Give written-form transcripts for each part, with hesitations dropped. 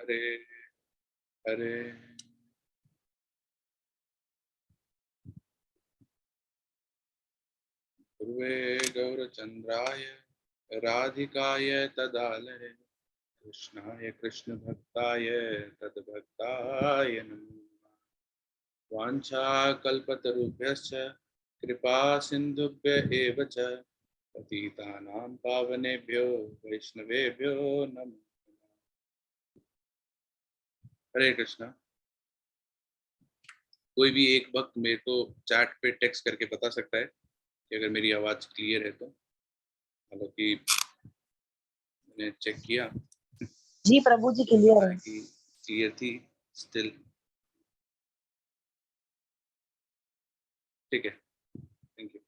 हरे हरे। पूर्वे गौरचंद्राय राधिकाय तदालये कृष्णाय कृष्ण भक्ताय तद्भक्ताय नमः। वाञ्छाकल्पतरुभ्यश्च कृपा सिन्धुभ्य एव च पतितानां पावनेभ्यो वैष्णवेभ्यो नमः। हरे कृष्णा। कोई भी एक भक्त मेरे को चैट पे टेक्स्ट करके बता सकता है कि अगर मेरी आवाज क्लियर है तो। हालांकि मैंने चेक किया जी प्रभु जी क्लियर है। क्लियर थी स्टिल। ठीक है, थैंक यू।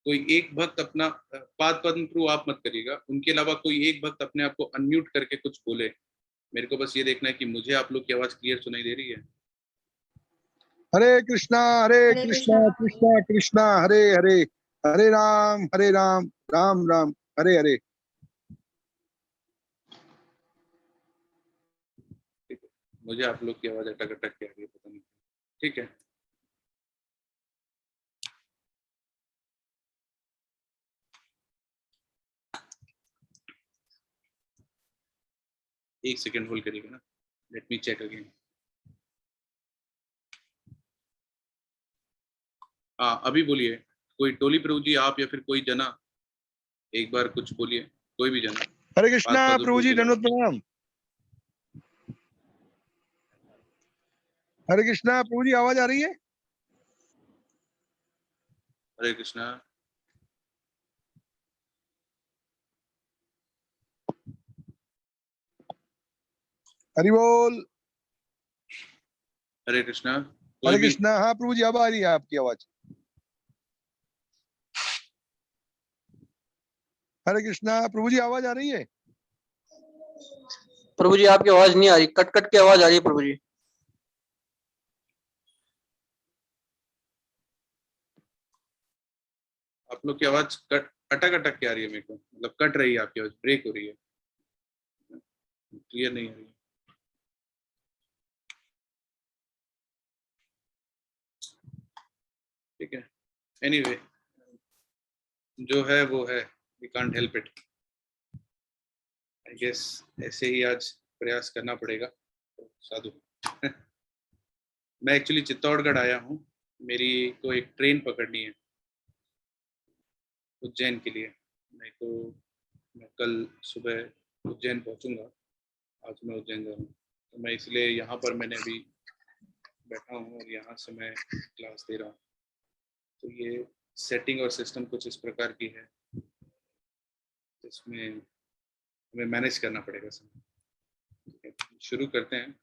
कोई एक भक्त अपना पाद पद्म प्रभु आप मत करिएगा, उनके अलावा कोई एक भक्त अपने आप को अनम्यूट करके कुछ बोले। मेरे को बस ये देखना है कि मुझे आप लोग की आवाज क्लियर सुनाई दे रही है। हरे कृष्णा कृष्णा कृष्णा हरे हरे, हरे राम राम राम हरे हरे। ठीक है, मुझे आप लोग की आवाज अटक अटक के आ रही है, पता नहीं। ठीक है, एक सेकेंड होल्ड करिएगा ना, लेट मी चेक अगेन। हाँ अभी बोलिए, कोई टोली प्रभु जी आप या फिर कोई जना एक बार कुछ बोलिए, कोई भी जना। हरे कृष्णा प्रभु जी दंडवत प्रणाम। हरे कृष्णा प्रभु जी आवाज आ रही है? हरे कृष्णा। हरि बोल। हरे कृष्णा। हरे कृष्णा। हाँ प्रभु जी अब आ रही है आपकी आवाज। हरे कृष्णा प्रभु जी आवाज आ रही है? प्रभु जी आपकी आवाज नहीं आ रही, कट कट के आवाज आ रही है प्रभु जी। आप लोग की आवाज कट अटक अटक के आ रही है मेरे को, मतलब कट रही है, आपकी आवाज ब्रेक हो रही है, क्लियर नहीं आ रही है। ठीक है, एनीवे जो है वो है, we can't help it. I guess ऐसे ही आज प्रयास करना पड़ेगा। साधु मैं एक्चुअली चित्तौड़गढ़ आया हूँ, मेरी को एक ट्रेन पकड़नी है उज्जैन के लिए। मैं कल सुबह उज्जैन पहुँचूंगा। आज मैं उज्जैन जा रहा हूँ, तो मैं इसलिए यहाँ पर मैंने अभी बैठा हूँ और यहाँ से मैं क्लास दे रहा हूँ। तो ये सेटिंग और सिस्टम कुछ इस प्रकार की है, इसमें हमें मैनेज करना पड़ेगा सब। शुरू करते हैं।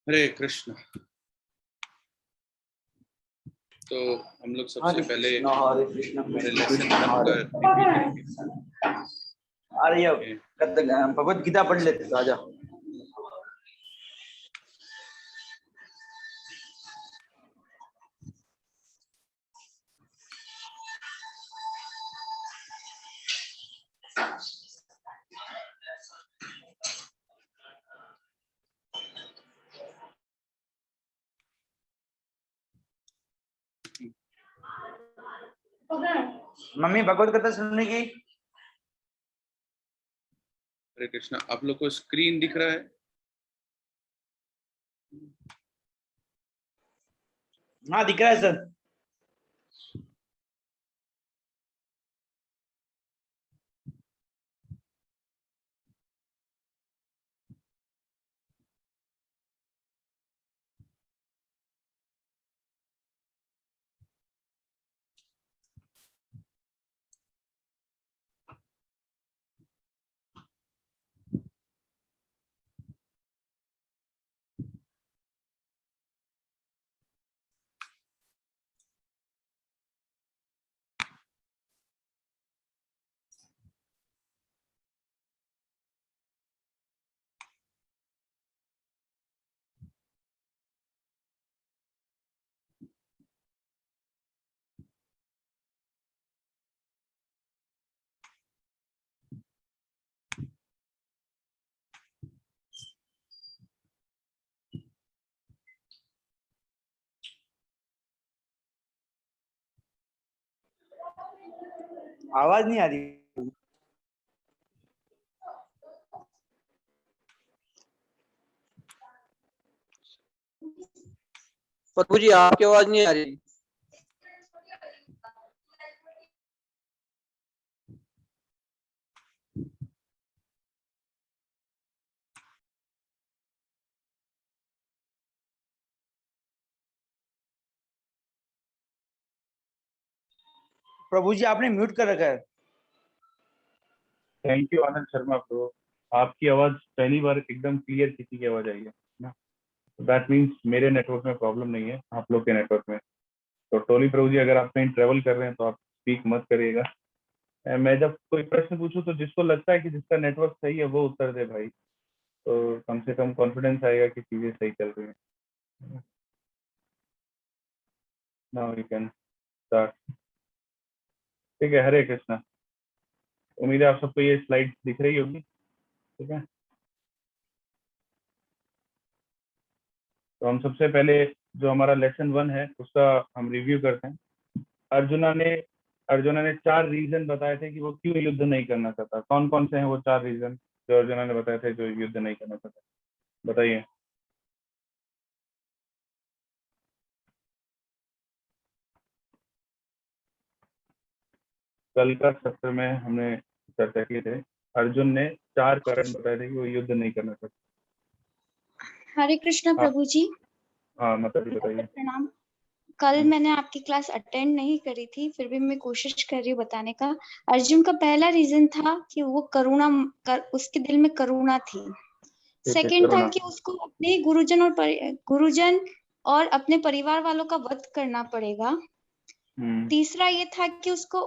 हरे कृष्ण। तो हम लोग सबसे पहले हमारे लेसन भगवत गीता पढ़ लेते राजा। मम्मी भगवत कथा सुनने की। हरे कृष्णा। आप लोग को स्क्रीन दिख रहा है? हाँ दिख रहा है सर। आवाज नहीं आ रही। प्रभु जी आपकी आवाज नहीं आ रही। प्रभु जी आपने म्यूट कर रखा है। Thank you Anand Sharma bro, आपकी आवाज पहली बार एकदम क्लियर किसी की आवाज आई है ना। दैट मीन्स मेरे नेटवर्क में प्रॉब्लम नहीं है, आप लोग के नेटवर्क में। तो टोली प्रभु जी अगर आप कहीं ट्रेवल कर रहे हैं तो आप स्पीक मत करिएगा। मैं जब कोई प्रश्न पूछूं तो जिसको लगता है कि जिसका नेटवर्क सही है वो उत्तर दे भाई, तो कम से कम कॉन्फिडेंस आएगा कि चीजें सही चल रही हैं। Now you can start. ठीक है, हरे कृष्णा। उम्मीद है आप सबको ये स्लाइड दिख रही होगी। ठीक है, तो हम सबसे पहले जो हमारा लेसन 1 है उसका हम रिव्यू करते हैं। अर्जुना ने 4 रीजन बताए थे कि वो क्यों युद्ध नहीं करना चाहता। कौन कौन से हैं वो 4 रीजन जो अर्जुना ने बताए थे जो युद्ध नहीं करना चाहता, बताइए। कल का सत्र में हमने चर्चा की थे, अर्जुन ने 4 कारण बताए थे कि वो युद्ध नहीं करना चाहता। हरे कृष्णा हाँ प्रभु जी। हाँ, मतलब बताइए। प्रणाम। कल मैंने आपकी क्लास अटेंड नहीं करी थी, फिर भी मैं कोशिश कर रही हूँ बताने का। अर्जुन का पहला रीजन था कि वो उसके दिल में करुणा थी। ठीक है, सेकंड था करुणा। कि उसको अपने गुरुजन और अपने परिवार वालों का वध करना पड़ेगा। तीसरा ये था कि उसको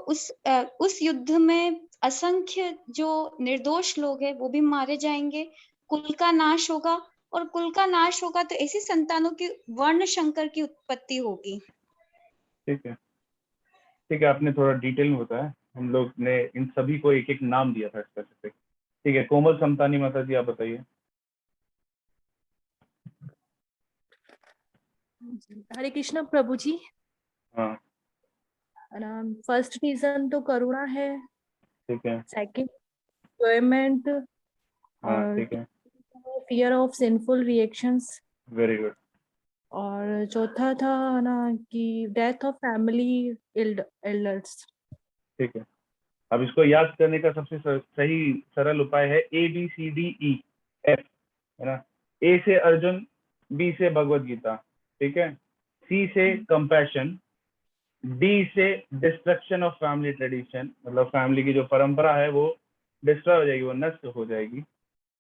उस युद्ध में असंख्य जो निर्दोष लोग हैं वो भी मारे जाएंगे, कुल का नाश होगा, और कुल का नाश होगा तो ऐसी संतानों की वर्ण शंकर की उत्पत्ति होगी। ठीक है, ठीक है, आपने थोड़ा डिटेल में बताया। हम लोग ने इन सभी को एक एक नाम दिया था स्पेसिफिक। ठीक है, कोमल समतानी माता जी आप बताइए। हरे कृष्णा प्रभु जी। हाँ फर्स्ट रीजन तो करुणा है। ठीक है। Second enjoyment. हाँ ठीक है, fear of sinful reactions. Very good. और चौथा था ना कि डेथ ऑफ फैमिली एल्डर्स। ठीक है, अब इसको याद करने का सबसे सही सरल उपाय है ABCDEF, है ना। ए से अर्जुन, बी से भगवत गीता, ठीक है, सी से कंपैशन, डी से डिस्ट्रक्शन ऑफ फैमिली ट्रेडिशन, मतलब फैमिली की जो परंपरा है वो डिस्ट्रॉय हो जाएगी, वो नष्ट हो जाएगी।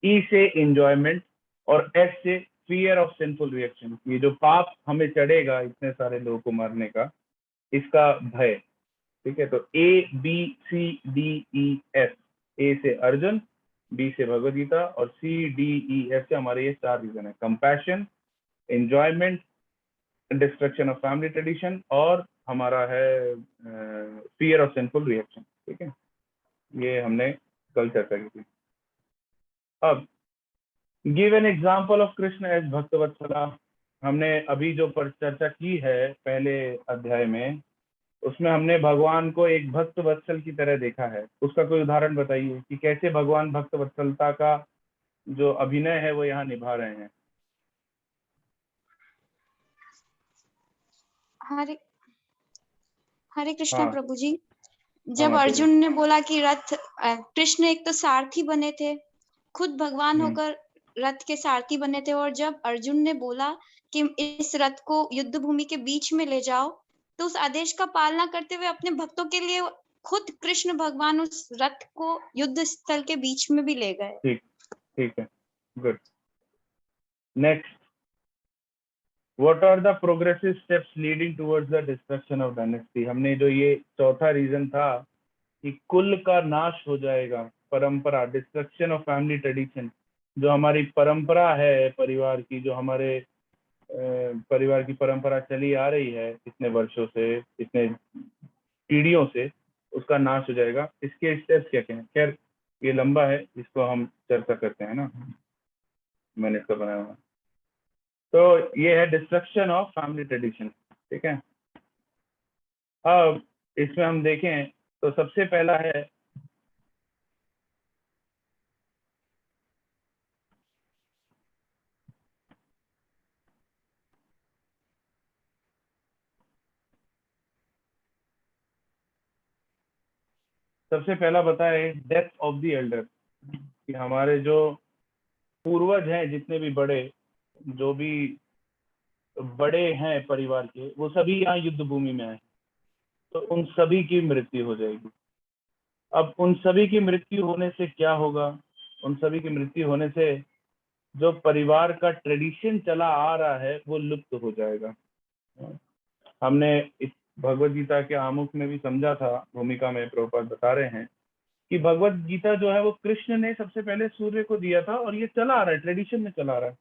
ई से एंजॉयमेंट, और एस से फियर ऑफ सिंफुल रिएक्शन, ये जो पाप हमें चढ़ेगा इतने सारे लोगों को मारने का, इसका भय। ठीक है, तो ABCDEF, ए से अर्जुन, बी से भगवद गीता और CDEF से हमारे ये 4 रीजन है। Compassion, enjoyment, destruction of family tradition और हमारा है फियर ऑफ सिंफुल रिएक्शन। ठीक है, ये हमने कल चर्चा की थी। अब give an example of Krishna as भक्तवत्सला, हमने अभी जो चर्चा की है पहले अध्याय में, उसमें हमने भगवान को एक भक्त वत्सल की तरह देखा है। उसका कोई उदाहरण बताइए कि कैसे भगवान भक्त वत्सलता का जो अभिनय है वो यहाँ निभा रहे हैं। हरे हरे कृष्णा हाँ प्रभु जी। हाँ जब माता जी। अर्जुन ने बोला कि कृष्ण एक तो सारथी बने थे, खुद भगवान होकर रथ के सारथी बने थे, और जब अर्जुन ने बोला कि इस रथ को युद्ध भूमि के बीच में ले जाओ, तो उस आदेश का पालना करते हुए अपने भक्तों के लिए खुद कृष्ण भगवान उस रथ को युद्ध स्थल के बीच में भी ले गए। ठीक है, good. Next, what are the progressive steps leading towards the destruction of dynasty. हमने जो ये चौथा रीजन था कि कुल का नाश हो जाएगा, परंपरा, डिस्ट्रक्शन ऑफ फैमिली ट्रेडिशन, जो हमारी परंपरा है परिवार की, जो हमारे परिवार की परंपरा चली आ रही है इतने वर्षों से, इतने पीढ़ियों से, उसका नाश हो जाएगा। इसके स्टेप्स क्या क्या हैं? खैर ये लंबा है, इसको हम चर्चा करते हैं ना, मैंने इसको बनाया हुआ। तो ये है डिस्ट्रक्शन ऑफ फैमिली ट्रेडिशन, ठीक है। अब इसमें हम देखें तो सबसे पहला है सबसे पहला बताए डेथ ऑफ द एल्डर, कि हमारे जो पूर्वज हैं, जितने भी बड़े, जो भी बड़े हैं परिवार के, वो सभी यहाँ युद्ध भूमि में आए, तो उन सभी की मृत्यु हो जाएगी। अब उन सभी की मृत्यु होने से क्या होगा? उन सभी की मृत्यु होने से जो परिवार का ट्रेडिशन चला आ रहा है वो लुप्त हो जाएगा। हमने इस भगवत गीता के आमुख में भी समझा था, भूमिका में प्रभुपाद बता रहे हैं कि भगवत गीता जो है वो कृष्ण ने सबसे पहले सूर्य को दिया था, और ये चला आ रहा है, ट्रेडिशन में चला आ रहा है,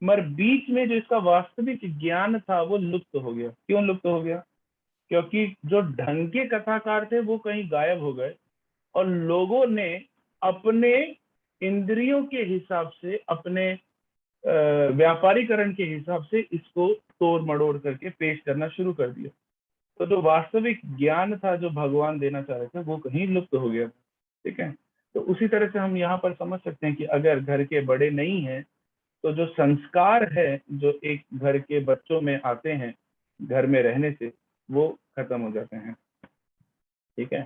मगर बीच में जो इसका वास्तविक ज्ञान था वो लुप्त हो गया। क्यों लुप्त हो गया? क्योंकि जो ढंग के कथाकार थे वो कहीं गायब हो गए, और लोगों ने अपने इंद्रियों के हिसाब से, अपने व्यापारीकरण के हिसाब से इसको तोड़ मड़ोड़ करके पेश करना शुरू कर दिया। तो जो वास्तविक ज्ञान था, जो भगवान देना चाह रहे थे, वो कहीं लुप्त हो गया, ठीक है। तो उसी तरह से हम यहाँ पर समझ सकते हैं कि अगर घर के बड़े नहीं हैं, तो जो संस्कार है जो एक घर के बच्चों में आते हैं घर में रहने से, वो खत्म हो जाते हैं, ठीक है।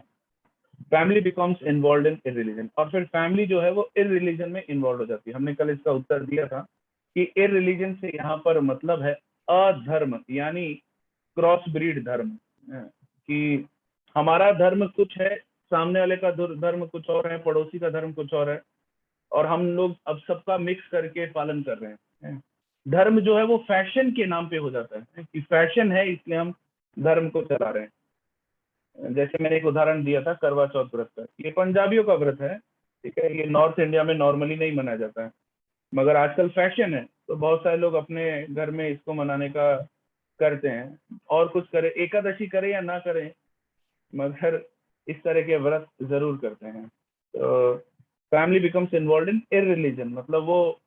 फैमिली बिकम्स इन्वॉल्व इन इररिलीजन, और फिर फैमिली जो है वो इररिलीजन में इन्वॉल्व हो जाती है। हमने कल इसका उत्तर दिया था कि इररिलीजन से यहाँ पर मतलब है अधर्म, यानी क्रॉस ब्रीड धर्म, कि हमारा धर्म कुछ है, सामने वाले का धर्म कुछ और है, पड़ोसी का धर्म कुछ और है, और हम लोग अब सबका मिक्स करके पालन कर रहे हैं। धर्म जो है वो फैशन के नाम पे हो जाता है कि फैशन है इसलिए हम धर्म को चला रहे हैं। जैसे मैंने एक उदाहरण दिया था करवा चौथ व्रत का, ये पंजाबियों का व्रत है, ठीक है, ये नॉर्थ इंडिया में नॉर्मली नहीं मनाया जाता है, मगर आजकल फैशन है, तो बहुत सारे लोग अपने घर में इसको मनाने का करते हैं। और कुछ करे, एकादशी करे या ना करें, मगर इस तरह के व्रत जरूर करते हैं। तो फैमिली बिकम्स इन्वॉल्व इन इररिलीजन, मतलब वो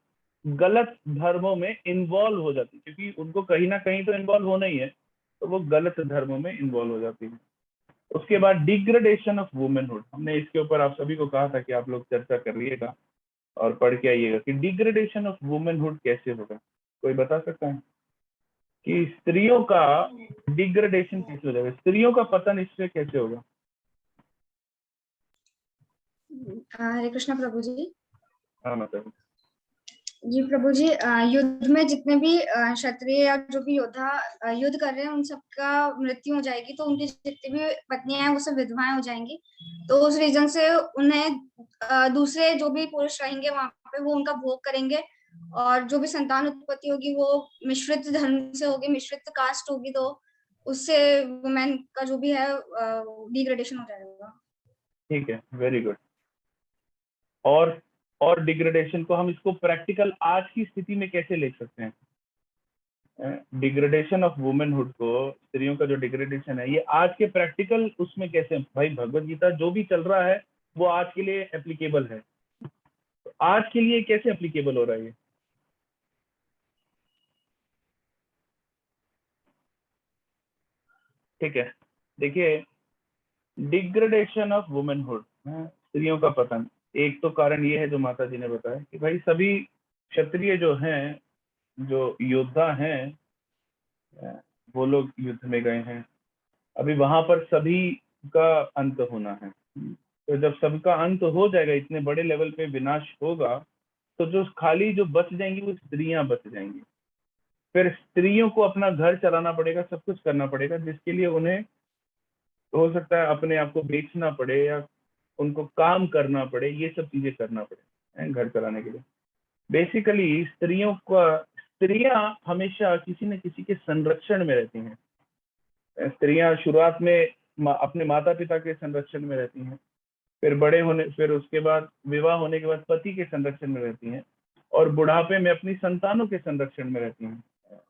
गलत धर्मों में इन्वॉल्व हो जाती है, क्योंकि उनको कहीं ना कहीं तो इन्वॉल्व होना ही है, तो वो गलत धर्मों में इन्वॉल्व हो जाती है। उसके बाद डिग्रेडेशन ऑफ वुमेनहुड, हमने इसके ऊपर आप सभी को कहा था कि आप लोग चर्चा करिएगा और पढ़ के आइएगा कि डिग्रेडेशन ऑफ वुमेनहुड कैसे होगा। कोई बता सकता है कि स्त्रियों का डिग्रेडेशन कैसे हो जाएगा, स्त्रियों का पतन इससे कैसे होगा? हरे कृष्णा प्रभु जी। हाँ मतलब जी प्रभु जी, युद्ध में जितने भी क्षत्रिय या जो भी योद्धा युद्ध कर रहे हैं उन सबका मृत्यु हो जाएगी, तो उनकी जितनी भी पत्नियां हैं वो सब विधवाएं हो जाएंगी। तो उस रीजन से उन्हें दूसरे जो भी पुरुष रहेंगे वहां पे वो उनका भोग करेंगे, और जो भी संतान उत्पत्ति होगी वो मिश्रित धर्म से होगी, मिश्रित कास्ट होगी, तो उससे वुमेन का जो भी है डिग्रेडेशन हो जाएगा। ठीक है, वेरी गुड। और डिग्रेडेशन को हम इसको प्रैक्टिकल आज की स्थिति में कैसे ले सकते हैं? डिग्रेडेशन ऑफ वुमेनहुड को, स्त्रियों का जो डिग्रेडेशन है, ये आज के प्रैक्टिकल उसमें कैसे? भाई भगवत गीता जो भी चल रहा है वो आज के लिए एप्लीकेबल है, तो आज के लिए कैसे एप्लीकेबल हो रहा है ये? ठीक है, देखिए, डिग्रेडेशन ऑफ वुमेनहुड, स्त्रियों का पतन, एक तो कारण ये है जो माता जी ने बताया कि भाई सभी क्षत्रिय जो हैं, जो योद्धा हैं, वो लोग युद्ध में गए हैं। अभी वहां पर सभी का अंत होना है। तो जब सबका अंत हो जाएगा, इतने बड़े लेवल पे विनाश होगा, तो जो बच जाएंगी वो स्त्रियां बच जाएंगी। फिर स्त्रियों को अपना घर चलाना पड़ेगा, सब कुछ करना पड़ेगा, जिसके लिए उन्हें हो सकता है अपने आप को बेचना पड़े या उनको काम करना पड़े, ये सब चीजें करना पड़े घर चलाने के लिए। बेसिकली स्त्रियां हमेशा किसी न किसी के संरक्षण में रहती हैं। स्त्रियां शुरुआत में अपने माता पिता के संरक्षण में रहती हैं, फिर उसके बाद विवाह होने के बाद पति के संरक्षण में रहती हैं, और बुढ़ापे में अपनी संतानों के संरक्षण में रहती हैं।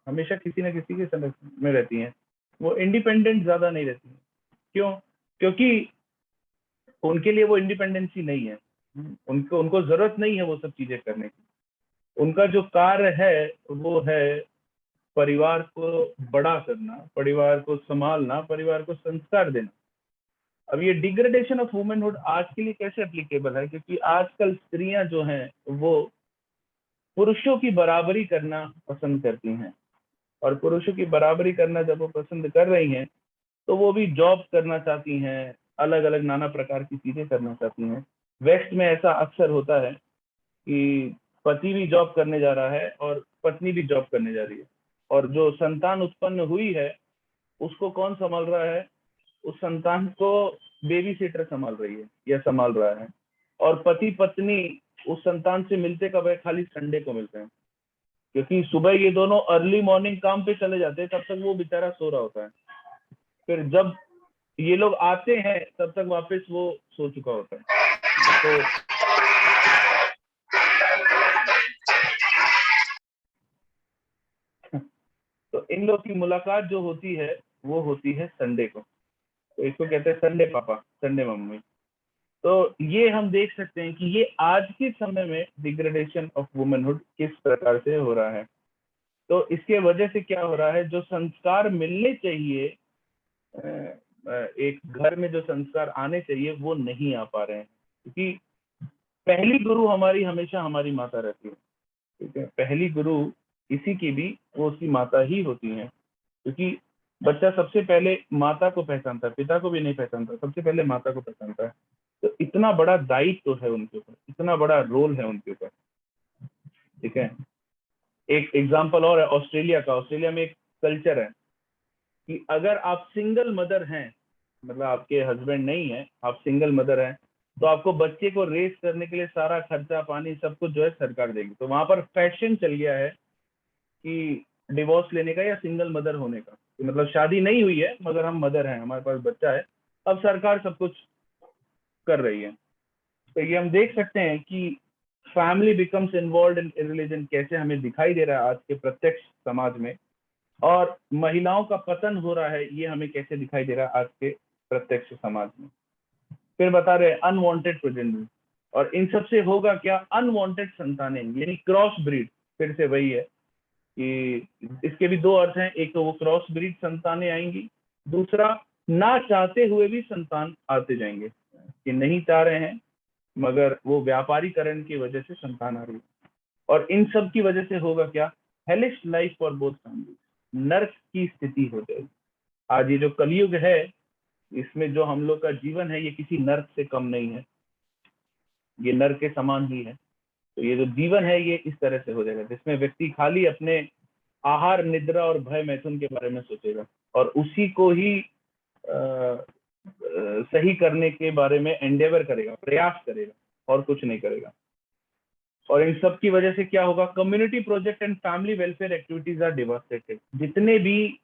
हमेशा किसी न किसी के संरक्षण में रहती हैं। वो इंडिपेंडेंट ज्यादा नहीं रहती हैं। क्यों? क्योंकि उनके लिए वो इंडिपेंडेंसी नहीं है। उनको जरूरत नहीं है वो सब चीजें करने की। उनका जो कार्य है वो है परिवार को बड़ा करना, परिवार को संभालना, परिवार को संस्कार देना। अब ये डिग्रेडेशन ऑफ वुमेनहुड आज के लिए कैसे एप्लीकेबल है? क्योंकि आजकल स्त्रियां जो हैं वो पुरुषों की बराबरी करना पसंद करती हैं, और पुरुषों की बराबरी करना जब वो पसंद कर रही हैं तो वो भी जॉब करना चाहती हैं, अलग अलग नाना प्रकार की चीजें करना चाहती हैं। वेस्ट में ऐसा अक्सर होता है कि पति भी जॉब करने जा रहा है और पत्नी भी जॉब करने जा रही है, और जो संतान उत्पन्न हुई है उसको कौन संभाल रहा है? उस संतान को बेबी सिटर संभाल रही है या संभाल रहा है। और पति पत्नी उस संतान से मिलते कब है? खाली संडे को मिलते हैं, क्योंकि सुबह ये दोनों अर्ली मॉर्निंग काम पे चले जाते हैं, तब तक वो बेचारा सो रहा होता है। फिर जब ये लोग आते हैं तब तक वापस वो सो चुका होता है। तो इन लोग की मुलाकात जो होती है वो होती है संडे को। तो इसको कहते हैं संडे पापा, संडे मम्मी। तो ये हम देख सकते हैं कि ये आज के समय में डिग्रेडेशन ऑफ वुमेनहुड किस प्रकार से हो रहा है। तो इसके वजह से क्या हो रहा है? जो संस्कार मिलने चाहिए, एक घर में जो संस्कार आने चाहिए वो नहीं आ पा रहे हैं, क्योंकि पहली गुरु हमारी हमेशा हमारी माता रहती है। ठीक है, पहली गुरु किसी की भी वो उसकी माता ही होती है, क्योंकि बच्चा सबसे पहले माता को पहचानता है, पिता को भी नहीं पहचानता, सबसे पहले माता को पहचानता है। तो इतना बड़ा दायित्व है उनके ऊपर, इतना बड़ा रोल है उनके ऊपर। ठीक है, एक एग्जाम्पल और है ऑस्ट्रेलिया का। ऑस्ट्रेलिया में एक कल्चर है कि अगर आप सिंगल मदर हैं, मतलब आपके हस्बैंड नहीं है, आप सिंगल मदर हैं, तो आपको बच्चे को रेस करने के लिए सारा खर्चा पानी सब कुछ जो है सरकार देगी। तो वहां पर फैशन चल गया है कि डिवोर्स लेने का या सिंगल मदर होने का, मतलब शादी नहीं हुई है मगर हम मदर हैं, हमारे पास बच्चा है, अब सरकार सब कुछ कर रही है। तो ये हम देख सकते हैं कि family becomes involved in religion कैसे हमें दिखाई दे रहा है आज के प्रत्यक्ष समाज में, और महिलाओं का पतन हो रहा है ये हमें कैसे दिखाई दे रहा है आज के प्रत्यक्ष समाज में। फिर बता रहे हैं अनवांटेड प्रोजेनिटी, और इन सब से होगा क्या? अनवांटेड संतानें, यानी क्रॉस ब्रीड। फिर से वही है कि इसके भी दो अर्थ हैं, एक तो वो क्रॉस ब्रीड संतानें आएंगी, दूसरा ना चाहते हुए भी संतान आते जाएंगे, कि नहीं चाह रहे हैं मगर वो व्यापारीकरण की वजह से संतान आ रही है। और इन सब की वजह से होगा क्या? Hellish life for both family, नर्क की स्थिति हो जाएगी। आज ये जो कलयुग है इसमें जो हम लोग का जीवन है ये किसी नर्क से कम नहीं है, ये नर्क के समान ही है। तो ये जो जीवन है ये इस तरह से हो जाएगा जिसमें व्यक्ति खाली अपने आहार निद्रा और भय मैथुन के बारे में सोचेगा और उसी को ही सही करने के बारे में एंडेवर करेगा, प्रयास करेगा और कुछ नहीं करेगा। और इन सब की वजह से क्या होगा? Community project and family welfare activities are devastated. जितने भी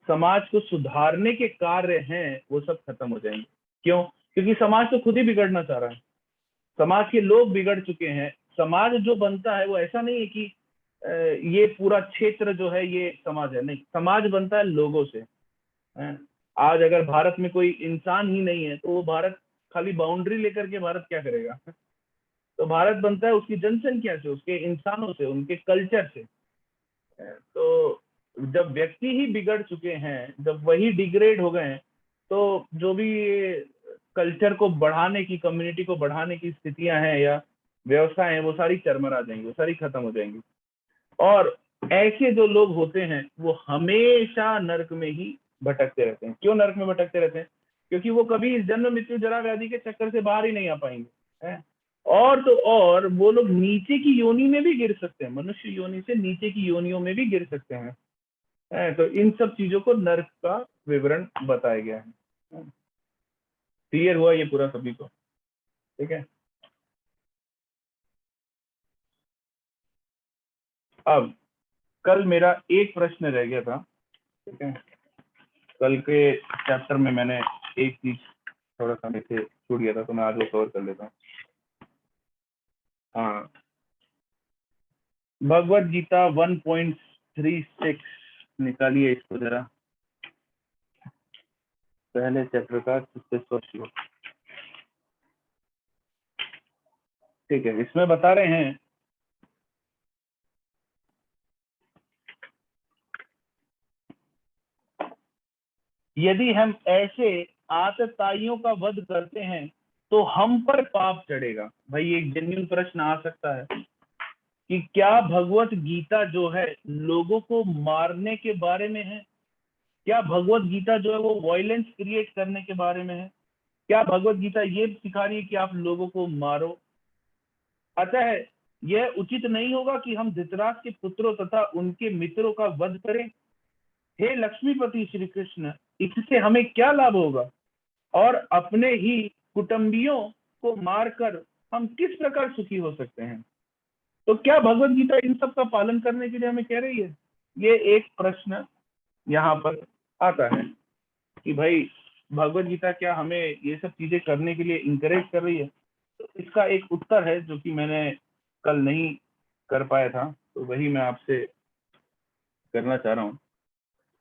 समाज को सुधारने के कार्य हैं वो सब खत्म हो जाएंगे। क्यों? क्योंकि समाज तो खुद ही बिगड़ना चाह रहा है, समाज के लोग बिगड़ चुके हैं। समाज जो बनता है वो ऐसा नहीं है कि ये पूरा क्षेत्र जो है ये समाज है, नहीं, समाज बनता है लोगों से। आज अगर भारत में कोई इंसान ही नहीं है तो वो भारत खाली बाउंड्री लेकर के भारत क्या करेगा? तो भारत बनता है उसकी जनसंख्या से, उसके इंसानों से, उनके कल्चर से। तो जब व्यक्ति ही बिगड़ चुके हैं, जब वही डिग्रेड हो गए हैं, तो जो भी कल्चर को बढ़ाने की, कम्युनिटी को बढ़ाने की स्थितियां हैं या व्यवस्थाएं हैं वो सारी चरमरा जाएंगी, वो सारी खत्म हो जाएंगी। और ऐसे जो लोग होते हैं वो हमेशा नरक में ही भटकते रहते हैं। क्यों नरक में भटकते रहते हैं? क्योंकि वो कभी इस जन्म मृत्यु जरा व्याधि के चक्कर से बाहर ही नहीं आ पाएंगे, है? और तो और वो लोग नीचे की योनि में भी गिर सकते हैं, मनुष्य योनि से नीचे की योनियों में भी गिर सकते हैं, है? तो इन सब चीजों को नरक का विवरण बताया गया है। क्लियर हुआ ये पूरा सभी को? ठीक है। अब कल मेरा एक प्रश्न रह गया था, ठीक है? कल के चैप्टर में मैंने एक चीज थोड़ा सा मेरे से छूट गया था, तो मैं आज वो कवर कर लेता हूँ। हाँ, भगवत गीता 1.36 निकालिए इसको जरा, पहले चैप्टर का 36वां श्लोक। ठीक है, इसमें बता रहे हैं यदि हम ऐसे आतताइयों का वध करते हैं तो हम पर पाप चढ़ेगा। भाई एक जेन्युइन प्रश्न आ सकता है कि क्या भगवत गीता जो है लोगों को मारने के बारे में है? क्या भगवत गीता जो है वो वायलेंस क्रिएट करने के बारे में है? क्या भगवत गीता ये सिखा रही है कि आप लोगों को मारो? अतः यह उचित नहीं होगा कि हम धृतराष्ट्र के पुत्रों तथा उनके मित्रों का वध करें। हे लक्ष्मीपति श्री कृष्ण, इससे हमें क्या लाभ होगा और अपने ही कुटुंबियों को मारकर हम किस प्रकार सुखी हो सकते हैं? तो क्या भगवत गीता इन सब का पालन करने के लिए हमें कह रही है? ये एक प्रश्न यहाँ पर आता है कि भाई भगवत गीता क्या हमें ये सब चीजें करने के लिए इंकरेज कर रही है? तो इसका एक उत्तर है जो कि मैंने कल नहीं कर पाया था, तो वही मैं आपसे करना चाह रहा हूँ।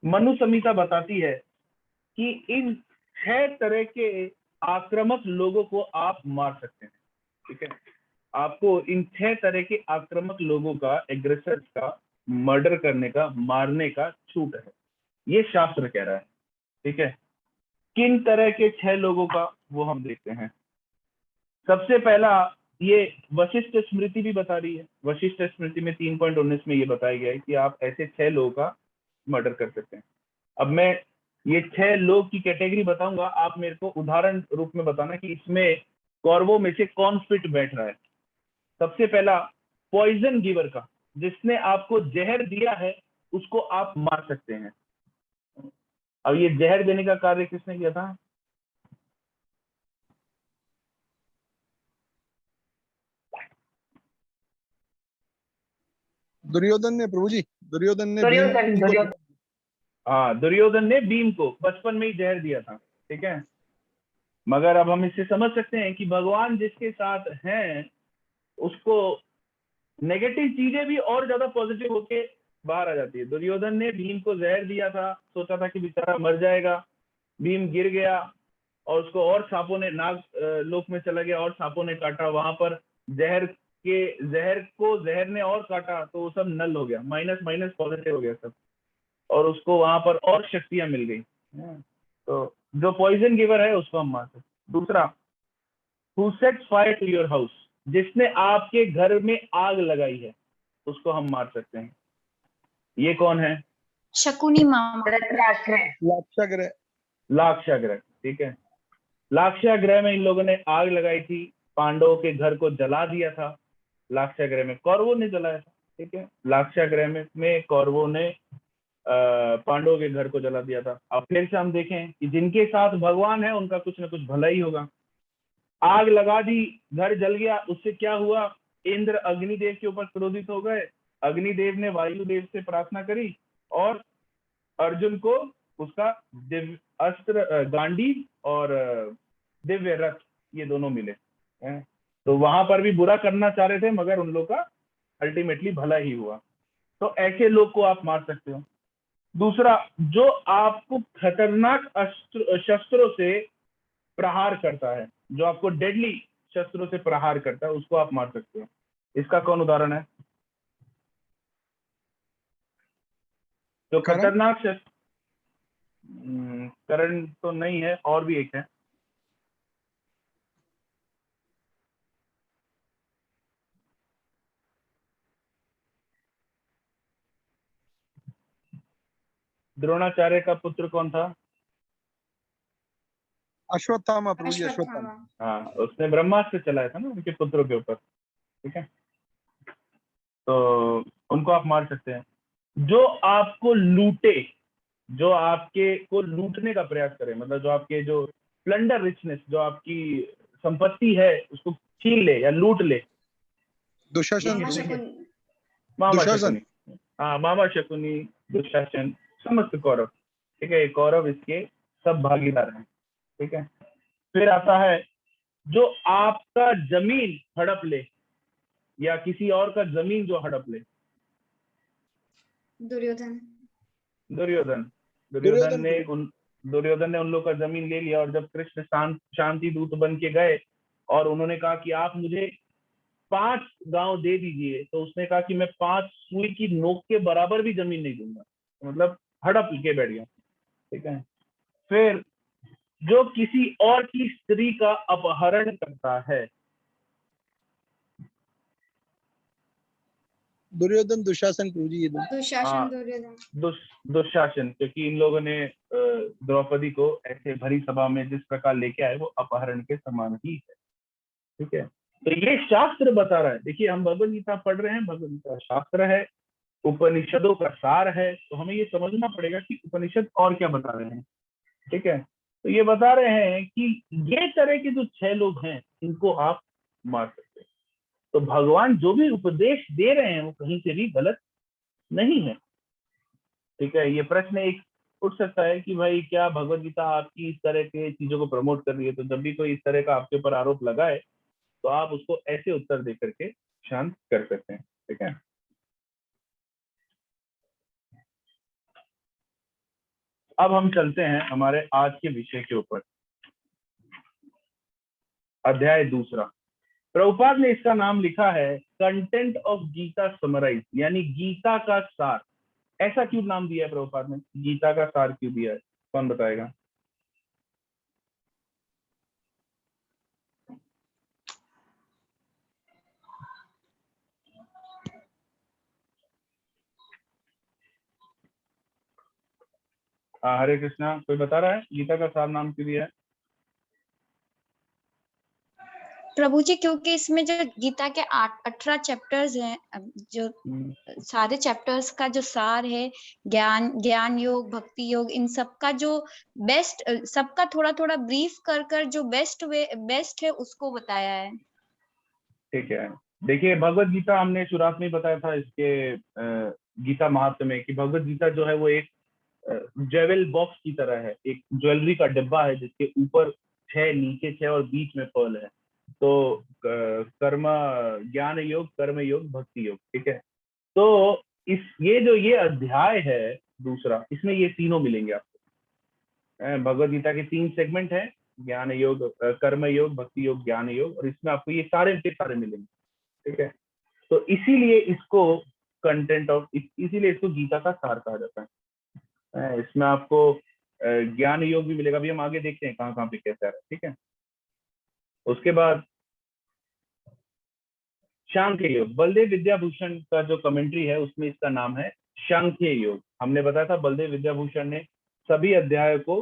मनु संहिता बताती है कि इन 6 तरह के आक्रामक लोगों को आप मार सकते हैं, ठीक है? आपको इन 6 तरह के आक्रामक लोगों का, एग्रेसर्स का मर्डर करने का, मारने का छूट है, ये शास्त्र कह रहा है, ठीक है? किन तरह के 6 लोगों का वो हम देखते हैं। सबसे पहला ये वशिष्ठ स्मृति भी बता रही है। वशिष्ठ स्मृति में 3.19 में ये बताया गया है कि आप ऐसे 6 लोगों का मर्डर कर सकते हैं। अब मैं ये 6 लोग की कैटेगरी बताऊंगा, आप मेरे को उदाहरण रूप में बताना कि इसमें कौरवों में से कौन फिट बैठ रहा है। सबसे पहला पॉइजन गिवर का, जिसने आपको जहर दिया है उसको आप मार सकते हैं। अब ये जहर देने का कार्य किसने किया था? दुर्योधन ने प्रभु जी, दुर्योधन ने भीम को, हाँ, दुर्योधन ने भीम को बचपन में ही जहर दिया था, ठीक है? मगर अब हम इससे समझ सकते हैं कि भगवान जिसके साथ हैं उसको नेगेटिव चीजें भी और ज्यादा पॉजिटिव होके बाहर आ जाती है। दुर्योधन ने भीम को जहर दिया था, सोचा था कि बेचारा मर जाएगा, भीम गिर गया और उसको और सांपों ने, नाग लोक में चला गया और सांपों ने काटा, वहां पर जहर ने और काटा, तो वो सब नल हो गया, माइनस माइनस पॉजिटिव हो गया सब, और उसको वहां पर और शक्तियां मिल गई। तो जो पॉइजन गिवर है उसको हम मार सकते। दूसरा, who sets fire to your house, जिसने आपके घर में आग लगाई है उसको हम मार सकते हैं। ये कौन है? शकुनी मामा। लाक्षागृह। लाक्षागृह, ठीक है? लाक्षागृह में इन लोगों ने आग लगाई थी, पांडवों के घर को जला दिया था। लाक्षागृह में कौरवों ने जलाया था, ठीक है? लाक्षागृह में कौरवों ने पांडवों के घर को जला दिया था। अब फिर से हम देखें कि जिनके साथ भगवान है उनका कुछ ना कुछ भला ही होगा। आग लगा दी, घर जल गया, उससे क्या हुआ? इंद्र अग्निदेव के ऊपर क्रोधित हो गए, अग्निदेव ने वायुदेव से प्रार्थना करी और अर्जुन को उसका दिव्य अस्त्र गांडीव और दिव्य रथ, ये दोनों मिले हैं। तो वहां पर भी बुरा करना चाह रहे थे मगर उन लोग का अल्टीमेटली भला ही हुआ। तो ऐसे लोग को आप मार सकते हो। दूसरा, जो आपको खतरनाक शस्त्रों से प्रहार करता है, जो आपको डेडली शस्त्रों से प्रहार करता है, उसको आप मार सकते हो। इसका कौन उदाहरण है? जो खतरनाक शस्त्र, करण तो नहीं है, और भी एक है। द्रोणाचार्य का पुत्र कौन था? अश्वत्थामा प्रभु जी, अश्वत्थामा। हाँ, उसने ब्रह्मास्त्र चलाया था ना उनके पुत्रों के ऊपर, ठीक है। तो उनको आप मार सकते हैं। जो आपको लूटे, जो आपके को लूटने का प्रयास करे, मतलब जो आपके जो प्लंडर रिचनेस, जो आपकी संपत्ति है उसको छीन ले या लूट ले, दुशासन। मामा दुशासन। शकुनी, हाँ मामा शकुनी, दुशासन, समस्त कौरव, ठीक है। कौरव इसके सब भागीदार हैं, ठीक है। फिर आता है जो आपका जमीन हड़प ले या किसी और का जमीन जो हड़प ले। दुर्योधन। दुर्योधन ने उन लोग का जमीन ले लिया, और जब कृष्ण शांति दूत बन के गए और उन्होंने कहा कि आप मुझे 5 गांव दे दीजिए, तो उसने कहा कि मैं 5 सुई की नोक के बराबर भी जमीन नहीं दूंगा, मतलब हड़प के बैठ गया, ठीक है। फिर जो किसी और की स्त्री का अपहरण करता है। दुर्योधन, दुशासन प्रभु जी, ये दोनों। दुशासन, दुर्योधन, दुशासन, क्योंकि इन लोगों ने द्रौपदी को ऐसे भरी सभा में जिस प्रकार लेके आए वो अपहरण के समान ही है, ठीक है। तो ये शास्त्र बता रहा है। देखिए, हम भगवद गीता पढ़ रहे हैं, भगवद गीता शास्त्र है, उपनिषदों का सार है, तो हमें ये समझना पड़ेगा कि उपनिषद और क्या बता रहे हैं, ठीक है। तो ये बता रहे हैं कि ये तरह के जो 6 लोग हैं इनको आप मार सकते हैं। तो भगवान जो भी उपदेश दे रहे हैं वो कहीं से भी गलत नहीं है, ठीक है। ये प्रश्न एक उठ सकता है कि भाई क्या भगवद गीता आपकी इस तरह के चीजों को प्रमोट कर रही है? तो जब भी कोई इस तरह का आपके ऊपर आरोप लगाए तो आप उसको ऐसे उत्तर दे करके शांत कर सकते हैं, ठीक है। अब हम चलते हैं हमारे आज के विषय के ऊपर, अध्याय 2। प्रभुपाद ने इसका नाम लिखा है कंटेंट ऑफ गीता समराइज, यानी गीता का सार। ऐसा क्यों नाम दिया है प्रभुपाद ने? गीता का सार क्यों दिया है? कौन बताएगा? हरे कृष्णा, कोई बता रहा है गीता का सार नाम क्यों दिया है? प्रभु जी, क्योंकि इसमें जो गीता के 18 चैप्टर्स हैं, जो सारे चैप्टर्स का जो सार है, ज्ञान योग, भक्ति योग, इन सब का जो बेस्ट, सबका थोड़ा थोड़ा ब्रीफ कर जो बेस्ट है उसको बताया है। ठीक है। देखिए, भगवत गीता हमने शुरुआत में बताया था इसके गीता महात्म्य में कि भगवत गीता जो है वो एक ज्वेल बॉक्स की तरह है, एक ज्वेलरी का डिब्बा है जिसके ऊपर 6, नीचे 6 और बीच में पर्ल है। तो कर्म, ज्ञान योग, कर्म योग, भक्ति योग, ठीक है। तो ये अध्याय है 2, इसमें ये तीनों मिलेंगे आपको। भगवत गीता के 3 सेगमेंट है, ज्ञान योग, कर्म योग, भक्ति योग, ज्ञान योग, और इसमें आपको ये सारे के सारे मिलेंगे, ठीक है। तो इसीलिए इसको इसीलिए इसको गीता का सार कहा जाता है। इसमें आपको ज्ञान योग भी मिलेगा, अभी हम आगे देखते हैं कहाँ कहाँ पे कैसा है, ठीक है। उसके बाद सांख्य योग, बलदेव विद्याभूषण का जो कमेंट्री है उसमें इसका नाम है सांख्य योग। हमने बताया था बलदेव विद्याभूषण ने सभी अध्याय को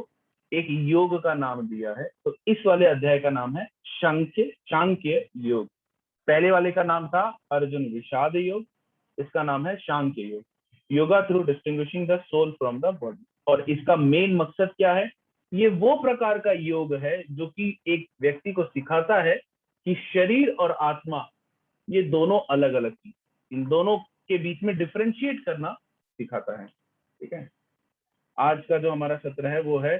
एक योग का नाम दिया है, तो इस वाले अध्याय का नाम है सांख्य योग। पहले वाले का नाम था अर्जुन विषाद योग, इसका नाम है सांख्य योग, yoga through distinguishing the soul from the body. और इसका मेन मकसद क्या है? ये वो प्रकार का योग है जो कि एक व्यक्ति को सिखाता है कि शरीर और आत्मा ये दोनों अलग अलग चीज, इन दोनों के बीच में डिफरेंशिएट करना सिखाता है, ठीक है। आज का जो हमारा सत्र है वो है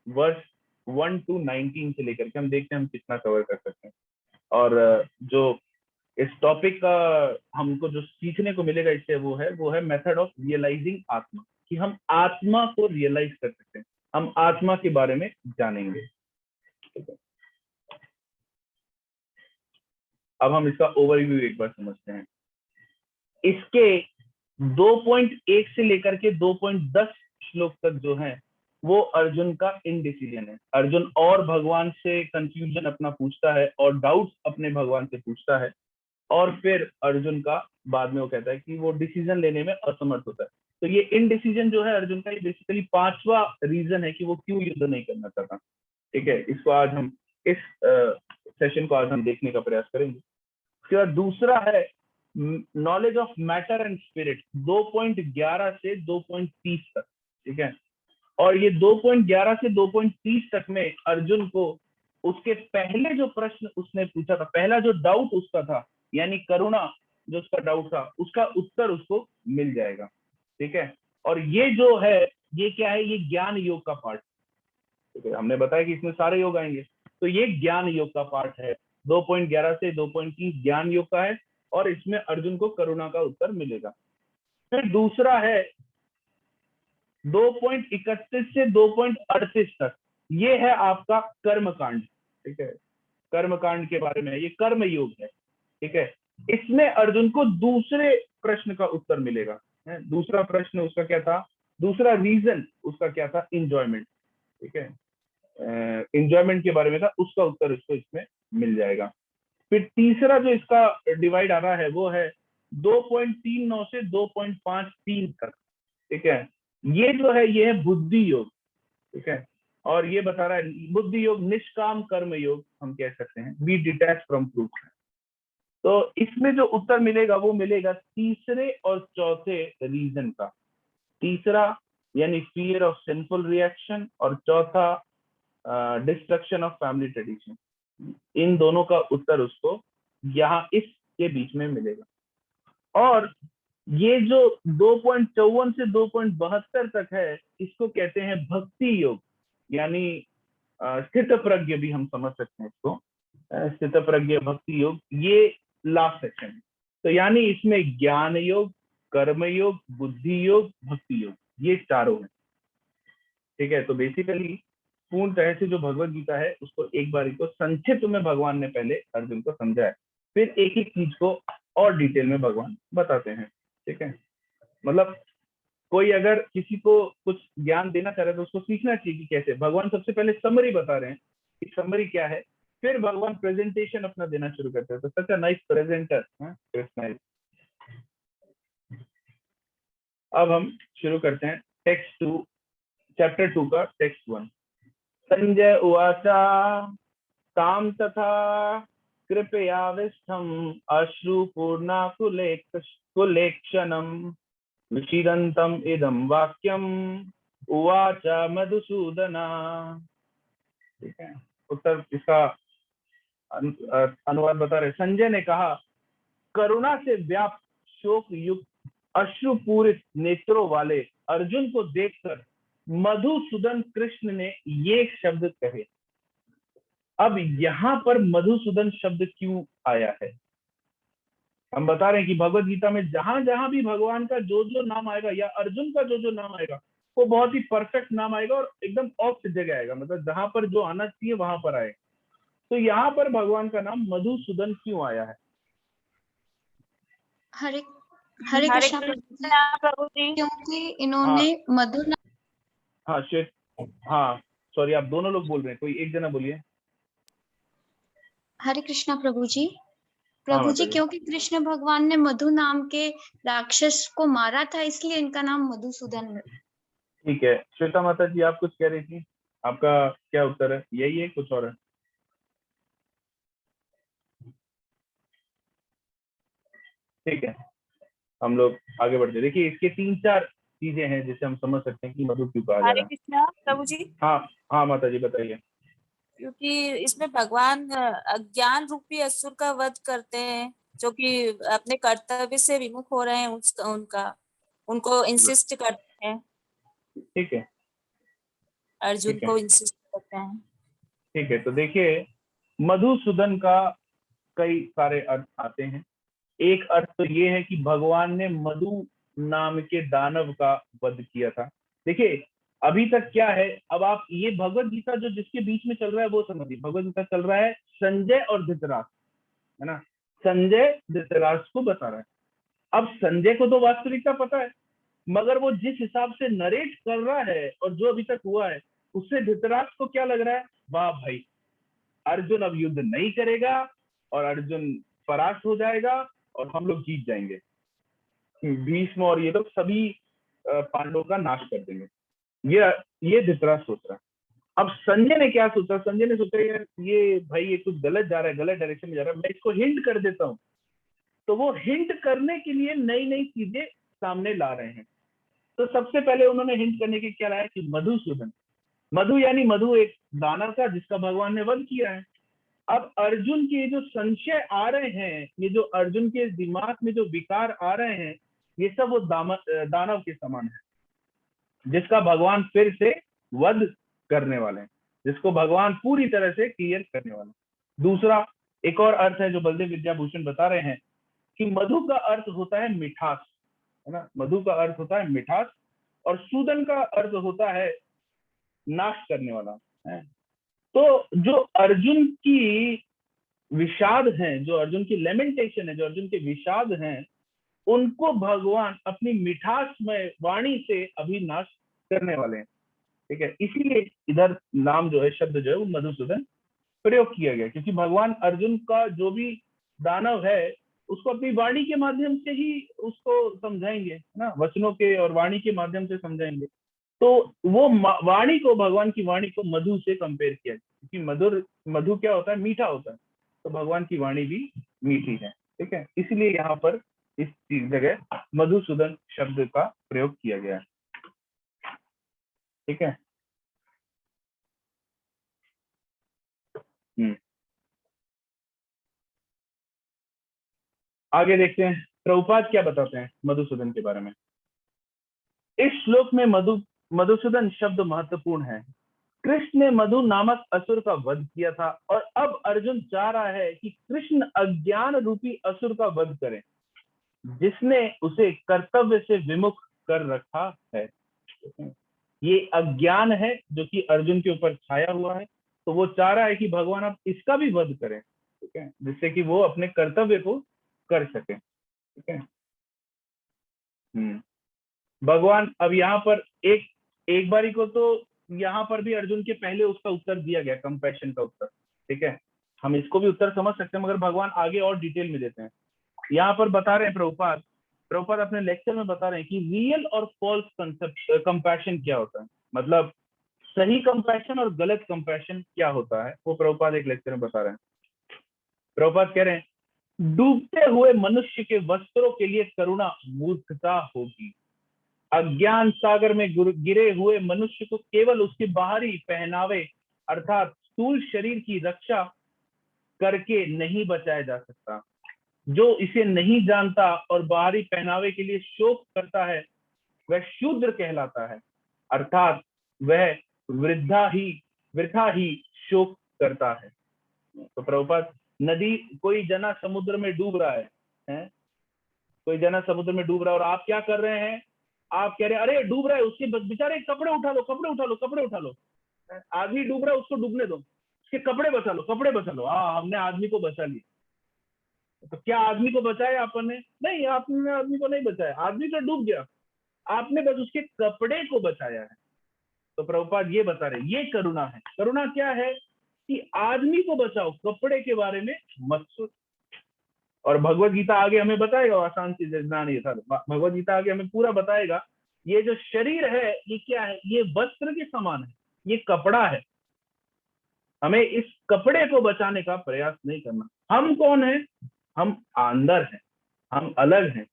वर्ष 1 to 19 से लेकर के, हम देखते हैं हम कितना कवर कर सकते हैं। और जो इस टॉपिक का हमको जो सीखने को मिलेगा इससे वो है मेथड ऑफ रियलाइजिंग आत्मा, कि हम आत्मा को रियलाइज कर सकते हैं, हम आत्मा के बारे में जानेंगे। अब हम इसका ओवरव्यू एक बार समझते हैं। इसके 2.1 से लेकर के 2.10 श्लोक तक जो है वो अर्जुन का इनडिसीजन है। अर्जुन और भगवान से कंफ्यूजन अपना पूछता है और डाउट्स अपने भगवान से पूछता है, और फिर अर्जुन का बाद में वो कहता है कि वो डिसीजन लेने में असमर्थ होता है। तो ये इनडिसीजन जो है अर्जुन का, ये बेसिकली 5वां रीजन है कि वो क्यों युद्ध नहीं करना चाहता। ठीक है, इसको आज हम इस सेशन को आज हम देखने का प्रयास करेंगे। उसके बाद दूसरा है knowledge of matter and spirit, 2.11 से 2.30 तक। ठीक है, और ये 2.11 से 2.30 तक में अर्जुन को उसके पहले जो प्रश्न उसने पूछा था, पहला जो डाउट उसका था, यानी करुणा जो उसका डाउट था, उसका उत्तर उसको मिल जाएगा। ठीक है, और ये जो है ये क्या है, ये ज्ञान योग का पार्ट। ठीक है, हमने बताया कि इसमें सारे योग आएंगे, तो ये ज्ञान योग का पार्ट है। 2.11 से 2.30 ज्ञान योग का है, और इसमें अर्जुन को करुणा का उत्तर मिलेगा। फिर दूसरा है 2.31 से 2.38 तक, ये है आपका कर्म कांड। ठीक है, कर्म कांड के बारे में, ये कर्म योग है। ठीक है, इसमें अर्जुन को दूसरे प्रश्न का उत्तर मिलेगा। दूसरा प्रश्न उसका क्या था, दूसरा रीजन उसका क्या था, इंजॉयमेंट। ठीक है, इंजॉयमेंट के बारे में था, उसका उत्तर उसको इसमें मिल जाएगा। फिर तीसरा जो इसका डिवाइड आ रहा है वो है 2.39 से 2.53 तक। ठीक है, ये जो है ये है बुद्धि योग। ठीक है, और ये बता रहा है बुद्धि योग निष्काम कर्म योग हम कह सकते हैं, बी डिटैच फ्रॉम फ्रूट। तो इसमें जो उत्तर मिलेगा वो मिलेगा तीसरे और चौथे रीजन का। तीसरा यानी फियर ऑफ सिंफुल रिएक्शन, और चौथा डिस्ट्रक्शन ऑफ फैमिली ट्रेडिशन। इन दोनों का उत्तर उसको यहाँ इसके बीच में मिलेगा। और ये जो 2.54 से 2.72 तक है, इसको कहते हैं भक्ति योग, यानी स्थित प्रज्ञ भी हम समझ सकते हैं इसको, स्थित प्रज्ञ भक्ति योग। ये लास्ट सेक्शन है। तो यानी इसमें ज्ञान योग, कर्म योग, बुद्धि योग, भक्ति योग, ये चारों हैं। ठीक है, तो बेसिकली पूर्ण तरह से जो भगवत गीता है उसको एक बार को संक्षिप्त में भगवान ने पहले अर्जुन को समझाया, फिर एक एक चीज को और डिटेल में भगवान बताते हैं। ठीक है, मतलब कोई अगर किसी को कुछ ज्ञान देना चाह रहा है तो उसको सीखना चाहिए कि कैसे। भगवान सबसे पहले समरी बता रहे हैं कि समरी क्या है, फिर भगवान प्रेजेंटेशन अपना देना शुरू करते हैं। तो सच अ नाइस प्रेजेंटर कृष्ण। अब हम शुरू करते हैं टेक्स्ट 2, चैप्टर 2 का टेक्स्ट 1। संजय उवाच ताम तथा कृपयाविष्ठम् अश्रुपूर्णाकुलेक्षणम् विषीदन्तम् इदं वाक्यम् उवाच मधुसूदना। ठीक है, उत्तर इसका अनुवाद बता रहे। संजय ने कहा, करुणा से व्याप्त शोक युक्त अश्रुपूरित नेत्रों वाले अर्जुन को देखकर मधुसूदन कृष्ण ने ये शब्द कहे। अब यहाँ पर मधुसूदन शब्द क्यों आया है, हम बता रहे हैं कि भगवत गीता में जहां जहां भी भगवान का जो जो नाम आएगा या अर्जुन का जो जो नाम आएगा वो बहुत ही परफेक्ट नाम आएगा और एकदम ऑफ जगह आएगा, मतलब जहां पर जो आना चाहिए वहां पर आएगा। तो यहाँ पर भगवान का नाम मधुसूदन क्यों आया है? हरे हरे कृष्णा प्रभु जी, क्योंकि इन्होंने मधु हाँ श्वेत, हाँ सॉरी, आप दोनों लोग बोल रहे हैं, कोई एक जना बोलिए। हरे कृष्णा प्रभु जी। प्रभु जी, क्योंकि कृष्ण भगवान ने मधु नाम के राक्षस को मारा था, इसलिए इनका नाम मधुसूदन है। ठीक है, श्वेता माता जी आप कुछ कह रही थी, आपका क्या उत्तर है? यही है कुछ और है? ठीक है, हम लोग आगे बढ़ते। देखिए इसके 3-4 चीजें हैं जिसे हम समझ सकते हैं कि मधु क्यों कहा जा रहा है। हरे कृष्णा प्रभु जी। हाँ माता जी बताइए। क्योंकि इसमें भगवान अज्ञान रूपी असुर का वध करते हैं, जो कि अपने कर्तव्य से विमुख हो रहे हैं, उनको इंसिस्ट करते हैं। ठीक है, अर्जुन को इंसिस्ट करते हैं। ठीक है, तो देखिए मधुसूदन का कई सारे अर्थ आते हैं। एक अर्थ तो ये है कि भगवान ने मधु नाम के दानव का वध किया था। देखिए अभी तक क्या है, अब आप ये भगवत गीता जो जिसके बीच में चल रहा है वो समझिए। भगवत गीता चल रहा है संजय और धृतराष्ट्र, है ना। संजय धृतराष्ट्र को बता रहा है। अब संजय को तो वास्तविकता पता है, मगर वो जिस हिसाब से नरेट कर रहा है और जो अभी तक हुआ है उससे धृतराष्ट्र को क्या लग रहा है, वाह भाई अर्जुन अब युद्ध नहीं करेगा और अर्जुन परास्त हो जाएगा और हम लोग जीत जाएंगे। भीष्म और ये लोग सभी पांडवों का नाश कर देंगे। ये धृतराष्ट्र सोच रहा है। अब संजय ने क्या सोचा, संजय ने सोचा यार ये भाई ये कुछ गलत जा रहा है, गलत डायरेक्शन में जा रहा है, मैं इसको हिंट कर देता हूँ। तो वो हिंट करने के लिए नई नई चीजें सामने ला रहे हैं। तो सबसे पहले उन्होंने हिंट करने के क्या लाया कि मधुसूदन, मधु यानी मधु एक दानव था जिसका भगवान ने वध किया है। अब अर्जुन के जो संशय आ रहे हैं, ये जो अर्जुन के दिमाग में जो विकार आ रहे हैं, ये सब वो दानव के समान है जिसका भगवान फिर से वध करने वाले हैं, जिसको भगवान पूरी तरह से क्लियर करने वाले हैं। दूसरा एक और अर्थ है जो बलदेव विद्याभूषण बता रहे हैं कि मधु का अर्थ होता है मिठास, है ना, मधु का अर्थ होता है मिठास, और सूदन का अर्थ होता है नाश करने वाला है। तो जो अर्जुन की विषाद है, जो अर्जुन की लेमेंटेशन है, जो अर्जुन के विषाद हैं, उनको भगवान अपनी मिठासमय वाणी से अभी नाश करने वाले हैं। ठीक है, इसीलिए इधर नाम जो है, शब्द जो है वो मधुसूदन प्रयोग किया गया, क्योंकि भगवान अर्जुन का जो भी दानव है उसको अपनी वाणी के माध्यम से ही उसको समझाएंगे, है ना, वचनों के और वाणी के माध्यम से समझाएंगे। तो वो वाणी को, भगवान की वाणी को मधु से कंपेयर किया, क्योंकि मधु क्या होता है, मीठा होता है, तो भगवान की वाणी भी मीठी है। ठीक है, इसलिए यहाँ पर इस जगह मधुसूदन शब्द का प्रयोग किया गया है। ठीक है, आगे देखते हैं प्रभुपाद क्या बताते हैं मधुसूदन के बारे में। इस श्लोक में मधुसूदन शब्द महत्वपूर्ण है। कृष्ण ने मधु नामक असुर का वध किया था और अब अर्जुन चाह रहा है कि कृष्ण अज्ञान रूपी असुर का वध करें जिसने उसे कर्तव्य से विमुख कर रखा है। ये अज्ञान है जो कि अर्जुन के ऊपर छाया हुआ है, तो वो चाह रहा है कि भगवान अब इसका भी वध करें, ठीक है, जिससे कि वो अपने कर्तव्य को कर सके। ठीक है, भगवान अब यहाँ पर एक बारी को तो यहाँ पर भी अर्जुन के पहले उसका उत्तर दिया गया, कंपैशन का उत्तर। ठीक है, हम इसको भी उत्तर समझ सकते हैं, मगर भगवान आगे और डिटेल में देते हैं। यहाँ पर बता रहे हैं प्रभुपाद अपने लेक्चर में बता रहे हैं कि रियल और फॉल्स कंपैशन क्या होता है, मतलब सही कंपैशन और गलत कंपैशन क्या होता है, वो प्रभुपाद एक लेक्चर में बता रहे हैं। प्रभुपाद कह रहे हैं, डूबते हुए मनुष्य के वस्त्रों के लिए करुणा मूर्खता होगी। अज्ञान सागर में गिरे हुए मनुष्य को केवल उसके बाहरी पहनावे अर्थात स्थूल शरीर की रक्षा करके नहीं बचाया जा सकता। जो इसे नहीं जानता और बाहरी पहनावे के लिए शोक करता है वह शूद्र कहलाता है, अर्थात वह वृथा ही शोक करता है। तो प्रभुपाद, नदी, कोई जना समुद्र में डूब रहा है, कोई जना समुद्र में डूब रहा है और आप क्या कर रहे हैं, आप कह रहे हैं अरे डूब रहा है, उसके बेचारे कपड़े उठा लो। आदमी डूब रहा है, उसको डूबने दो, उसके कपड़े बचा लो। हाँ, हमने आदमी को बचा लिया। तो क्या आदमी को बचाया आपने? नहीं, आपने आदमी को नहीं बचाया, आदमी तो डूब गया, आपने बस उसके कपड़े को बचाया है। तो प्रभुपाद ये बता रहे, ये करुणा है। करुणा क्या है कि आदमी को बचाओ, कपड़े के बारे में मत सोच। और भगवत गीता आगे हमें बताएगा, आसान चीज ना नहीं था, भगवत गीता आगे हमें पूरा बताएगा ये जो शरीर है ये क्या है, ये वस्त्र के समान है, ये कपड़ा है। हमें इस कपड़े को बचाने का प्रयास नहीं करना। हम कौन है? हम अंदर हैं, हम अलग हैं,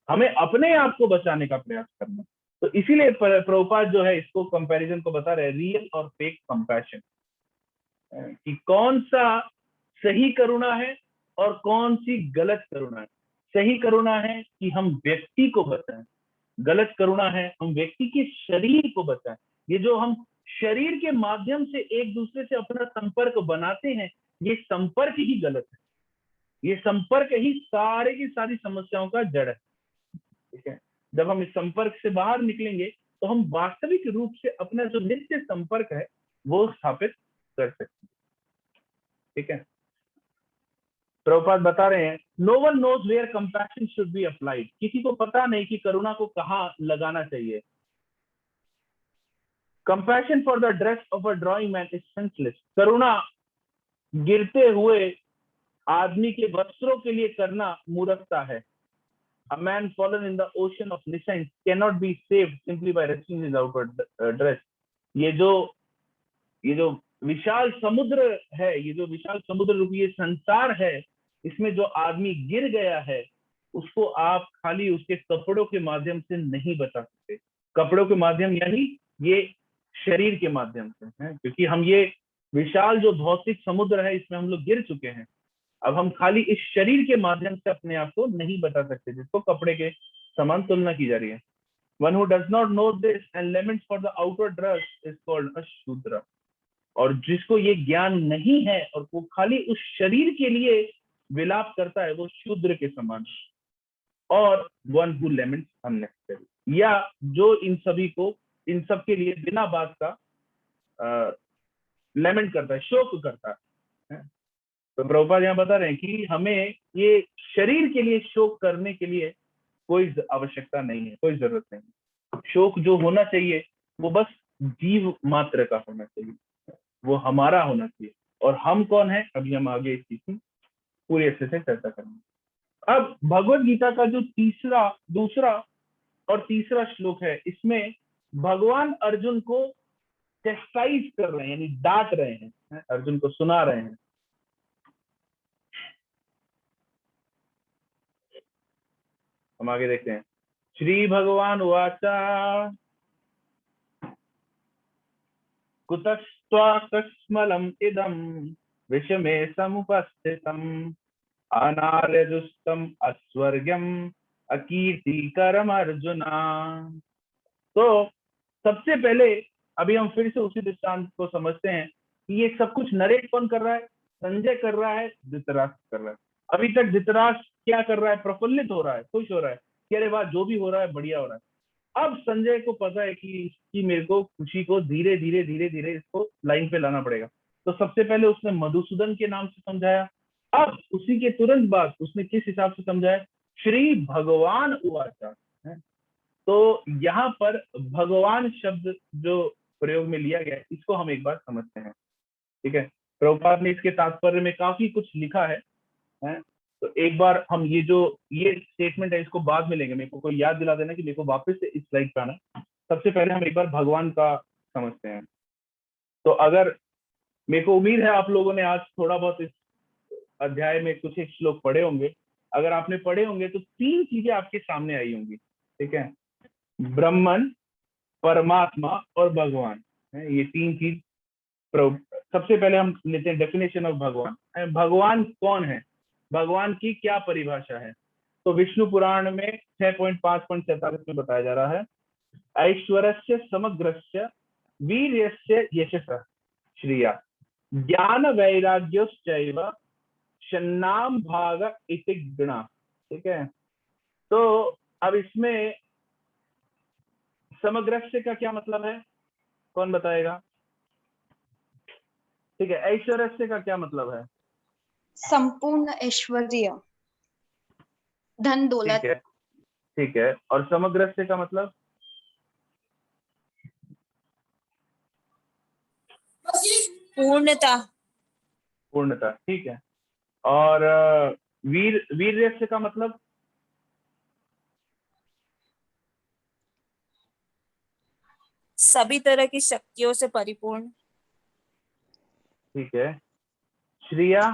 हमें अपने आप को बचाने का प्रयास करना। तो इसीलिए प्रभुपाद जो है इसको कंपैरिजन को बता रहे हैं, रियल और फेक कंपैशन, कि कौन सा सही करुणा है और कौन सी गलत करुणा है। सही करुणा है कि हम व्यक्ति को बचाएं, गलत करुणा है हम व्यक्ति के शरीर को बचाएं। ये जो हम शरीर के माध्यम से एक दूसरे से अपना संपर्क बनाते हैं, ये संपर्क ही गलत है, ये संपर्क ही सारे की सारी समस्याओं का जड़ है। ठीक है, जब हम इस संपर्क से बाहर निकलेंगे तो हम वास्तविक रूप से अपना जो नित्य संपर्क है वो स्थापित कर सकते हैं। ठीक है, प्रभुपाद बता रहे हैं, no one knows where compassion should be applied. किसी को पता नहीं कि करुणा को कहाँ लगाना चाहिए। Compassion for the dress of a drowning man is senseless. करुणा गिरते हुए आदमी के वस्त्रों के लिए करना मूर्खता है। A man fallen in the ocean of nescience cannot be saved simply by resting his outward dress. ये जो विशाल समुद्र है, ये जो विशाल समुद्र रूपी ये संसार है, इसमें जो आदमी गिर गया है उसको आप खाली उसके कपड़ों के माध्यम से नहीं बचा सकते। कपड़ों के माध्यम यानी ये शरीर के माध्यम से है, क्योंकि हम ये विशाल जो भौतिक समुद्र है इसमें हम लोग गिर चुके हैं। अब हम खाली इस शरीर के माध्यम से अपने आप को नहीं बचा सकते, जिसको कपड़े के समान तुलना की जा रही है। One who does not know this and laments for the outward dress is called a शूद्र। और जिसको ये ज्ञान नहीं है और वो खाली उस शरीर के लिए विलाप करता है वो शूद्र के समान। और one who laments unnecessarily, या जो इन सभी को, इन सब के लिए बिना बात का लेमेंट करता है, शोक करता है। तो प्रभुपाद यहाँ बता रहे हैं कि हमें ये शरीर के लिए शोक करने के लिए कोई आवश्यकता नहीं है, कोई जरूरत नहीं है। शोक जो होना चाहिए वो बस जीव मात्र का होना चाहिए, वो हमारा होना चाहिए। और हम कौन है, अभी हम आगे इस चीज की पूरी अच्छे से चर्चा करेंगे। अब भगवत गीता का जो दूसरा और तीसरा श्लोक है, इसमें भगवान अर्जुन को चेस्टाइज कर रहे हैं, यानी डांट रहे हैं, अर्जुन को सुना रहे हैं। हम आगे देखते हैं। श्री भगवान उवाचा कुतस्त्वाकस्मलम् इदं विषमे समुपस्थितम् अनार्यजुष्टम् अस्वर्ग्यम् अकीर्तिकरम् अर्जुना। तो सबसे पहले अभी हम फिर से उसी दृष्टांत को समझते हैं कि ये सब कुछ नरेट कौन कर रहा है, संजय कर रहा है, धृतराष्ट्र कर रहा है। अभी तक धृतराष्ट्र क्या कर रहा है, प्रफुल्लित हो रहा है, खुश हो रहा है कि अरे वाह जो भी हो रहा है बढ़िया हो रहा है। अब संजय को पता है कि इसकी मेरे को खुशी को धीरे धीरे इसको लाइन पे लाना पड़ेगा। तो सबसे पहले उसने मधुसूदन के नाम से समझाया। अब उसी के तुरंत बाद उसने किस हिसाब से समझाया, श्री भगवान उवाचा। तो यहाँ पर भगवान शब्द जो प्रयोग में लिया गया है इसको हम एक बार समझते हैं, ठीक है। प्रभुपाद ने इसके तात्पर्य में काफी कुछ लिखा है। तो एक बार हम ये स्टेटमेंट है इसको बाद में लेंगे, मेरे को कोई याद दिला देना कि मेरे को वापस से इस स्लाइड पे आना। सबसे पहले हम एक बार भगवान का समझते हैं। तो अगर मेरे को उम्मीद है आप लोगों ने आज थोड़ा बहुत इस अध्याय में कुछ एक श्लोक पढ़े होंगे। अगर आपने पढ़े होंगे तो 3 चीजें आपके सामने आई होंगी, ठीक है। ब्रह्मन, परमात्मा और भगवान, ये 3 चीज। सबसे पहले हम लेते हैं डेफिनेशन ऑफ भगवान। भगवान कौन है, भगवान की क्या परिभाषा है। तो विष्णु पुराण में 6.5.47 में बताया जा रहा है, ऐश्वर्यस्य समग्रस्य वीर्यस्य यशसः श्रिया ज्ञान वैराग्योश्चैव षण्णाम भाग इति गुणा, ठीक है। तो अब इसमें समग्रस्य का क्या मतलब है, कौन बताएगा, ठीक है। ऐश्वर्यस्य का क्या मतलब है, संपूर्ण ऐश्वर्य, धन दौलत, ठीक है। और समग्रस्य का मतलब, पूर्णता, पूर्णता, ठीक है। और वीर्यस्य का मतलब, सभी तरह की शक्तियों से परिपूर्ण, ठीक है। श्रिया,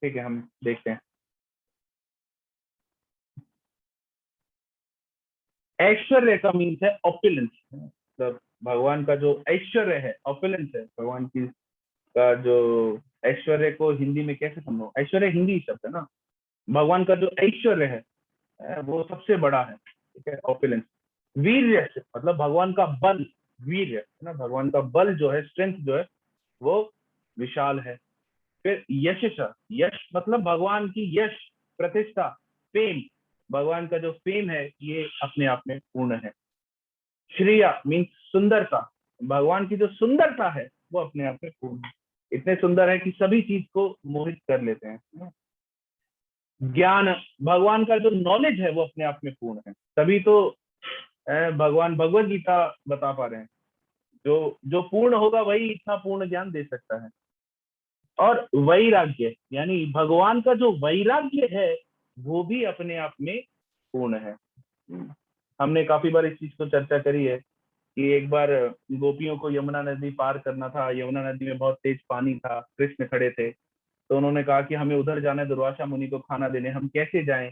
ठीक है, हम देखते हैं। ऐश्वर्य का मीन्स है ऑपुलेंस, मतलब भगवान का जो ऐश्वर्य है, ऑपुलेंस है भगवान की का जो ऐश्वर्य को हिंदी में कैसे समझो, ऐश्वर्य हिंदी शब्द है ना। भगवान का जो ऐश्वर्य है वो सबसे बड़ा है, ठीक है, ऑपुलेंस। वीर्य मतलब भगवान का बल, वीर्य है ना, भगवान का बल जो है, स्ट्रेंथ जो है वो विशाल है। फिर यश, यश मतलब भगवान की यश, प्रतिष्ठा, फेम, भगवान का जो फेम है ये अपने आप में पूर्ण है। श्रिया मीन्स सुंदरता, भगवान की जो सुंदरता है वो अपने आप में पूर्ण है, इतने सुंदर है कि सभी चीज को मोहित कर लेते हैं। ज्ञान, भगवान का जो नॉलेज है वो अपने आप में पूर्ण है, तभी तो भगवान भगवत गीता बता पा रहे हैं जो पूर्ण होगा वही इतना पूर्ण ज्ञान दे सकता है। और वैराग्य यानी भगवान का जो वैराग्य है वो भी अपने आप में पूर्ण है। हमने काफी बार इस चीज को चर्चा करी है कि एक बार गोपियों को यमुना नदी पार करना था, यमुना नदी में बहुत तेज पानी था, कृष्ण खड़े थे, तो उन्होंने कहा कि हमें उधर जाना है दुर्वासा मुनि को खाना देने, हम कैसे जाएं?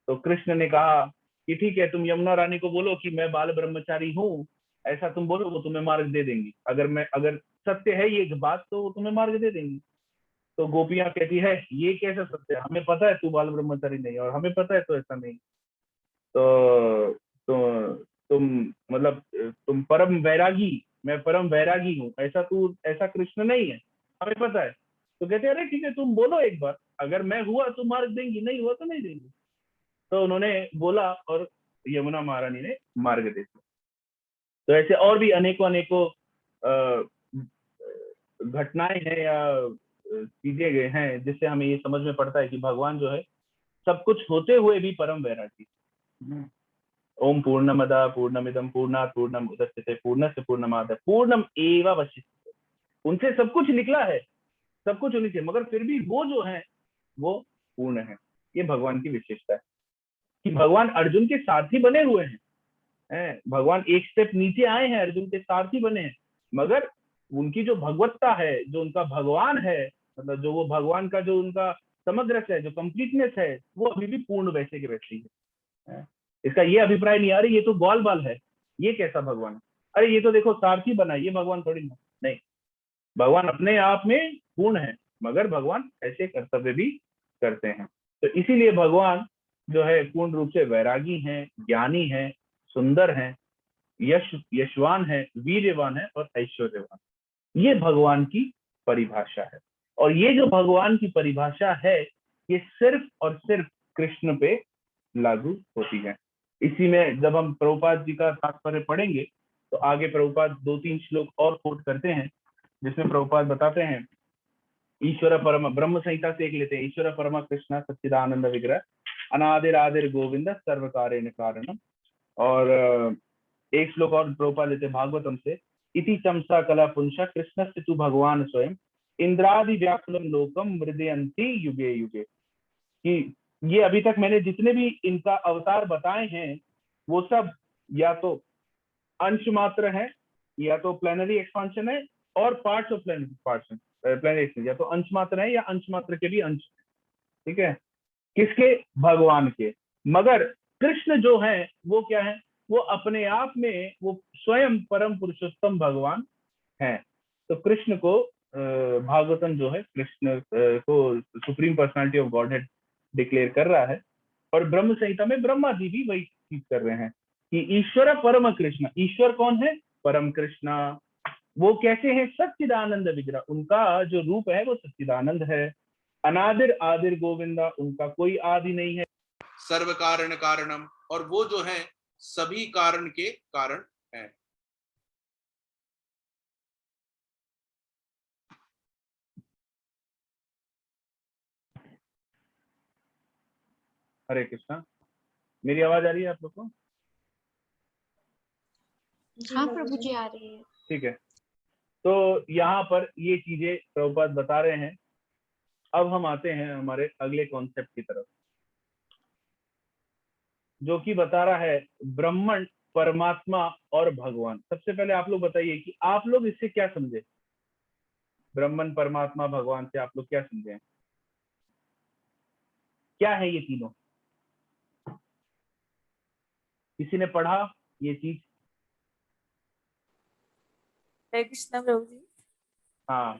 तो कृष्ण ने कहा कि ठीक है, तुम यमुना रानी को बोलो कि मैं बाल ब्रह्मचारी हूँ, ऐसा तुम बोलो, वो तुम्हें मार्ग दे देंगी। अगर सत्य है ये बात तो वो तुम्हें मार्ग दे देंगी। तो गोपियां कहती है ये कैसा सत्य है, हमें पता है तू बाल ब्रह्मचारी नहीं, और हमें पता है तो ऐसा नहीं। तो तुम परम वैरागी, मैं परम वैरागी हूँ, ऐसा कृष्ण नहीं है, हमें पता है। तो कहते अरे ठीक है, तुम बोलो एक बार, अगर मैं हुआ तो मार्ग देंगी, नहीं हुआ तो नहीं देंगी। तो उन्होंने बोला और यमुना महारानी ने मार्ग दे दिया। तो ऐसे और भी अनेकों घटनाएं हैं या चीजें गए हैं जिससे हमें ये समझ में पड़ता है कि भगवान जो है सब कुछ होते हुए भी परम वैरागी। ओम पूर्णमदा पूर्णमिदम पूर्णात् पूर्णमुदच्यते पूर्णस्य पूर्णमादाय पूर्णम एवावशिष्यते। उनसे सब कुछ निकला है, सब कुछ उन्हीं से, मगर फिर भी वो जो है वो पूर्ण है। ये भगवान की विशेषता है कि भगवान अर्जुन के सारथी बने हुए हैं। भगवान एक स्टेप नीचे आए हैं, अर्जुन के सारथी बने हैं, मगर उनकी जो भगवत्ता है, जो उनका भगवान है, मतलब जो वो भगवान का जो उनका समग्र है, जो कंप्लीटनेस है, वो अभी भी पूर्ण वैसे के वैसे ही है। इसका ये अभिप्राय नहीं आ रही ये तो गौल बाल है, ये कैसा भगवान है, अरे ये तो देखो सारथी बना, ये भगवान थोड़ी ना। नहीं, भगवान अपने आप में पूर्ण है, मगर भगवान ऐसे कर्तव्य भी करते हैं। तो इसीलिए भगवान जो है पूर्ण रूप से वैरागी हैं, ज्ञानी हैं, सुंदर हैं, यशवान है, वीर्यवान है और ऐश्वर्यवान। ये भगवान की परिभाषा है। और ये जो भगवान की परिभाषा है ये सिर्फ और सिर्फ कृष्ण पे लागू होती है। इसी में जब हम प्रभुपाद जी का तात्पर्य पढ़ेंगे तो आगे प्रभुपाद 2-3 श्लोक और कोट करते हैं जिसमें प्रभुपाद बताते हैं ईश्वर परम, ब्रह्म संहिता से एक लेते हैं, ईश्वर परम कृष्ण सच्चिदानंद विग्रह अनादिर आदिर गोविंद सर्व कारेण कारणम। और एक श्लोक और प्रभुपाद लेते हैं भागवतम से, इति चमसा कला पुंसा कृष्णस्य तु भगवान स्वयं इंद्रादि व्याकुलम लोकम मृदयन्ति युगे युगे। कि ये अभी तक मैंने जितने भी इनका अवतार बताए हैं वो सब या तो अंश मात्र है, या तो प्लेनरी एक्सपांशन है, और पार्ट्स ऑफ प्लेनरी एक्सपांशन, या तो अंश मात्र है या अंश मात्र के भी अंश, ठीक है, किसके? भगवान के। मगर कृष्ण जो है वो क्या है? वो अपने आप में वो स्वयं परम पुरुषोत्तम भगवान है। तो कृष्ण को भागवतम जो है कृष्ण को supreme personality of godhead declare कर रहा है। और ब्रह्म संहिता में ब्रह्मा जी भी वही चीज कर रहे हैं कि ईश्वर परम कृष्ण। ईश्वर कौन है? परम कृष्णा। वो कैसे हैं? सच्चिदानंद विग्रह, उनका जो रूप है वो सच्चिदानंद है। अनादिर आदिर गोविंदा, उनका कोई आदि नहीं है। सर्व कारण कारणम, और वो जो है सभी कारण के कारण है। हरे कृष्णा। मेरी आवाज आ रही है आप लोग को? हाँ प्रभु जी आ रही है। ठीक है, तो यहाँ पर ये चीजें प्रभुपाद बता रहे हैं। अब हम आते हैं हमारे अगले कॉन्सेप्ट की तरफ, जो कि बता रहा है ब्रह्मन, परमात्मा और भगवान। सबसे पहले आप लोग बताइए कि आप लोग इससे क्या समझे? ब्रह्मन, परमात्मा, भगवान से आप लोग क्या समझे? क्या है ये तीनों? किसी ने पढ़ा ये चीज? हरे कृष्ण प्रभु जी। हाँ,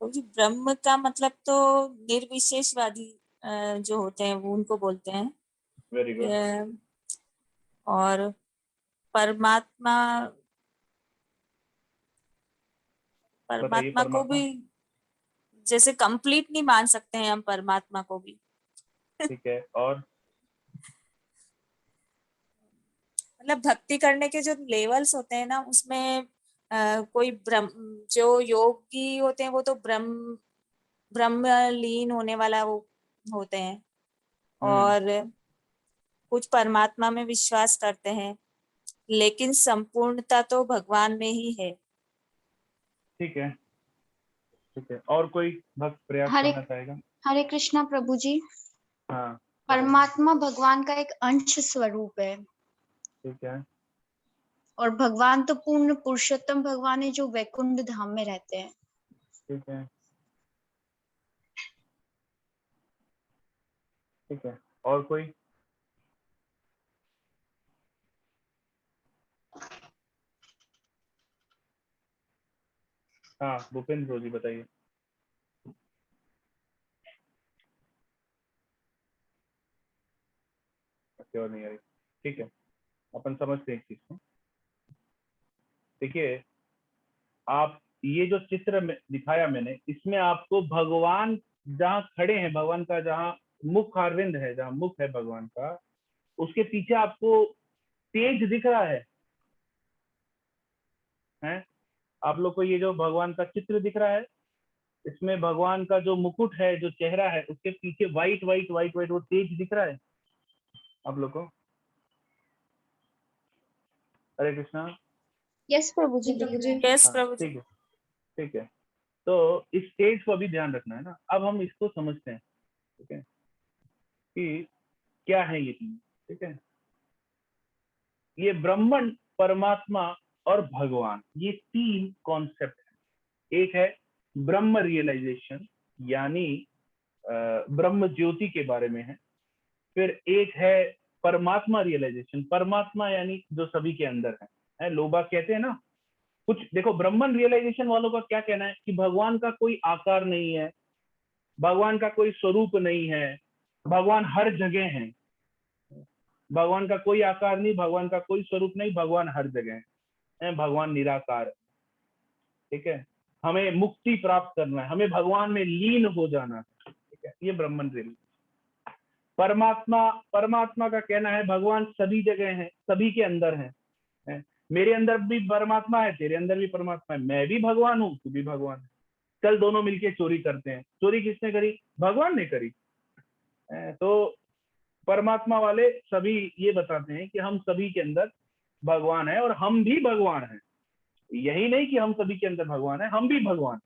प्रभु जी, ब्रह्म का मतलब तो निर्विशेषवादी जो होते हैं वो उनको बोलते हैं। Very good. और परमात्मा, परमात्मा को भी जैसे कंप्लीट नहीं मान सकते हैं हम परमात्मा को भी। ठीक है, और मतलब भक्ति करने के जो लेवल्स होते हैं ना उसमें कोई ब्रह्म, जो योगी होते हैं वो तो ब्रह्म लीन होने वाला वो होते हैं, और कुछ परमात्मा में विश्वास करते हैं, लेकिन संपूर्णता तो भगवान में ही है। ठीक है, ठीक है। और कोई भक्त प्रयास हरे करना चाहेगा? हरे कृष्णा प्रभु जी। हाँ, परमात्मा भगवान का एक अंश स्वरूप है ठीक है। और भगवान तो पूर्ण पुरुषोत्तम भगवान है जो वैकुंठ धाम में रहते हैं। ठीक है, ठीक है। और कोई? हाँ, भूपेंद्र जी बताइए। और नहीं आ रही, ठीक है। अपन समझते हैं एक चीज को। देखिए, आप ये जो चित्र में दिखाया मैंने, इसमें आपको भगवान जहाँ खड़े हैं, भगवान का जहाँ मुख अरविंद है, जहाँ मुख है भगवान का, उसके पीछे आपको तेज दिख रहा है? आप लोग को ये जो भगवान का चित्र दिख रहा है, इसमें भगवान का जो मुकुट है, जो चेहरा है, उसके पीछे व्हाइट व्हाइट व्हाइट व्हाइट वो तेज दिख रहा है आप लोग को? हरे कृष्णा। यस प्रभु जी, यस हाँ, प्रभु जी। ठीक है, ठीक है। तो इस स्टेज को अभी ध्यान रखना है ना। अब हम इसको समझते हैं, ठीक है, कि क्या है ये तीन। ठीक है, ये ब्रह्मन, परमात्मा और भगवान, ये तीन कॉन्सेप्ट है। एक है ब्रह्म रियलाइजेशन, यानी ब्रह्म ज्योति के बारे में है। फिर एक है परमात्मा रियलाइजेशन, परमात्मा यानी जो सभी के अंदर है। लोबा कहते हैं ना कुछ। देखो, ब्रह्मन रियलाइजेशन वालों का क्या कहना है कि भगवान का कोई आकार नहीं है, भगवान का कोई स्वरूप नहीं है, भगवान हर जगह है। भगवान का कोई आकार नहीं, भगवान का कोई स्वरूप नहीं, भगवान हर जगह है, भगवान निराकार है। ठीक है, हमें मुक्ति प्राप्त करना है, हमें भगवान में लीन हो जाना है। ठीक है, ये ब्रह्मन रियलाइजेशन। परमात्मा का कहना है भगवान सभी जगह है, सभी के अंदर है। मेरे अंदर भी परमात्मा है, तेरे अंदर भी परमात्मा है, मैं भी भगवान हूँ, तू भी भगवान है। कल दोनों मिलके चोरी करते हैं, चोरी किसने करी? भगवान ने करी। तो परमात्मा वाले सभी ये बताते हैं कि हम सभी के अंदर भगवान है और हम भी भगवान हैं। यही नहीं कि हम सभी के अंदर भगवान है, हम भी भगवान,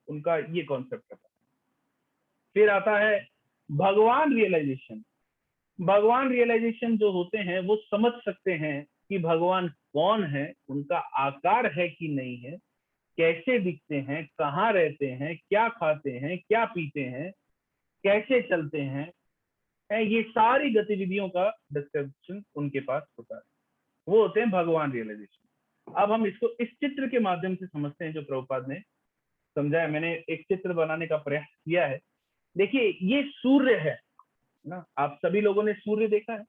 उनका ये कॉन्सेप्ट है। फिर आता है भगवान रियलाइजेशन। भगवान रियलाइजेशन जो होते हैं वो समझ सकते हैं कि भगवान कौन है, उनका आकार है कि नहीं है, कैसे दिखते हैं, कहाँ रहते हैं, क्या खाते हैं, क्या पीते हैं, कैसे चलते हैं, ये सारी गतिविधियों का डिस्क्रिप्शन उनके पास होता है। वो होते हैं भगवान रियलाइजेशन। अब हम इसको इस चित्र के माध्यम से समझते हैं जो प्रभुपाद ने समझाया। मैंने एक चित्र बनाने का प्रयास किया है। देखिए, ये सूर्य है ना, आप सभी लोगों ने सूर्य देखा है।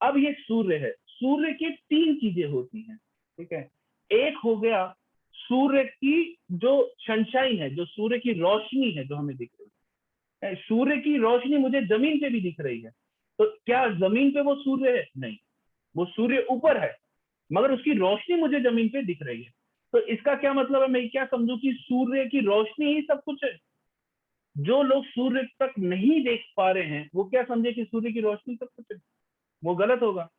अब ये सूर्य है, सूर्य की तीन चीजें होती हैं। ठीक है, एक हो गया सूर्य की जो सनशाइन है, जो सूर्य की रोशनी है जो हमें दिख रही है। सूर्य की रोशनी मुझे जमीन पे भी दिख रही है, तो क्या जमीन पे वो सूर्य है? नहीं, वो सूर्य ऊपर है, मगर उसकी रोशनी मुझे जमीन पे दिख रही है। तो इसका क्या मतलब है? मैं क्या समझू कि सूर्य की रोशनी ही सब कुछ है। जो लोग सूर्य तक नहीं देख पा रहे हैं वो क्या समझे कि सूर्य की रोशनी सब कुछ है? वो गलत होगा।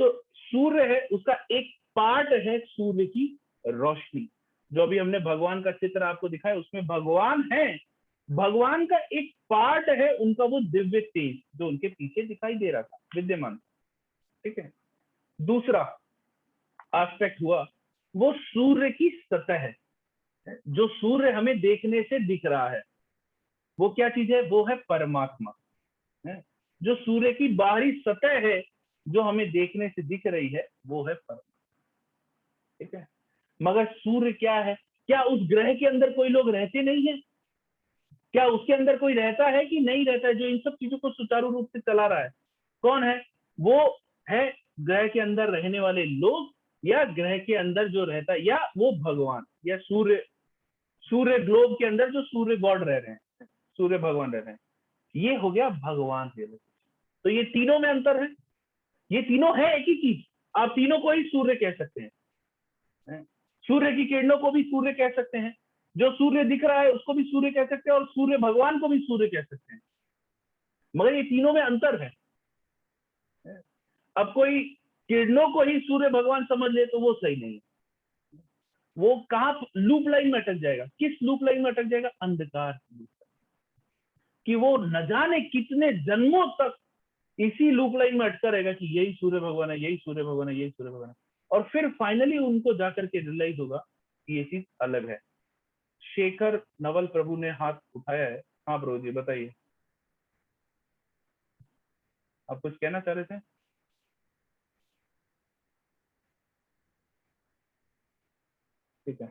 तो सूर्य है, उसका एक पार्ट है सूर्य की रोशनी। जो अभी हमने भगवान का चित्र आपको दिखाया, उसमें भगवान है, भगवान का एक पार्ट है उनका वो दिव्य तेज जो उनके पीछे दिखाई दे रहा था, विद्यमान। ठीक है, दूसरा एस्पेक्ट हुआ वो सूर्य की सतह है। जो सूर्य हमें देखने से दिख रहा है वो क्या चीज है? वो है परमात्मा। जो सूर्य की बाहरी सतह है जो हमें देखने से दिख रही है वो है परमात्मा। ठीक है, मगर सूर्य क्या है? क्या उस ग्रह के अंदर कोई लोग रहते नहीं है? क्या उसके अंदर कोई रहता है कि नहीं रहता है, जो इन सब चीजों को सुचारू रूप से चला रहा है? कौन है वो? है ग्रह के अंदर रहने वाले लोग, या ग्रह के अंदर जो रहता है, या वो भगवान, या सूर्य ग्लोब के अंदर जो सूर्य गॉड रह रहे हैं, सूर्य भगवान रह रहे हैं। ये हो गया भगवान। तो ये तीनों में अंतर है। ये तीनों है एक ही चीज। आप तीनों को ही सूर्य कह सकते हैं। सूर्य की किरणों को भी सूर्य कह सकते हैं, जो सूर्य दिख रहा है उसको भी सूर्य कह सकते हैं, और सूर्य भगवान को भी सूर्य कह सकते हैं। मगर ये तीनों में अंतर है। अब कोई किरणों को ही सूर्य भगवान समझ ले तो वो सही नहीं है। वो कहाँ लूप लाइन में अटक जाएगा, किस लूप लाइन में अटक जाएगा? अंधकार कि वो न जाने कितने जन्मों तक इसी लूप लाइन में अटका रहेगा कि यही सूर्य भगवान है, यही सूर्य भगवान है, यही सूर्य भगवान है। और फिर फाइनली उनको जाकर के रियलाइज होगा कि ये चीज अलग है। शेखर नवल प्रभु ने हाथ उठाया है। हाँ प्रभु जी बताइए, आप कुछ कहना चाह रहे थे? ठीक है,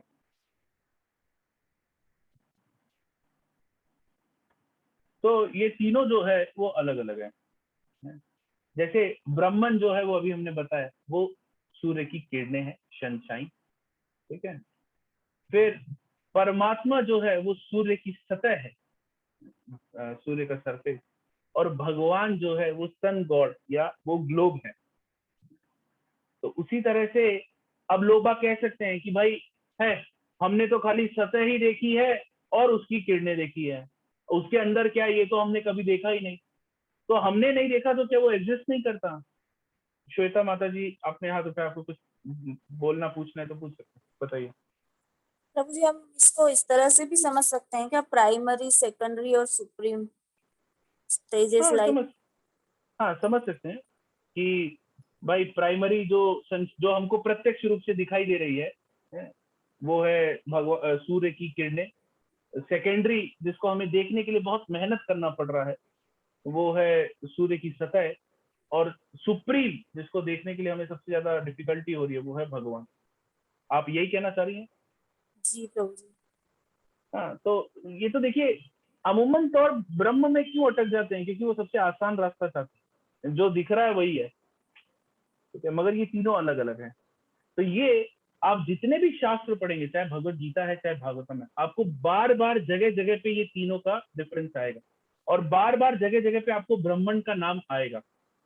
तो ये तीनों जो है वो अलग अलग है। जैसे ब्राह्मण जो है वो अभी हमने बताया वो सूर्य की किरणें हैं, सनशाइन, ठीक है। फिर परमात्मा जो है वो सूर्य की सतह है, सूर्य का सरफेस। और भगवान जो है वो सन गॉड या वो ग्लोब है। तो उसी तरह से अब लोग कह सकते हैं कि भाई है, हमने तो खाली सतह ही देखी है और उसकी किरणें देखी है, उसके अंदर क्या है ये तो हमने कभी देखा ही नहीं। तो हमने नहीं देखा तो क्या वो एग्जिस्ट नहीं करता? श्वेता माता जी आपने हाथ उठाया, आपको कुछ बोलना पूछना है तो पूछ सकते हैं, बताइए। प्रभु जी, हम इसको इस तरह से भी समझ सकते हैं क्या, प्राइमरी, सेकेंडरी और सुप्रीम स्टेजेस लाइक? समझ सकते हैं कि भाई प्राइमरी जो हमको प्रत्यक्ष रूप से दिखाई दे रही है वो है सूर्य की किरणें। सेकेंडरी जिसको हमें देखने के लिए बहुत मेहनत करना पड़ रहा है वो है सूर्य की सतह। और सुप्रीम जिसको देखने के लिए हमें सबसे ज्यादा डिफिकल्टी हो रही है वो है भगवान। आप यही कहना चाह रही हैं? जी प्रभु जी। हाँ, तो ये तो देखिए अमूमन तौर ब्रह्म में क्यों अटक जाते हैं, क्योंकि वो सबसे आसान रास्ता चाहते हैं, जो दिख रहा है वही है, ठीक है। मगर ये तीनों अलग अलग हैं। तो ये आप जितने भी शास्त्र पढ़ेंगे, चाहे भगवत गीता है चाहे भागवतम है, आपको बार बार जगह जगह पे ये तीनों का डिफरेंस आएगा और बार बार जगह जगह पे आपको ब्राह्मण का नाम आएगा।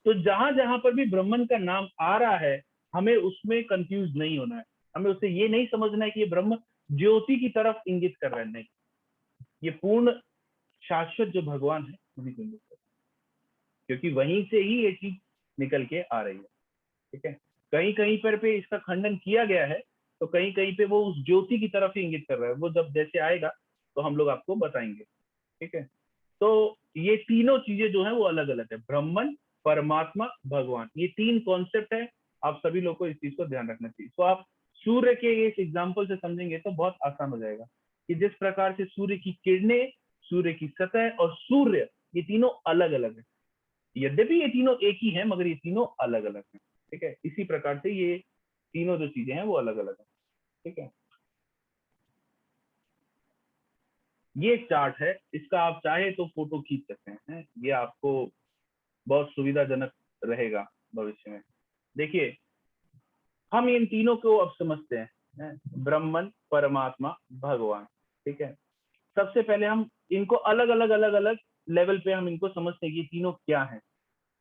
तो जहां जहां पर भी ब्राह्मण का नाम आ रहा है हमें उसमें कंफ्यूज नहीं होना है, हमें उससे ये नहीं समझना है कि ये ब्रह्म ज्योति की तरफ इंगित कर रहा है, नहीं, ये पूर्ण शाश्वत जो भगवान है वही इंगित कर रहा है, क्योंकि वहीं से ही ये चीज निकल के आ रही है, ठीक है। कहीं कहीं पर पे इसका खंडन किया गया है, तो कहीं कहीं पे वो उस ज्योति की तरफ ही इंगित कर रहा है। वो जब जैसे आएगा तो हम लोग आपको बताएंगे, ठीक है। तो ये तीनों चीजें जो है वो अलग अलग है, ब्राह्मण, परमात्मा, भगवान, ये तीन कॉन्सेप्ट है। आप सभी लोग को इस चीज को ध्यान रखना चाहिए। तो आप सूर्य के इस एग्जाम्पल से समझेंगे तो बहुत आसान हो जाएगा कि जिस प्रकार से सूर्य की किरणें, सूर्य की सतह और सूर्य, ये तीनों अलग अलग है। यद्यपि ये तीनों एक ही है मगर ये तीनों अलग अलग है, ठीक है। इसी प्रकार से ये तीनों जो चीजें हैं वो अलग अलग है, ठीक है। ये चार्ट है, इसका आप चाहे तो फोटो खींच सकते हैं, ये आपको बहुत सुविधाजनक रहेगा भविष्य में। देखिए हम इन तीनों को अब समझते हैं, ब्राह्मण, परमात्मा, भगवान, ठीक है। सबसे पहले हम इनको अलग अलग लेवल पे हम इनको समझते हैं कि तीनों क्या है।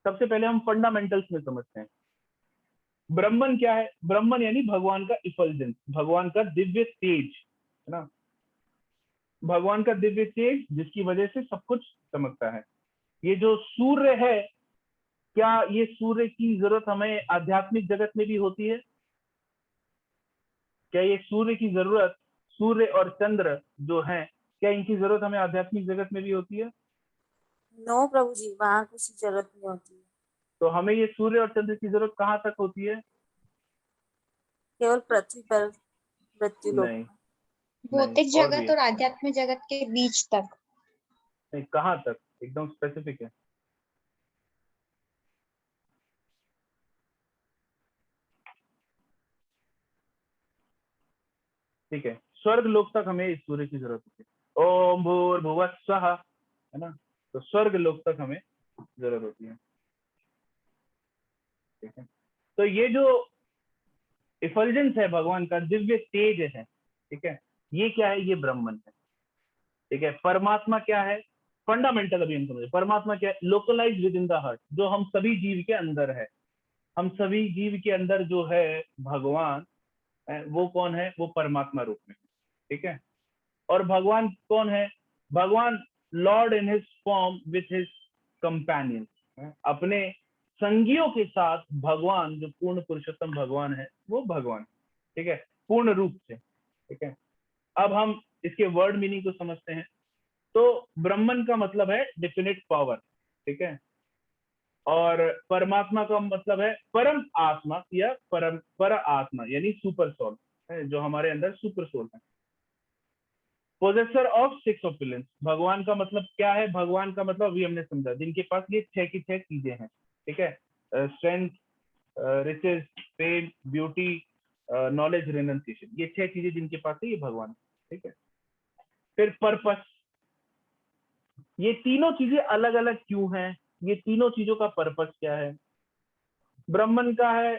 सबसे पहले हम फंडामेंटल्स में समझते हैं। ब्राह्मण क्या है? ब्राह्मण यानी भगवान का इफल्जेंस, भगवान का दिव्य तेज, है ना, भगवान का दिव्य तेज जिसकी वजह से सब कुछ चमकता है। ये जो सूर्य है, क्या ये सूर्य की जरूरत हमें आध्यात्मिक जगत में भी होती है? क्या ये सूर्य की जरूरत, सूर्य और चंद्र जो है, क्या इनकी जरूरत हमें आध्यात्मिक जगत में भी होती है? नो प्रभु जी, वहाँ किसी जरूरत नहीं होती है। तो हमें ये सूर्य और चंद्र की जरूरत कहाँ तक होती है? केवल पृथ्वी पर, मृत्यु लोक। नहीं, भौतिक और भी जगत है। और आध्यात्मिक जगत के बीच तक। नहीं, कहाँ तक? एकदम स्पेसिफिक है। ठीक है, स्वर्ग लोक तक हमें इस सूर्य की जरूरत होती है। ओम भूर्भुवः स्वः, है ना, तो स्वर्ग लोक तक हमें जरूरत होती है, ठीक है। तो ये जो इफल्जेंस है भगवान का, दिव्य तेज है, ठीक है, ये क्या है? ये ब्राह्मण है, ठीक है। परमात्मा क्या है? फंडामेंटल अभी हम समझे। परमात्मा क्या है? Localise with in the heart, जो हम सभी जीव के अंदर है। हम सभी जीव के अंदर जो है भगवान, वो कौन है? वो परमात्मा रूप में, ठीक है। और भगवान कौन है? भगवान Lord in his form with his companion, अपने संगियों के साथ भगवान, जो पूर्ण पुरुषोत्तम भगवान है, वो भगवान, ठीक है, पूर्ण रूप से, ठीक है। अब हम इसके वर्ड मीनिंग को समझते हैं। तो ब्रह्मन का मतलब है डेफिनेट पावर, ठीक है, और परमात्मा का मतलब है परम आत्मा या परम पर आत्मा, यानी सुपर सोल, जो हमारे अंदर सुपर सोल है। पोजेसर ऑफ 6 ऑपुलेंस, भगवान का मतलब क्या है? भगवान का मतलब अभी हमने समझा, जिनके पास ये 6 की 6 चीजें हैं, ठीक है, strength, riches, fame, beauty, knowledge, renunciation, ये 6 चीजें जिनके पास है, ये भगवान, ठीक है। फिर पर्पस, ये तीनों चीजें अलग अलग क्यों हैं? ये तीनों चीजों का पर्पस क्या है? ब्राह्मण का है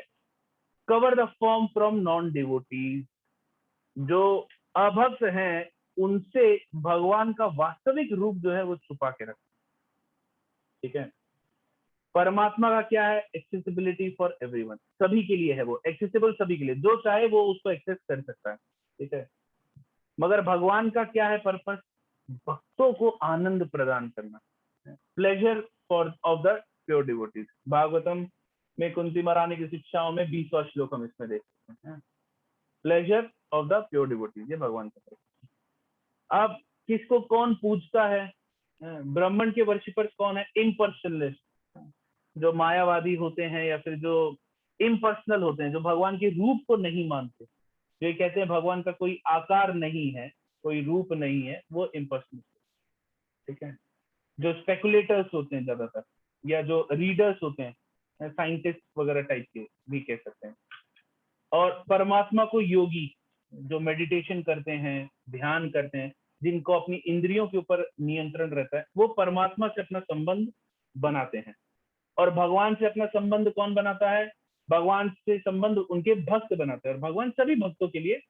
cover the form from non devotees, जो अभक्त हैं उनसे भगवान का वास्तविक रूप जो है वो छुपा के रखना, ठीक है। परमात्मा का क्या है? एक्सेसिबिलिटी फॉर एवरीवन, सभी के लिए है वो, एक्सेसिबल सभी के लिए, जो चाहे वो उसको एक्सेस कर सकता है, ठीक है। मगर भगवान का क्या है पर्पस? भक्तों को आनंद प्रदान करना, pleasure for of the pure devotees. Bhagavatam में कुंती महारानी की शिक्षाओं में 20वां श्लोक हम इसमें देख सकते हैं, pleasure of the pure devotees, ये भगवान का पर्पस। अब किसको कौन पूजता है? ब्राह्मण के वर्शिपर्स कौन है? इम्पर्सनलिस्ट, जो मायावादी होते हैं या फिर जो इम्पर्सनल होते हैं, जो भगवान के रूप को नहीं मानते, जो कहते हैं भगवान का कोई आकार नहीं है, कोई रूप नहीं है, वो इम्पर्सनलिस्ट, ठीक है। जो स्पेकुलेटर्स होते हैं ज्यादातर, या जो रीडर्स होते हैं, साइंटिस्ट वगैरह टाइप के भी कह सकते हैं। और परमात्मा को योगी, जो मेडिटेशन करते हैं, ध्यान करते हैं, जिनको अपनी इंद्रियों के ऊपर नियंत्रण रहता है, वो परमात्मा से अपना संबंध बनाते हैं। और भगवान से अपना संबंध कौन बनाता है? भगवान से संबंध उनके भक्त बनाते हैं, और भगवान सभी भक्तों के लिए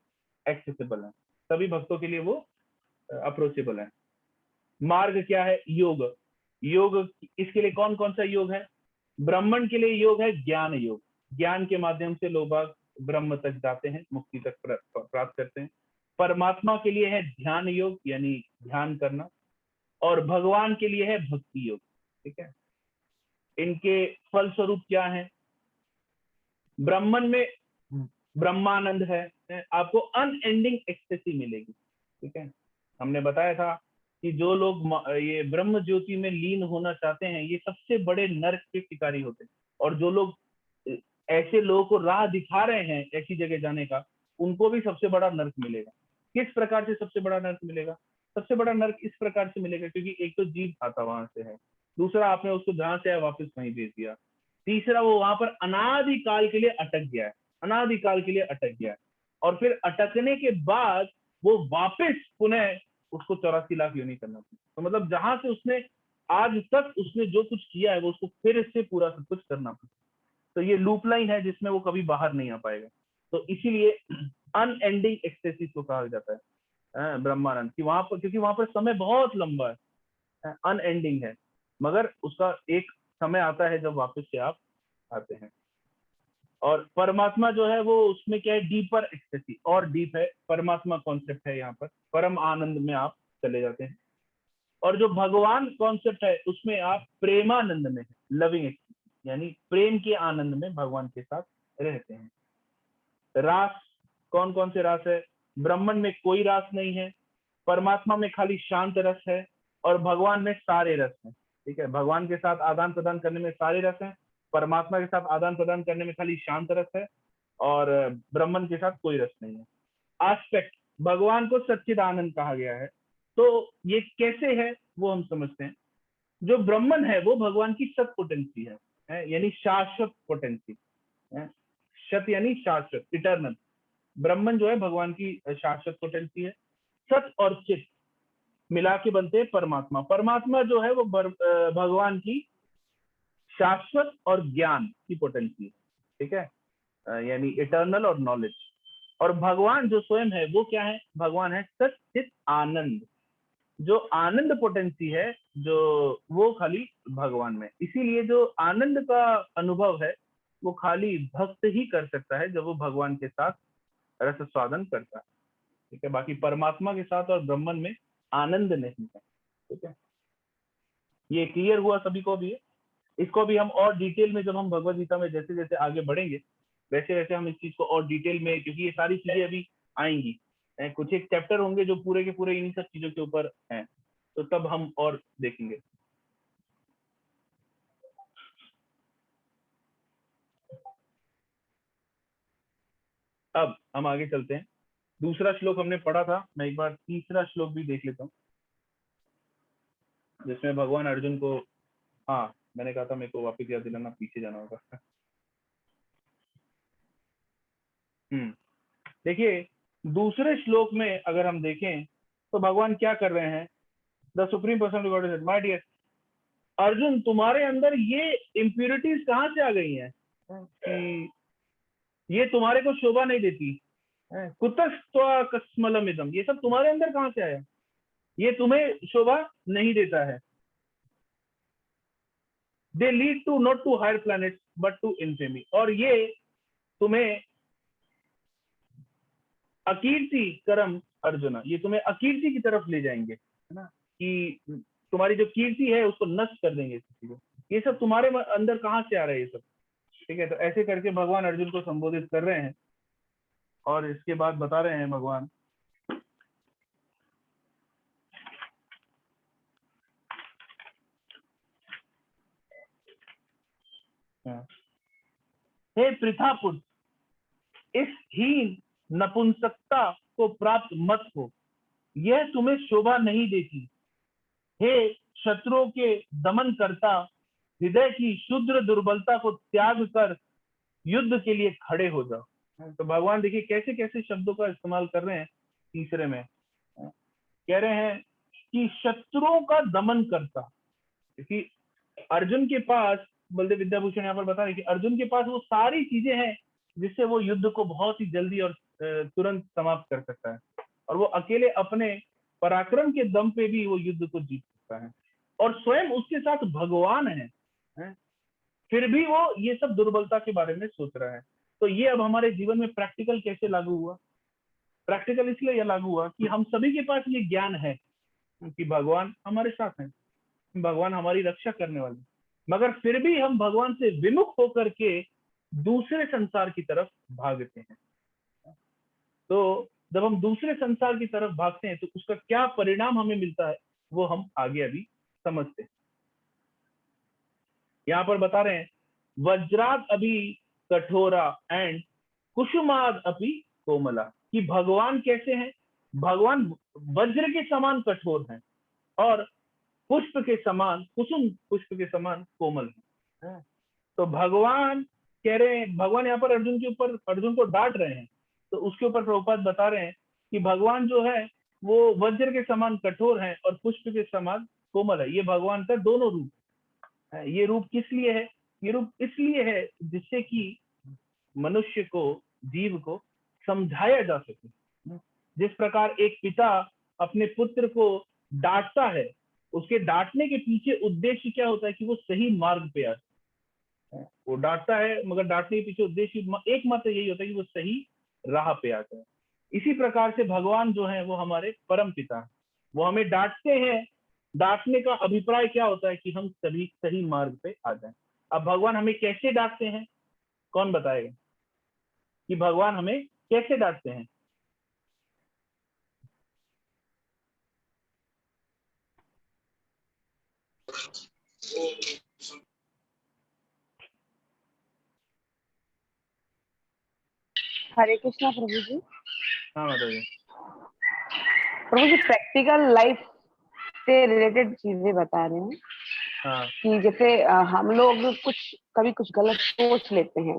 एक्सेसिबल है, सभी भक्तों के लिए वो अप्रोचेबल है। मार्ग क्या है? योग। योग इसके लिए कौन कौन सा योग है? ब्राह्मण के लिए योग है ज्ञान योग, ज्ञान के माध्यम से लोग ब्रह्म तक जाते हैं, मुक्ति तक प्राप्त करते हैं। परमात्मा के लिए है ध्यान योग, यानी ध्यान करना, और भगवान के लिए है भक्ति योग, ठीक है। इनके फलस्वरूप क्या है? ब्राह्मण में ब्रह्मानंद है, आपको अनएंडिंग एक्सटेसी मिलेगी, ठीक है। हमने बताया था कि जो लोग ये ब्रह्म ज्योति में लीन होना चाहते हैं, ये सबसे बड़े नरक के शिकारी होते हैं, और जो लोग ऐसे लोगों को राह दिखा रहे हैं ऐसी जगह जाने का, उनको भी सबसे बड़ा नरक मिलेगा। किस प्रकार से सबसे बड़ा नरक मिलेगा? सबसे बड़ा नरक इस प्रकार से मिलेगा, क्योंकि एक तो जीव खाता वहां से है, दूसरा आपने उसको जहां से आया वापस वहीं भेज दिया, तीसरा वो वहां पर अनादिकाल के लिए अटक गया है, अनादिकाल के लिए अटक गया है, और फिर अटकने के बाद वो वापस पुनः उसको 84 लाख योनि करना पड़ता। तो मतलब जहां से उसने आज तक उसने जो कुछ किया है वो उसको फिर से पूरा सब कुछ करना पड़ता। तो ये लूप लाइन है जिसमें वो कभी बाहर नहीं आ पाएगा। तो इसीलिए अनएंडिंग एक्सटेसिस को कहा जाता है ब्रह्मानंद, कि वहां पर, क्योंकि वहां पर समय बहुत लंबा है, अनएंडिंग है, मगर उसका एक समय आता है जब वापस से आप आते हैं। और परमात्मा जो है वो उसमें क्या है? डीपर एक्सटेसी, और डीप है परमात्मा कॉन्सेप्ट है, यहाँ पर परम आनंद में आप चले जाते हैं। और जो भगवान कॉन्सेप्ट है उसमें आप प्रेमानंद में है, लविंग एक्सटेसी, यानी प्रेम के आनंद में भगवान के साथ रहते हैं। रास, कौन कौन से रास है? ब्राह्मण में कोई रास नहीं है, परमात्मा में खाली शांत रस है, और भगवान में सारे रस हैं, ठीक है। भगवान के साथ आदान प्रदान करने में सारे रस हैं, परमात्मा के साथ आदान प्रदान करने में खाली शांत रस है, और ब्राह्मण के साथ कोई रस नहीं है। आस्पेक्ट, भगवान को सच्चिदानंद कहा गया है। तो ये कैसे है वो हम समझते हैं। जो ब्राह्मण है वो भगवान की सत पोटेंसी है, यानी शाश्वत पोटेंसी है। सत यानी शाश्वत, इटर्नल। ब्राह्मण जो है भगवान की शाश्वत पोटेंसी है। सत और चित मिला के बनते हैं परमात्मा। परमात्मा जो है वो भगवान की शाश्वत और ज्ञान की पोटेंसी है, ठीक है, यानी इटर्नल और नॉलेज। और भगवान जो स्वयं है वो क्या है? भगवान है सच्चित आनंद, जो आनंद पोटेंसी है जो वो खाली भगवान में। इसीलिए जो आनंद का अनुभव है वो खाली भक्त ही कर सकता है जब वो भगवान के साथ रस स्वादन करता है, ठीक है। बाकी परमात्मा के साथ और ब्राह्मण में आनंद नहीं है, ठीक है। ये क्लियर हुआ सभी को भी? इसको भी हम और डिटेल में, जब हम भगवद गीता में जैसे जैसे आगे बढ़ेंगे वैसे वैसे हम इस चीज को और डिटेल में, क्योंकि ये सारी चीजें अभी आएंगी, कुछ एक चैप्टर होंगे जो पूरे के पूरे इन्हीं सब चीजों के ऊपर हैं, तो तब हम और देखेंगे। अब हम आगे चलते हैं। दूसरा श्लोक हमने पढ़ा था, मैं एक बार तीसरा श्लोक भी देख लेता हूँ, जिसमें भगवान अर्जुन को, हाँ मैंने कहा था मेरे को वापस याद दिलाना, पीछे जाना होगा। देखिए दूसरे श्लोक में अगर हम देखें तो भगवान क्या कर रहे हैं, the supreme person God is my dear Arjuna, तुम्हारे अंदर ये इम्प्योरिटीज कहाँ से आ गई हैं कि ये तुम्हारे को शोभा नहीं देती, कुतस्त्वकस्मलम इदम, ये सब तुम्हारे अंदर कहाँ से आया, ये तुम्हें शोभा नहीं देता है। They lead to not to higher planets but to infamy, और ये तुम्हें अकीर्ति करम अर्जुना, ये तुम्हें अकीर्ति की तरफ ले जाएंगे, है ना, कि तुम्हारी जो कीर्ति है उसको नष्ट कर देंगे किसी को। ये सब तुम्हारे अंदर कहाँ से आ रहा है ये सब, ठीक है। तो ऐसे करके भगवान अर्जुन को संबोधित कर रहे हैं, और इसके बाद बता रहे हैं भगवान, हे पृथापुत्र, इस हीन नपुंसकता को प्राप्त मत हो, यह तुम्हें शोभा नहीं देती। हे शत्रुओं के दमन करता, हृदय की शुद्र दुर्बलता को त्याग कर युद्ध के लिए खड़े हो जाओ। तो भगवान देखिए कैसे कैसे शब्दों का इस्तेमाल कर रहे हैं। तीसरे में कह रहे हैं कि शत्रुओं का दमन करता, क्योंकि अर्जुन के पास, बलदेव विद्याभूषण यहाँ पर बता रहे कि अर्जुन के पास वो सारी चीजें हैं जिससे वो युद्ध को बहुत ही जल्दी और तुरंत समाप्त कर सकता है, और वो अकेले अपने पराक्रम के दम पे भी वो युद्ध को जीत सकता है, और स्वयं उसके साथ भगवान है, फिर भी वो ये सब दुर्बलता के बारे में सोच रहा है। तो ये अब हमारे जीवन में प्रैक्टिकल कैसे लागू हुआ? प्रैक्टिकल इसलिए यह लागू हुआ कि हम सभी के पास ये ज्ञान है कि भगवान हमारे साथ हैं, भगवान हमारी रक्षा करने वाले, मगर फिर भी हम भगवान से विमुख होकर के दूसरे संसार की तरफ भागते हैं। तो जब हम दूसरे संसार की तरफ भागते हैं तो उसका क्या परिणाम हमें मिलता है वो हम आगे अभी समझते हैं। यहाँ पर बता रहे हैं, वज्राद अभी कठोरा एंड कुसुमाद अपि कोमला, कि भगवान कैसे हैं? भगवान वज्र के समान कठोर हैं और पुष्प के समान, कुसुम पुष्प के समान कोमल हैं। तो भगवान कह रहे हैं, भगवान यहाँ पर अर्जुन को डांट रहे हैं, तो उसके ऊपर प्रभुपाद बता रहे हैं कि भगवान जो है वो वज्र के समान कठोर हैं और पुष्प के समान कोमल है। ये भगवान का दोनों रूप है। ये रूप किस लिए है? ये रूप इसलिए है जिससे कि मनुष्य को, जीव को समझाया जा सके। जिस प्रकार एक पिता अपने पुत्र को डांटता है, उसके डांटने के पीछे उद्देश्य क्या होता है कि वो सही मार्ग पे आ जाए। वो डांटता है मगर डांटने के पीछे उद्देश्य एकमात्र यही होता है कि वो सही राह पे आ जाए। इसी प्रकार से भगवान जो है वो हमारे परम पिता हैं, वो हमें डांटते हैं। डांटने का अभिप्राय क्या होता है कि हम सभी सही मार्ग पे आ जाएं। अब भगवान हमें कैसे डांटते हैं, कौन बताएगा कि भगवान हमें कैसे डांटते हैं? हरे कृष्णा प्रभु जी। हाँ बताइए। प्रभु जी प्रैक्टिकल लाइफ से रिलेटेड चीजें बता रहे हैं। हाँ। कि जैसे हम लोग कभी कुछ गलत सोच लेते हैं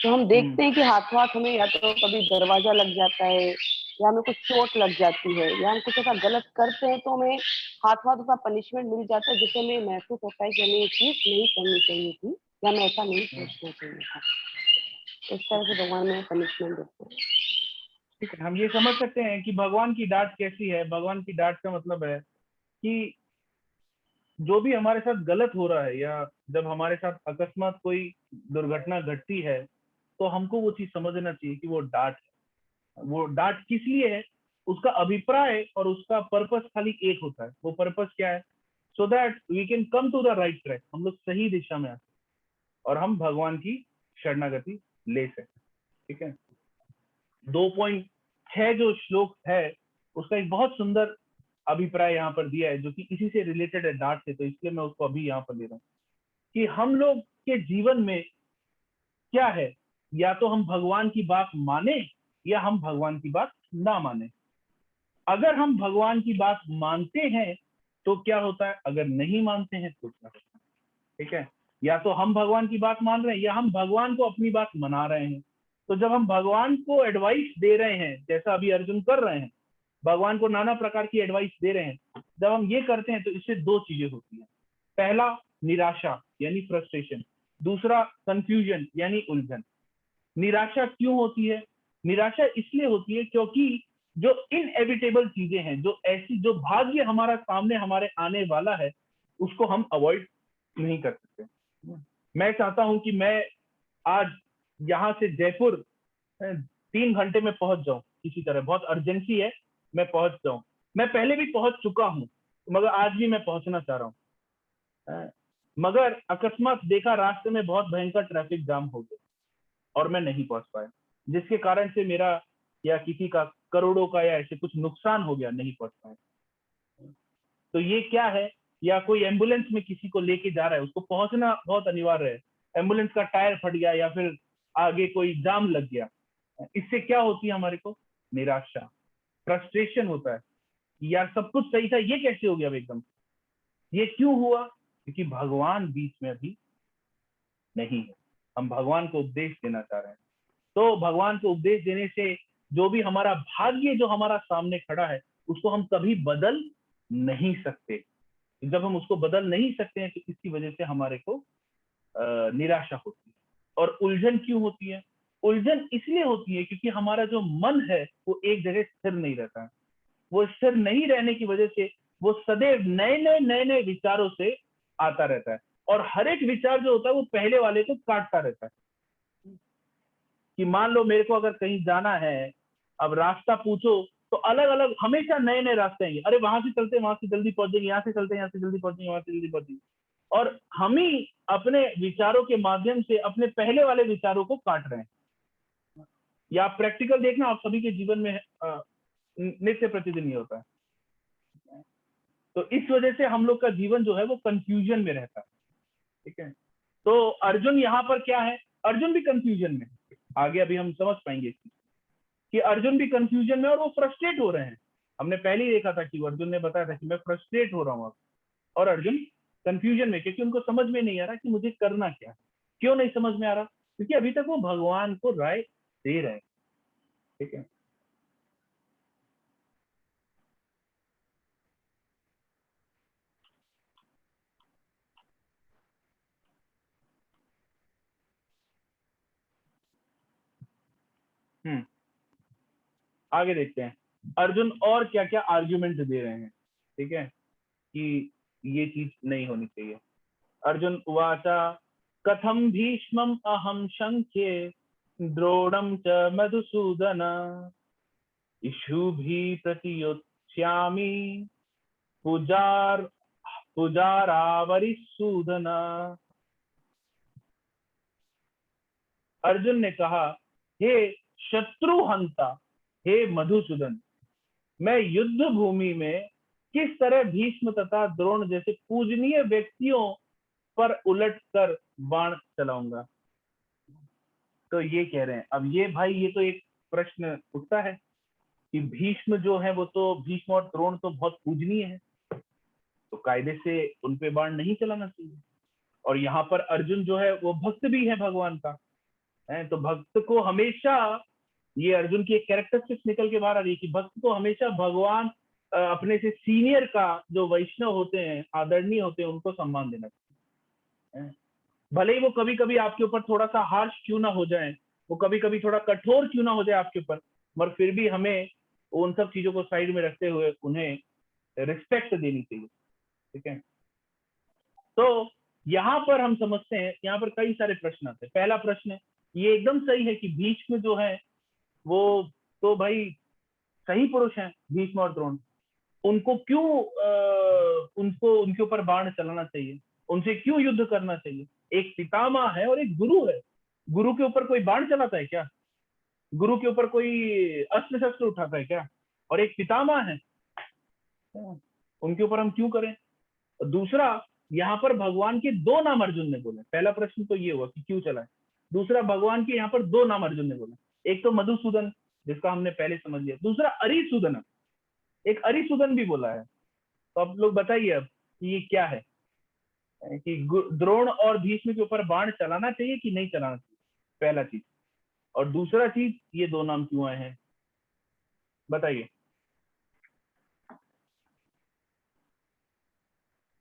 तो हम देखते हैं कि हाथों हाथ हमें या तो कभी दरवाजा लग जाता है या हमें कुछ चोट लग जाती है या हम कुछ ऐसा गलत करते हैं तो हमें हाथों हाथ उसका पनिशमेंट मिल जाता है, जिससे हमें महसूस होता है कि हमें ये चीज नहीं करनी चाहिए थी या हमें ऐसा नहीं सोचना चाहिए था। इस तरह से भगवान में पनिशमेंट देते हैं। ठीक है, हम ये समझ सकते हैं कि भगवान की डांट कैसी है। भगवान की डांट का मतलब है कि जो भी हमारे साथ गलत हो रहा है या जब हमारे साथ अकस्मात कोई दुर्घटना घटती है तो हमको वो चीज समझना चाहिए कि वो डांट है। वो डांट किस लिए है, उसका अभिप्राय और उसका पर्पस खाली एक होता है। वो पर्पस क्या है? so that we can come to the right track, हम लोग सही दिशा में आते और हम भगवान की शरणागति ले सकते। ठीक है, 2.6 जो श्लोक है उसका एक बहुत सुंदर अभिप्राय यहाँ पर दिया है जो कि इसी से रिलेटेड है डार्ट से, तो इसलिए मैं उसको अभी यहाँ पर ले रहा हूँ कि हम लोग के जीवन में क्या है, या तो हम भगवान की बात माने या हम भगवान की बात ना माने। अगर हम भगवान की बात मानते हैं तो क्या होता है, अगर नहीं मानते हैं तो क्या होता है। ठीक है, या तो हम भगवान की बात मान रहे हैं या हम भगवान को अपनी बात मना रहे हैं। तो जब हम भगवान को एडवाइस दे रहे हैं, जैसा अभी अर्जुन कर रहे हैं, भगवान को नाना प्रकार की एडवाइस दे रहे हैं, जब हम ये करते हैं तो इससे दो चीजें होती हैं। पहला निराशा यानी फ्रस्ट्रेशन, दूसरा कंफ्यूजन यानी उलझन। निराशा क्यों होती है? निराशा इसलिए होती है क्योंकि जो इनएविटेबल चीजें हैं, जो ऐसी जो भाग्य हमारा सामने हमारे आने वाला है, उसको हम अवॉइड नहीं कर सकते। मैं चाहता हूं कि मैं आज यहाँ से जयपुर 3 घंटे में पहुंच जाऊं, किसी तरह बहुत अर्जेंसी है, मैं पहुंच जाऊं। मैं पहले भी पहुंच चुका हूं, मगर आज भी मैं पहुंचना चाह रहा हूं, मगर अकस्मात देखा रास्ते में बहुत भयंकर ट्रैफिक जाम हो गया और मैं नहीं पहुंच पाया, जिसके कारण से मेरा या किसी का करोड़ों का या ऐसे कुछ नुकसान हो गया, नहीं पहुंच पाया। तो ये क्या है, या कोई एम्बुलेंस में किसी को लेके जा रहा है, उसको पहुंचना बहुत अनिवार्य है, एम्बुलेंस का टायर फट गया या फिर आगे कोई जाम लग गया, इससे क्या होती है हमारे को? निराशा, फ्रस्ट्रेशन होता है, यार सब कुछ सही था, ये कैसे हो गया एकदम, ये क्यों हुआ? क्योंकि भगवान बीच में अभी नहीं है। हम भगवान को उपदेश देना चाह रहे हैं, तो भगवान को उपदेश देने से जो भी हमारा भाग्य जो हमारा सामने खड़ा है, उसको हम कभी बदल नहीं सकते। जब हम उसको बदल नहीं सकते हैं तो इसकी वजह से हमारे को निराशा होती है। और उलझन क्यों होती है? उलझन इसलिए होती है क्योंकि हमारा जो मन है वो एक जगह स्थिर नहीं रहता है। वो स्थिर नहीं रहने की वजह से वो सदैव नए नए विचारों से आता रहता है, और हर एक विचार जो होता है वो पहले वाले को काटता रहता है। कि मान लो मेरे को अगर कहीं जाना है, अब रास्ता पूछो तो अलग अलग हमेशा नए नए रास्ते आएंगे, अरे वहां से चलते वहां से जल्दी पहुंच जाएंगे, यहाँ से चलते यहाँ से जल्दी पहुंचेंगे, वहां से जल्दी पहुंचेंगे, और हम ही अपने विचारों के माध्यम से अपने पहले वाले विचारों को काट रहे हैं। या आप प्रैक्टिकल देखना, आप सभी के जीवन में नित्य प्रतिदिन ये होता है। तो इस वजह से हम लोग का जीवन जो है वो कंफ्यूजन में रहता है। ठीक है, तो अर्जुन यहाँ पर क्या है, अर्जुन भी कंफ्यूजन में, आगे अभी हम समझ पाएंगे कि अर्जुन भी कंफ्यूजन में और वो फ्रस्ट्रेट हो रहे हैं। हमने पहले ही देखा था कि अर्जुन ने बताया था कि मैं फ्रस्ट्रेट हो रहा हूँ, और अर्जुन कंफ्यूजन में, क्योंकि उनको समझ में नहीं आ रहा कि मुझे करना क्या है। क्यों नहीं समझ में आ रहा? क्योंकि अभी तक वो भगवान को राय दे रहे हैं। ठीक है, आगे देखते हैं अर्जुन और क्या क्या आर्ग्यूमेंट दे रहे हैं। ठीक है, कि ये चीज नहीं होनी चाहिए। अर्जुन उवाचा कथम भीष्मम अहम शंख्ये द्रोणम च मधुसूदन इषुभि प्रतियोत्स्यामि पुजारावरिसूदन। अर्जुन ने कहा, हे शत्रुहंता, हे मधुसूदन, मैं युद्ध भूमि में किस तरह भीष्म तथा द्रोण जैसे पूजनीय व्यक्तियों पर उलटकर बाण चलाऊंगा। तो ये कह रहे हैं, अब ये भाई ये तो एक प्रश्न उठता है कि भीष्म जो है वो तो, भीष्म और द्रोण तो बहुत पूजनीय है, तो कायदे से उनपे बाण नहीं चलाना चाहिए। और यहाँ पर अर्जुन जो है वो भक्त भी है भगवान का, है, तो भक्त को हमेशा, ये अर्जुन की एक कैरेक्टरिस्टिक्स निकल के बाहर आ रही है कि भक्त को हमेशा भगवान अपने से सीनियर का जो वैष्णव होते हैं, आदरणीय होते हैं, उनको सम्मान देना चाहिए। भले ही वो कभी कभी आपके ऊपर थोड़ा सा हार्श क्यों ना हो जाए, वो कभी कभी थोड़ा कठोर क्यों ना हो जाए आपके ऊपर, मगर फिर भी हमें उन सब चीजों को साइड में रखते हुए उन्हें रिस्पेक्ट देनी चाहिए। ठीक है, तो यहाँ पर हम समझते हैं, यहाँ पर कई सारे प्रश्न आते हैं। पहला प्रश्न ये एकदम सही है कि भीष्म जो है वो तो भाई सही पुरुष हैं, भीष्म और द्रोण। उनको क्यों उनके ऊपर बाण चलाना चाहिए, उनसे क्यों युद्ध करना चाहिए? एक पितामह है और एक गुरु है। गुरु के ऊपर कोई बाण चलाता है क्या? गुरु के ऊपर कोई अस्त्र शस्त्र उठाता है क्या? और एक पितामह है, उनके ऊपर हम क्यों करें? दूसरा, यहाँ पर भगवान के 2 नाम अर्जुन ने बोले। पहला प्रश्न तो ये हुआ कि क्यों चला है। दूसरा, भगवान के यहाँ पर 2 नाम अर्जुन ने बोले। एक तो मधुसूदन, जिसका हमने पहले समझ लिया। दूसरा अरिसूदन, एक अरिसूदन भी बोला है। तो आप लोग बताइए अब कि ये क्या है, कि द्रोण और भीष्म के ऊपर बाण चलाना चाहिए कि नहीं चलाना चाहिए, पहला चीज। और दूसरा चीज, ये 2 नाम क्यों आए हैं, बताइए।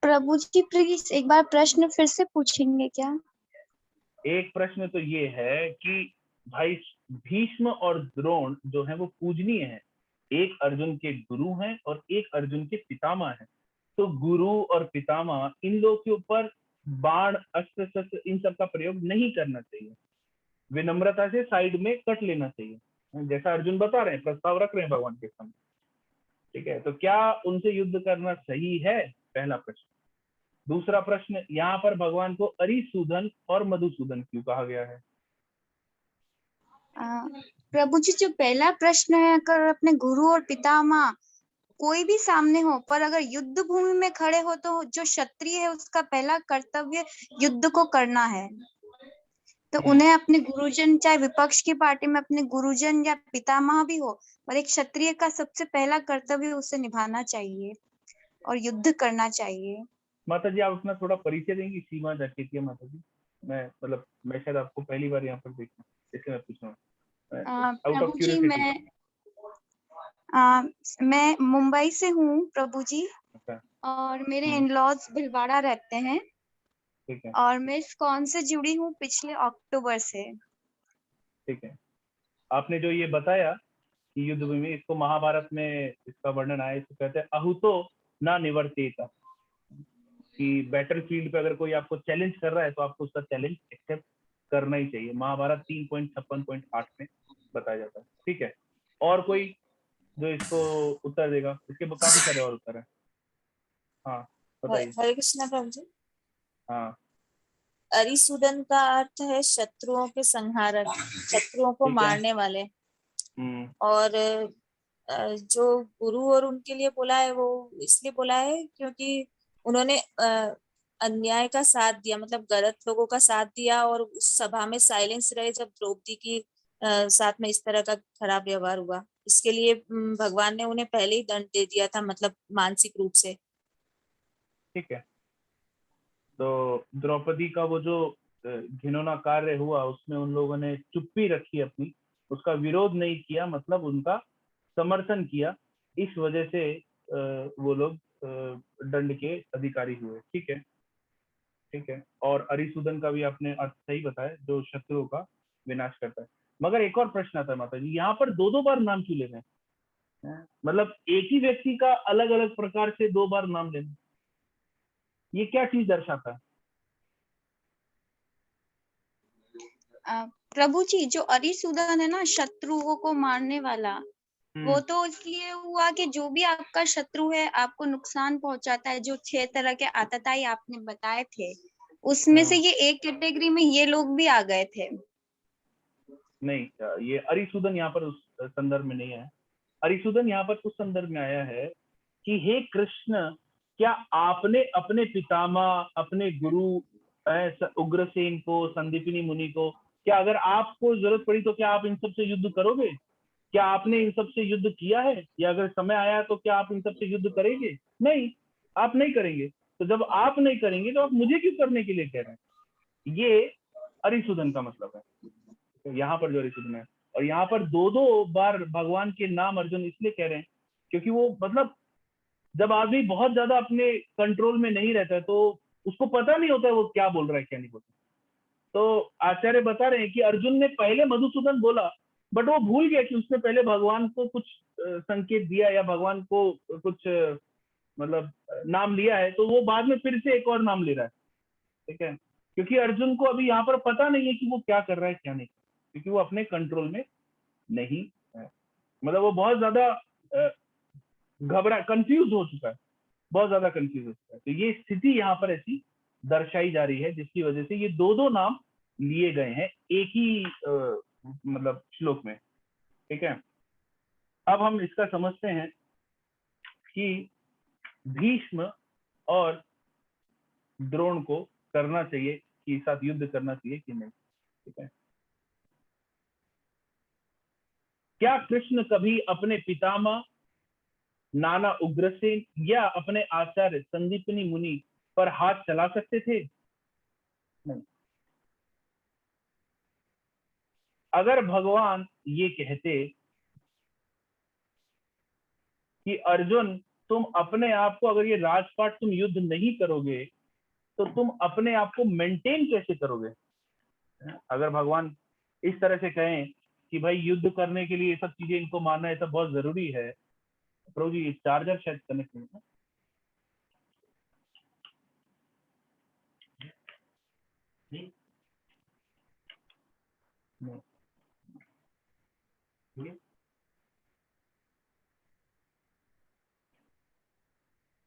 प्रभु जी प्लीज एक बार प्रश्न फिर से पूछेंगे क्या? एक प्रश्न तो ये है कि भाई भीष्म और द्रोण जो है वो पूजनीय है। एक अर्जुन के गुरु हैं और एक अर्जुन के पितामह हैं। तो गुरु और पितामह, इन लोगों के ऊपर बाण, अस्त्र शस्त्र, इन सब का प्रयोग नहीं करना चाहिए। विनम्रता से साइड में कट लेना चाहिए, जैसा अर्जुन बता रहे हैं, प्रस्ताव रख रहे हैं भगवान के सामने। ठीक है, तो क्या उनसे युद्ध करना सही है? पहला प्रश्न। दूसरा प्रश्न, यहाँ पर भगवान को अरिसूदन और मधुसूदन क्यों कहा गया है? प्रभु जी, जो पहला प्रश्न है, अगर अपने गुरु और पितामह कोई भी सामने हो, पर अगर युद्ध भूमि में खड़े हो, तो जो क्षत्रिय है उसका पहला कर्तव्य युद्ध को करना है। तो उन्हें अपने गुरुजन, चाहे विपक्ष की पार्टी में अपने गुरुजन या पितामह भी हो, पर एक क्षत्रिय का सबसे पहला कर्तव्य उसे निभाना चाहिए और युद्ध करना चाहिए। माता जी, आप अपना थोड़ा परिचय देंगी? सीमा जाकेतिया माता जी। मैं शायद आपको पहली बार यहाँ पर देखा, इसलिए मैं पूछ रहा हूँ। प्रभु जी, मैं मुंबई से हूँ प्रभु जी। अच्छा। और मेरे इन-लॉज भिलवाड़ा रहते हैं। ठीक है। और मैं इस्कॉन से जुड़ी हूँ पिछले अक्टूबर से। ठीक है। आपने जो ये बताया कि युद्ध भूमि, इसको महाभारत में इसका वर्णन आया, इसको कहते हैं अहुतो ना निवर्तेता, कि बैटल फील्ड पे अगर कोई आपको चैलेंज कर रहा है तो आपको उसका चैलेंज एक्सेप्ट करना ही चाहिए। महाभारत 3.56.8 में बताया जाता है। ठीक है, और कोई जो इसको उत्तर देगा? इसके काफी सारे और उत्तर है। हाँ बताइए। हरे कृष्णा प्रभु जी। हाँ, अरिसूदन का अर्थ है शत्रुओं के संहारक, शत्रुओं को मारने वाले। और जो गुरु और उनके लिए बोला है, वो इसलिए बोला है क्योंकि उन्होंने अन्याय का साथ दिया, मतलब गलत लोगों का साथ दिया, और उस सभा में साइलेंस रहे जब द्रौपदी की साथ में इस तरह का खराब व्यवहार हुआ। इसके लिए भगवान ने उन्हें पहले ही दंड दे दिया था, मतलब मानसिक रूप से। ठीक है। तो द्रौपदी का वो जो घिनौना कार्य हुआ, उसमें उन लोगों ने चुप्पी रखी अपनी, उसका विरोध नहीं किया, मतलब उनका समर्थन किया। इस वजह से वो लोग दंड के अधिकारी हुए। ठीक है, ठीक है। और अरिसूदन का भी आपने अर्थ सही बताया, जो शत्रुओं का विनाश करता है। मगर एक और प्रश्न आता है माता जी, यहाँ पर 2-2 बार नाम क्यों ले रहे हैं? मतलब एक ही व्यक्ति का अलग अलग प्रकार से 2 बार नाम लेना, ये क्या चीज दर्शाता है? प्रभु जी, जो अरिसूदन है ना, शत्रुओं को मारने वाला, वो तो इसलिए हुआ कि जो भी आपका शत्रु है, आपको नुकसान पहुंचाता है, जो 6 तरह के आतताई आपने बताए थे, उसमें से ये एक कैटेगरी में ये लोग भी आ गए थे। नहीं, ये अरिसूदन यहाँ पर उस संदर्भ में नहीं है। अरिसूदन यहाँ पर उस संदर्भ में आया है कि हे कृष्ण, क्या आपने अपने पितामह, अपने गुरु उग्रसेन को, संदीपिनी मुनि को, क्या अगर आपको जरूरत पड़ी तो क्या आप इन सब से युद्ध करोगे? क्या आपने इन सब से युद्ध किया है? या अगर समय आया तो क्या आप इन सब से युद्ध करेंगे? नहीं, आप नहीं करेंगे। तो जब आप नहीं करेंगे तो आप मुझे क्यों करने के लिए कह रहे हैं? ये अरिसूदन का मतलब है। तो यहाँ पर जो अरिसूदन है, और यहाँ पर 2-2 बार भगवान के नाम अर्जुन इसलिए कह रहे हैं क्योंकि वो, मतलब जब आदमी बहुत ज्यादा अपने कंट्रोल में नहीं रहता है तो उसको पता नहीं होता है वो क्या बोल रहा है, क्या नहीं बोल रहा। तो आचार्य बता रहे हैं कि अर्जुन ने पहले मधुसूदन बोला, बट वो भूल गया कि उसने पहले भगवान को कुछ संकेत दिया या भगवान को कुछ मतलब नाम लिया है, तो वो बाद में फिर से एक और नाम ले रहा है। ठीक है, क्योंकि अर्जुन को अभी यहाँ पर पता नहीं है कि वो क्या कर रहा है, क्या नहीं, क्योंकि वो अपने कंट्रोल में नहीं है। मतलब वो बहुत ज्यादा कंफ्यूज हो चुका है, बहुत ज्यादा कंफ्यूज हो चुका है। तो ये स्थिति यहाँ पर ऐसी दर्शाई जा रही है जिसकी वजह से ये दो नाम लिए गए हैं एक ही मतलब श्लोक में। ठीक है, अब हम इसका समझते हैं कि भीष्म और द्रोण को करना चाहिए कि साथ युद्ध करना चाहिए कि नहीं। ठीक है, क्या कृष्ण कभी अपने पितामह नाना उग्रसेन या अपने आचार्य संदीपनी मुनि पर हाथ चला सकते थे? नहीं। अगर भगवान ये कहते कि अर्जुन तुम अपने आप को, अगर ये राजपाट तुम युद्ध नहीं करोगे तो तुम अपने आप को मेंटेन कैसे करोगे? अगर भगवान इस तरह से कहें कि भाई युद्ध करने के लिए ये सब चीजें इनको मानना ये सब बहुत जरूरी है। प्रभु जी चार्जर शायद कनेक्ट नहीं है।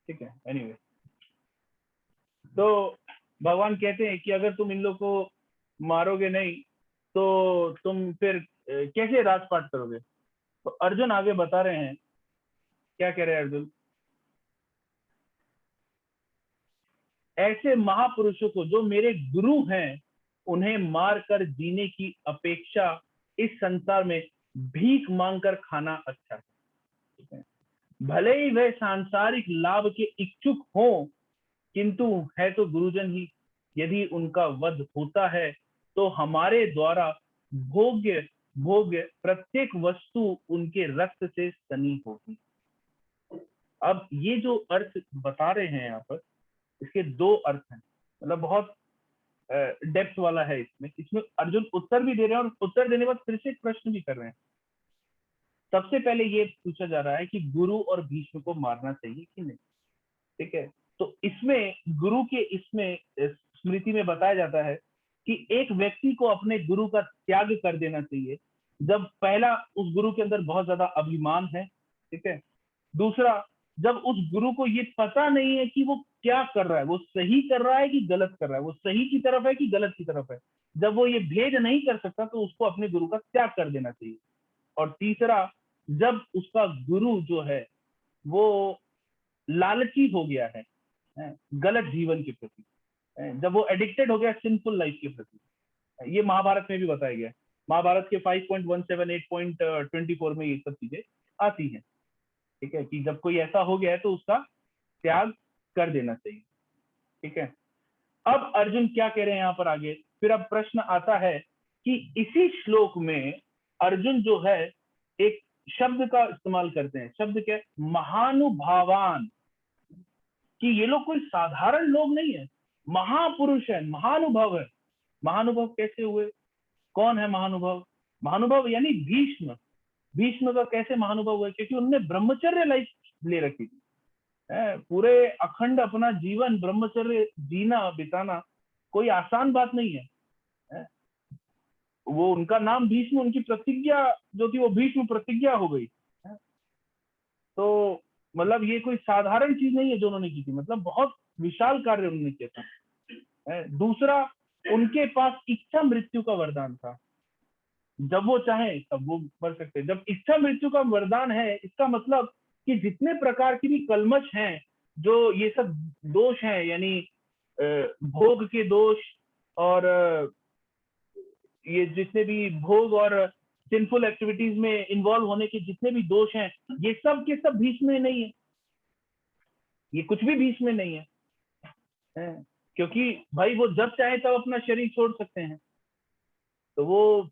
ठीक है, एनीवे तो भगवान कहते हैं कि अगर तुम इन लोग को मारोगे नहीं तो तुम फिर कैसे राजपाट करोगे? तो अर्जुन आगे बता रहे हैं, क्या कह रहे हैं अर्जुन? ऐसे महापुरुषों को जो मेरे गुरु हैं उन्हें मारकर जीने की अपेक्षा इस संसार में भीख मांगकर खाना अच्छा है। भले ही वे सांसारिक लाभ के इच्छुक हों किंतु है तो गुरुजन ही। यदि उनका वध होता है तो हमारे द्वारा भोग्य प्रत्येक वस्तु उनके रक्त से सनी होगी। अब ये जो अर्थ बता रहे हैं यहाँ पर, इसके दो अर्थ हैं, मतलब बहुत डेप्थ वाला है इसमें अर्जुन उत्तर भी दे रहे हैं और उत्तर देने के बाद फिर से एक प्रश्न भी कर रहे हैं। सबसे पहले ये पूछा जा रहा है कि गुरु और भीष्म को मारना चाहिए कि नहीं। ठीक है, तो इसमें गुरु के इसमें स्मृति में बताया जाता है कि एक व्यक्ति को अपने गुरु का त्याग कर देना चाहिए जब पहला उस गुरु के अंदर बहुत ज्यादा अभिमान है। ठीक है, दूसरा जब उस गुरु को ये पता नहीं है कि वो क्या कर रहा है, वो सही कर रहा है कि गलत कर रहा है, वो सही की तरफ है कि गलत की तरफ है, जब वो ये भेद नहीं कर सकता तो उसको अपने गुरु का त्याग कर देना चाहिए। और तीसरा, जब उसका गुरु जो है वो लालची हो गया है गलत जीवन के प्रति, जब वो एडिक्टेड हो गया सिंफुल लाइफ के प्रति, ये महाभारत में भी बताया गया। महाभारत के 5.17 8.24 में ये सब चीजें आती हैं। ठीक है, कि जब कोई ऐसा हो गया है तो उसका त्याग कर देना चाहिए। ठीक है, अब अर्जुन क्या कह रहे हैं यहाँ पर आगे, फिर अब प्रश्न आता है कि इसी श्लोक में अर्जुन जो है एक शब्द का इस्तेमाल करते हैं। शब्द क्या है? महानुभावान। कि ये लोग कोई साधारण लोग नहीं है, महापुरुष है, महानुभव है। महानुभव कैसे हुए? कौन है महानुभव? महानुभव यानी भीष्म। भीष्म का कैसे महानुभव हुआ? क्योंकि उन्होंने ब्रह्मचर्य लाइफ ले रखी थी, पूरे अखंड अपना जीवन ब्रह्मचर्य जीना बिताना कोई आसान बात नहीं है। वो उनका नाम भीष्म, उनकी प्रतिज्ञा जो थी वो भीष्म प्रतिज्ञा हो गई। तो मतलब ये कोई साधारण चीज नहीं है जो उन्होंने की थी, मतलब बहुत विशाल कार्य उन्होंने किया था। दूसरा, उनके पास इच्छा मृत्यु का वरदान था, जब वो चाहे तब वो मर सकते। जब इच्छा मृत्यु का वरदान है, इसका मतलब कि जितने प्रकार की भी कलमश हैं, जो ये सब दोष हैं, यानी भोग के दोष और ये जितने भी भोग और सिंफुल एक्टिविटीज में इन्वॉल्व होने के जितने भी दोष हैं, ये सब के सब भीष्म में नहीं है। ये कुछ भी भीष्म में नहीं है, क्योंकि भाई वो जब चाहे तब अपना शरीर छोड़ सकते हैं, तो वो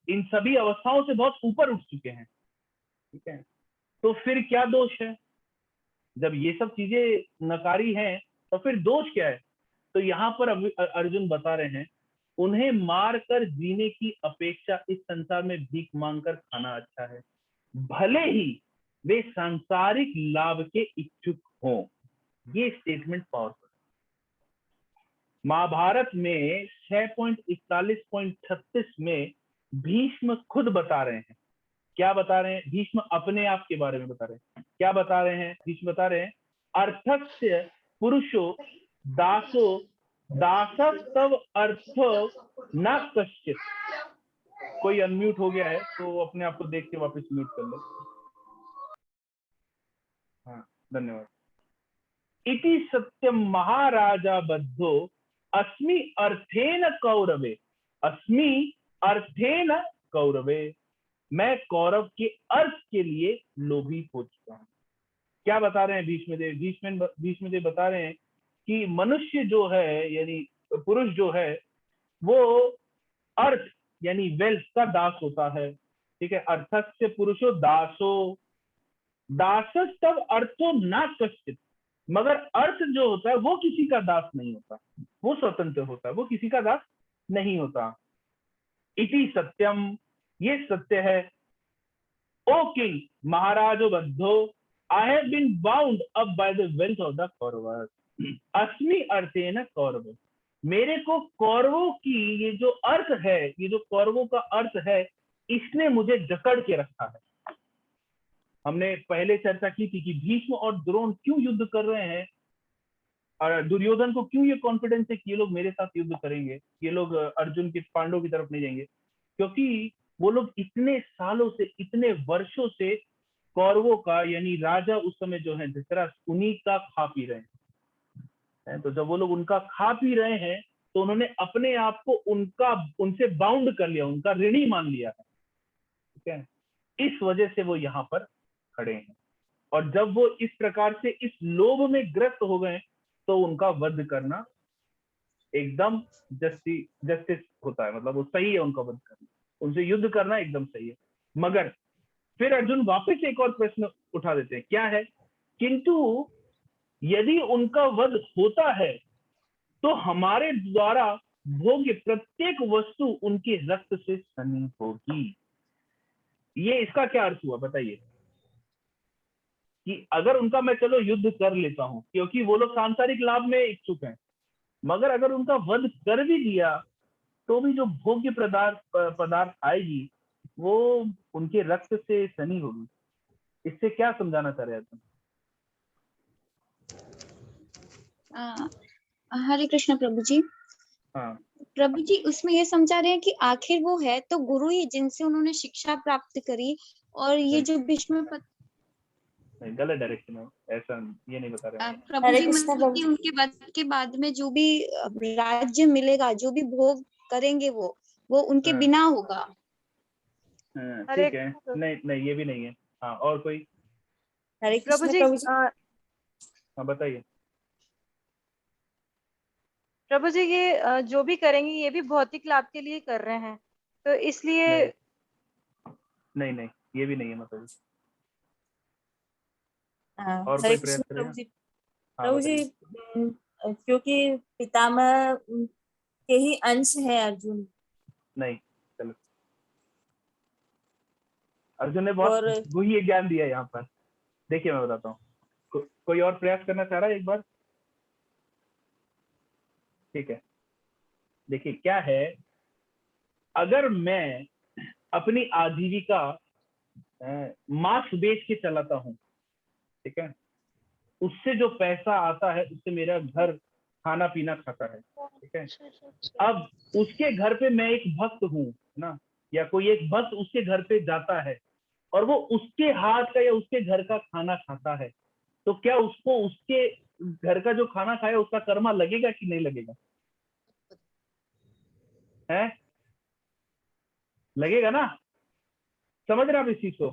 इन सभी अवस्थाओं से बहुत ऊपर उठ चुके हैं। ठीक है, तो फिर क्या दोष है? जब ये सब चीजें नकारी हैं तो फिर दोष क्या है? तो यहाँ पर अर्जुन बता रहे हैं, उन्हें मारकर जीने की अपेक्षा इस संसार में भीख मांगकर खाना अच्छा है, भले ही वे सांसारिक लाभ के इच्छुक हों। ये स्टेटमेंट पावरफुल। महाभारत में 6.41.36 में भीष्म खुद बता रहे हैं क्या बता रहे हैं? भीष्म अपने आप के बारे में बता रहे हैं। क्या बता रहे हैं? भीष्म बता रहे हैं अर्थस्य पुरुषो दासो दासस्तव अर्थो न कश्चित। कोई अनम्यूट हो गया है तो अपने आप को देख के वापस म्यूट कर लो। हाँ, धन्यवाद। इति सत्यम महाराजा बद्धो अस्मि अर्थेन कौरवे। अस्मि अर्थेन कौरवे, मैं कौरव के अर्थ के लिए लोभी हो चुका हूं। क्या बता रहे हैं भीष्मदेव? भीष्मदेव बता रहे हैं कि मनुष्य जो है यानी पुरुष जो है वो अर्थ यानी वेल्थ का दास होता है। ठीक है, अर्थस्य पुरुषो दासो दासस्तव अर्थो न कश्चित। मगर अर्थ जो होता है वो किसी का दास नहीं होता, वो स्वतंत्र होता है, वो किसी का दास नहीं होता। इति सत्यम, ये सत्य है। ओ किंग महाराजो बद्धो, I have been bound up by the wealth of the Kaurava. अस्मि अर्थेन कौरव, मेरे को कौरवों की ये जो अर्थ है, ये जो कौरवों का अर्थ है, इसने मुझे जकड़ के रखा है। हमने पहले चर्चा की थी कि भीष्म और द्रोण क्यों युद्ध कर रहे हैं और दुर्योधन को क्यों ये कॉन्फिडेंस है कि ये लोग मेरे साथ युद्ध करेंगे, ये लोग अर्जुन के पांडवों की तरफ नहीं जाएंगे, क्योंकि वो लोग इतने सालों से, इतने वर्षों से कौरवों का यानी राजा उस समय जो है धृतराष्ट्र, उन्हीं का खा पी रहे हैं। तो जब वो लोग उनका खा पी रहे हैं तो उन्होंने अपने आप को उनसे बाउंड कर लिया, उनका ऋणी मान लिया है। ठीक है, इस वजह से वो यहाँ पर खड़े हैं। और जब वो इस प्रकार से इस लोभ में ग्रस्त हो गए तो उनका वध करना एकदम जस्टिस होता है, मतलब वो सही है उनका वध करना, उनसे युद्ध करना एकदम सही है। मगर फिर अर्जुन वापस एक और प्रश्न उठा देते हैं, क्या है? किंतु यदि उनका वध होता है तो हमारे द्वारा भोग्य प्रत्येक वस्तु उनके रक्त से सनी होगी। ये इसका क्या अर्थ हुआ बताइए? कि अगर उनका मैं चलो युद्ध कर लेता हूं क्योंकि वो लोग सांसारिक लाभ में इच्छुक हैं, मगर अगर उनका वध कर भी दिया तो भी जो भोग्य पदार्थ आएगी वो उनके रक्त से सनी होगी। इससे क्या समझाना चाह रहे हैं तुम? हरे कृष्ण प्रभु जी। हाँ प्रभु जी उसमें ये समझा रहे हैं कि आखिर वो है तो गुरु ही जिनसे उन्होंने शिक्षा प्राप्त करी, और ये जो भीष्म नहीं, गलत डायरेक्शन में, ऐसा ये नहीं बता रहे हैं। प्रभु जी मतलब कि उनके वध के बाद में जो भी राज्य मिलेगा, जो भी भोग करेंगे वो उनके बिना होगा। ठीक है, नहीं ये भी नहीं है। हाँ, और कोई? हरे प्रभु कृष्ण जी प्रभु जी। हाँ बताइए। प्रभु जी ये जो भी करेंगे ये भी भौतिक लाभ के लिए कर रहे हैं, तो इसलिए नहीं ये भी नहीं है मतलब। और हरे कोई प्रयास कृष्ण करेगा? प्रभु जी। हाँ, प्रभु जी क्योंकि पितामह के ही अंश है अर्जुन। नहीं, चलो अर्जुन ने बहुत गुह्य ज्ञान दिया यहाँ पर। देखिए मैं बताता हूँ, कोई और प्रयास करना चाह रहा है एक बार? ठीक है, देखिए क्या है, अगर मैं अपनी आजीविका मांस बेच के चलाता हूँ, ठीक है, उससे जो पैसा आता है उससे मेरा घर खाना पीना खाता है। ठीक है, अब उसके घर पे मैं एक भक्त हूँ ना, या कोई एक भक्त उसके घर पे जाता है और वो उसके हाथ का या उसके घर का खाना खाता है, तो क्या उसको उसके घर का जो खाना खाया उसका कर्मा लगेगा कि नहीं लगेगा? है, लगेगा ना? समझ रहे आप इस चीज को?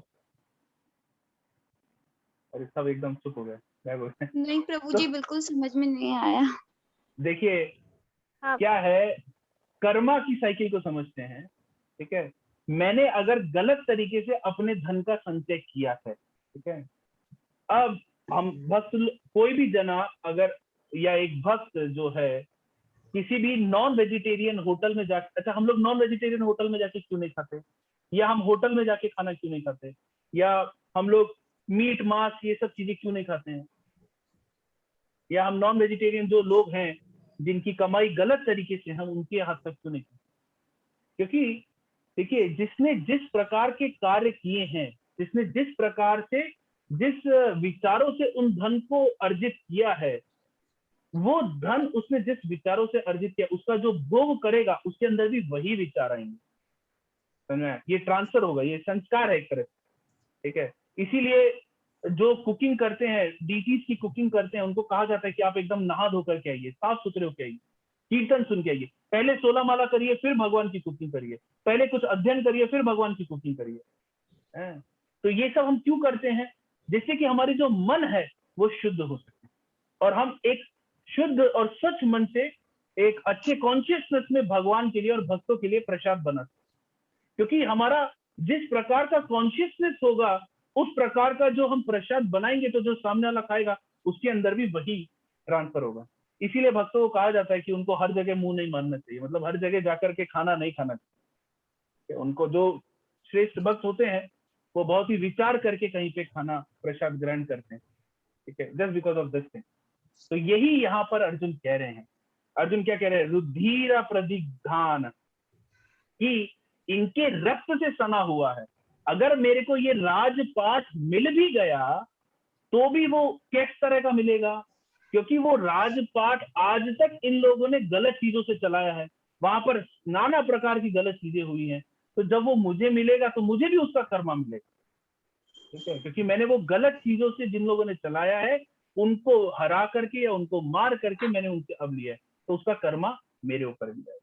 अरे सब एकदम चुप हो गए, क्या बोल रहे हैं? नहीं प्रभु जी बिल्कुल समझ में नहीं आया। देखिए क्या है, कर्मा की साइकिल को समझते हैं। ठीक है, मैंने अगर गलत तरीके से अपने धन का संचय किया है, ठीक है, अब हम भक्त कोई भी जना अगर या एक भक्त जो है किसी भी नॉन वेजिटेरियन होटल में जाके, अच्छा हम लोग नॉन वेजिटेरियन होटल में जाके क्यों नहीं खाते, या हम होटल में जाके खाना क्यों नहीं खाते, या हम लोग मीट मांस ये सब चीजें क्यों नहीं खाते हैं, या हम नॉन वेजिटेरियन जो लोग हैं जिनकी कमाई गलत तरीके से हम उनके हाथ तक क्यों नहीं खाते? क्योंकि देखिए, जिसने जिस प्रकार के कार्य किए हैं, जिसने जिस प्रकार से, जिस विचारों से उन धन को अर्जित किया है, वो धन उसने जिस विचारों से अर्जित किया, उसका जो भोग करेगा उसके अंदर भी वही विचार आएंगे। समझ में? ये ट्रांसफर होगा, ये संस्कार है एक तरह से, ठीक है। इसीलिए जो कुकिंग करते हैं, डीटीज की कुकिंग करते हैं, उनको कहा जाता है कि आप एकदम नहा धो करके आइए, साफ सुथरे होकर आइए, कीर्तन सुन के आइए, पहले 16 माला करिए, फिर भगवान की कुकिंग करिए, पहले कुछ अध्ययन करिए, फिर भगवान की कुकिंग करिए। तो ये सब हम क्यों करते हैं? जिससे कि हमारी जो मन है वो शुद्ध हो सके और हम एक शुद्ध और स्वच्छ मन से एक अच्छे कॉन्शियसनेस में भगवान के लिए और भक्तों के लिए प्रसाद बना सके। क्योंकि हमारा जिस प्रकार का कॉन्शियसनेस होगा, उस प्रकार का जो हम प्रसाद बनाएंगे, तो जो सामने वाला खाएगा उसके अंदर भी वही ट्रांसफर होगा। इसीलिए भक्तों को कहा जाता है कि उनको हर जगह मुंह नहीं मारना चाहिए, मतलब हर जगह जाकर के खाना नहीं खाना चाहिए। उनको, जो श्रेष्ठ भक्त होते हैं, वो बहुत ही विचार करके कहीं पे खाना प्रसाद ग्रहण करते हैं, ठीक है, just because of this thing. तो यही यहाँ पर अर्जुन कह रहे हैं। अर्जुन क्या कह रहे हैं? रुधिर प्रदिग्धान, कि इनके रक्त से सना हुआ है। अगर मेरे को ये राजपाट मिल भी गया तो भी वो किस तरह का मिलेगा? क्योंकि वो राजपाट आज तक इन लोगों ने गलत चीजों से चलाया है, वहां पर नाना प्रकार की गलत चीजें हुई हैं। तो जब वो मुझे मिलेगा तो मुझे भी उसका कर्मा मिलेगा, ठीक है, क्योंकि मैंने वो गलत चीजों से जिन लोगों ने चलाया है, उनको हरा करके या उनको मार करके मैंने उनसे अब लिया है, तो उसका कर्मा मेरे ऊपर भी जाएगा,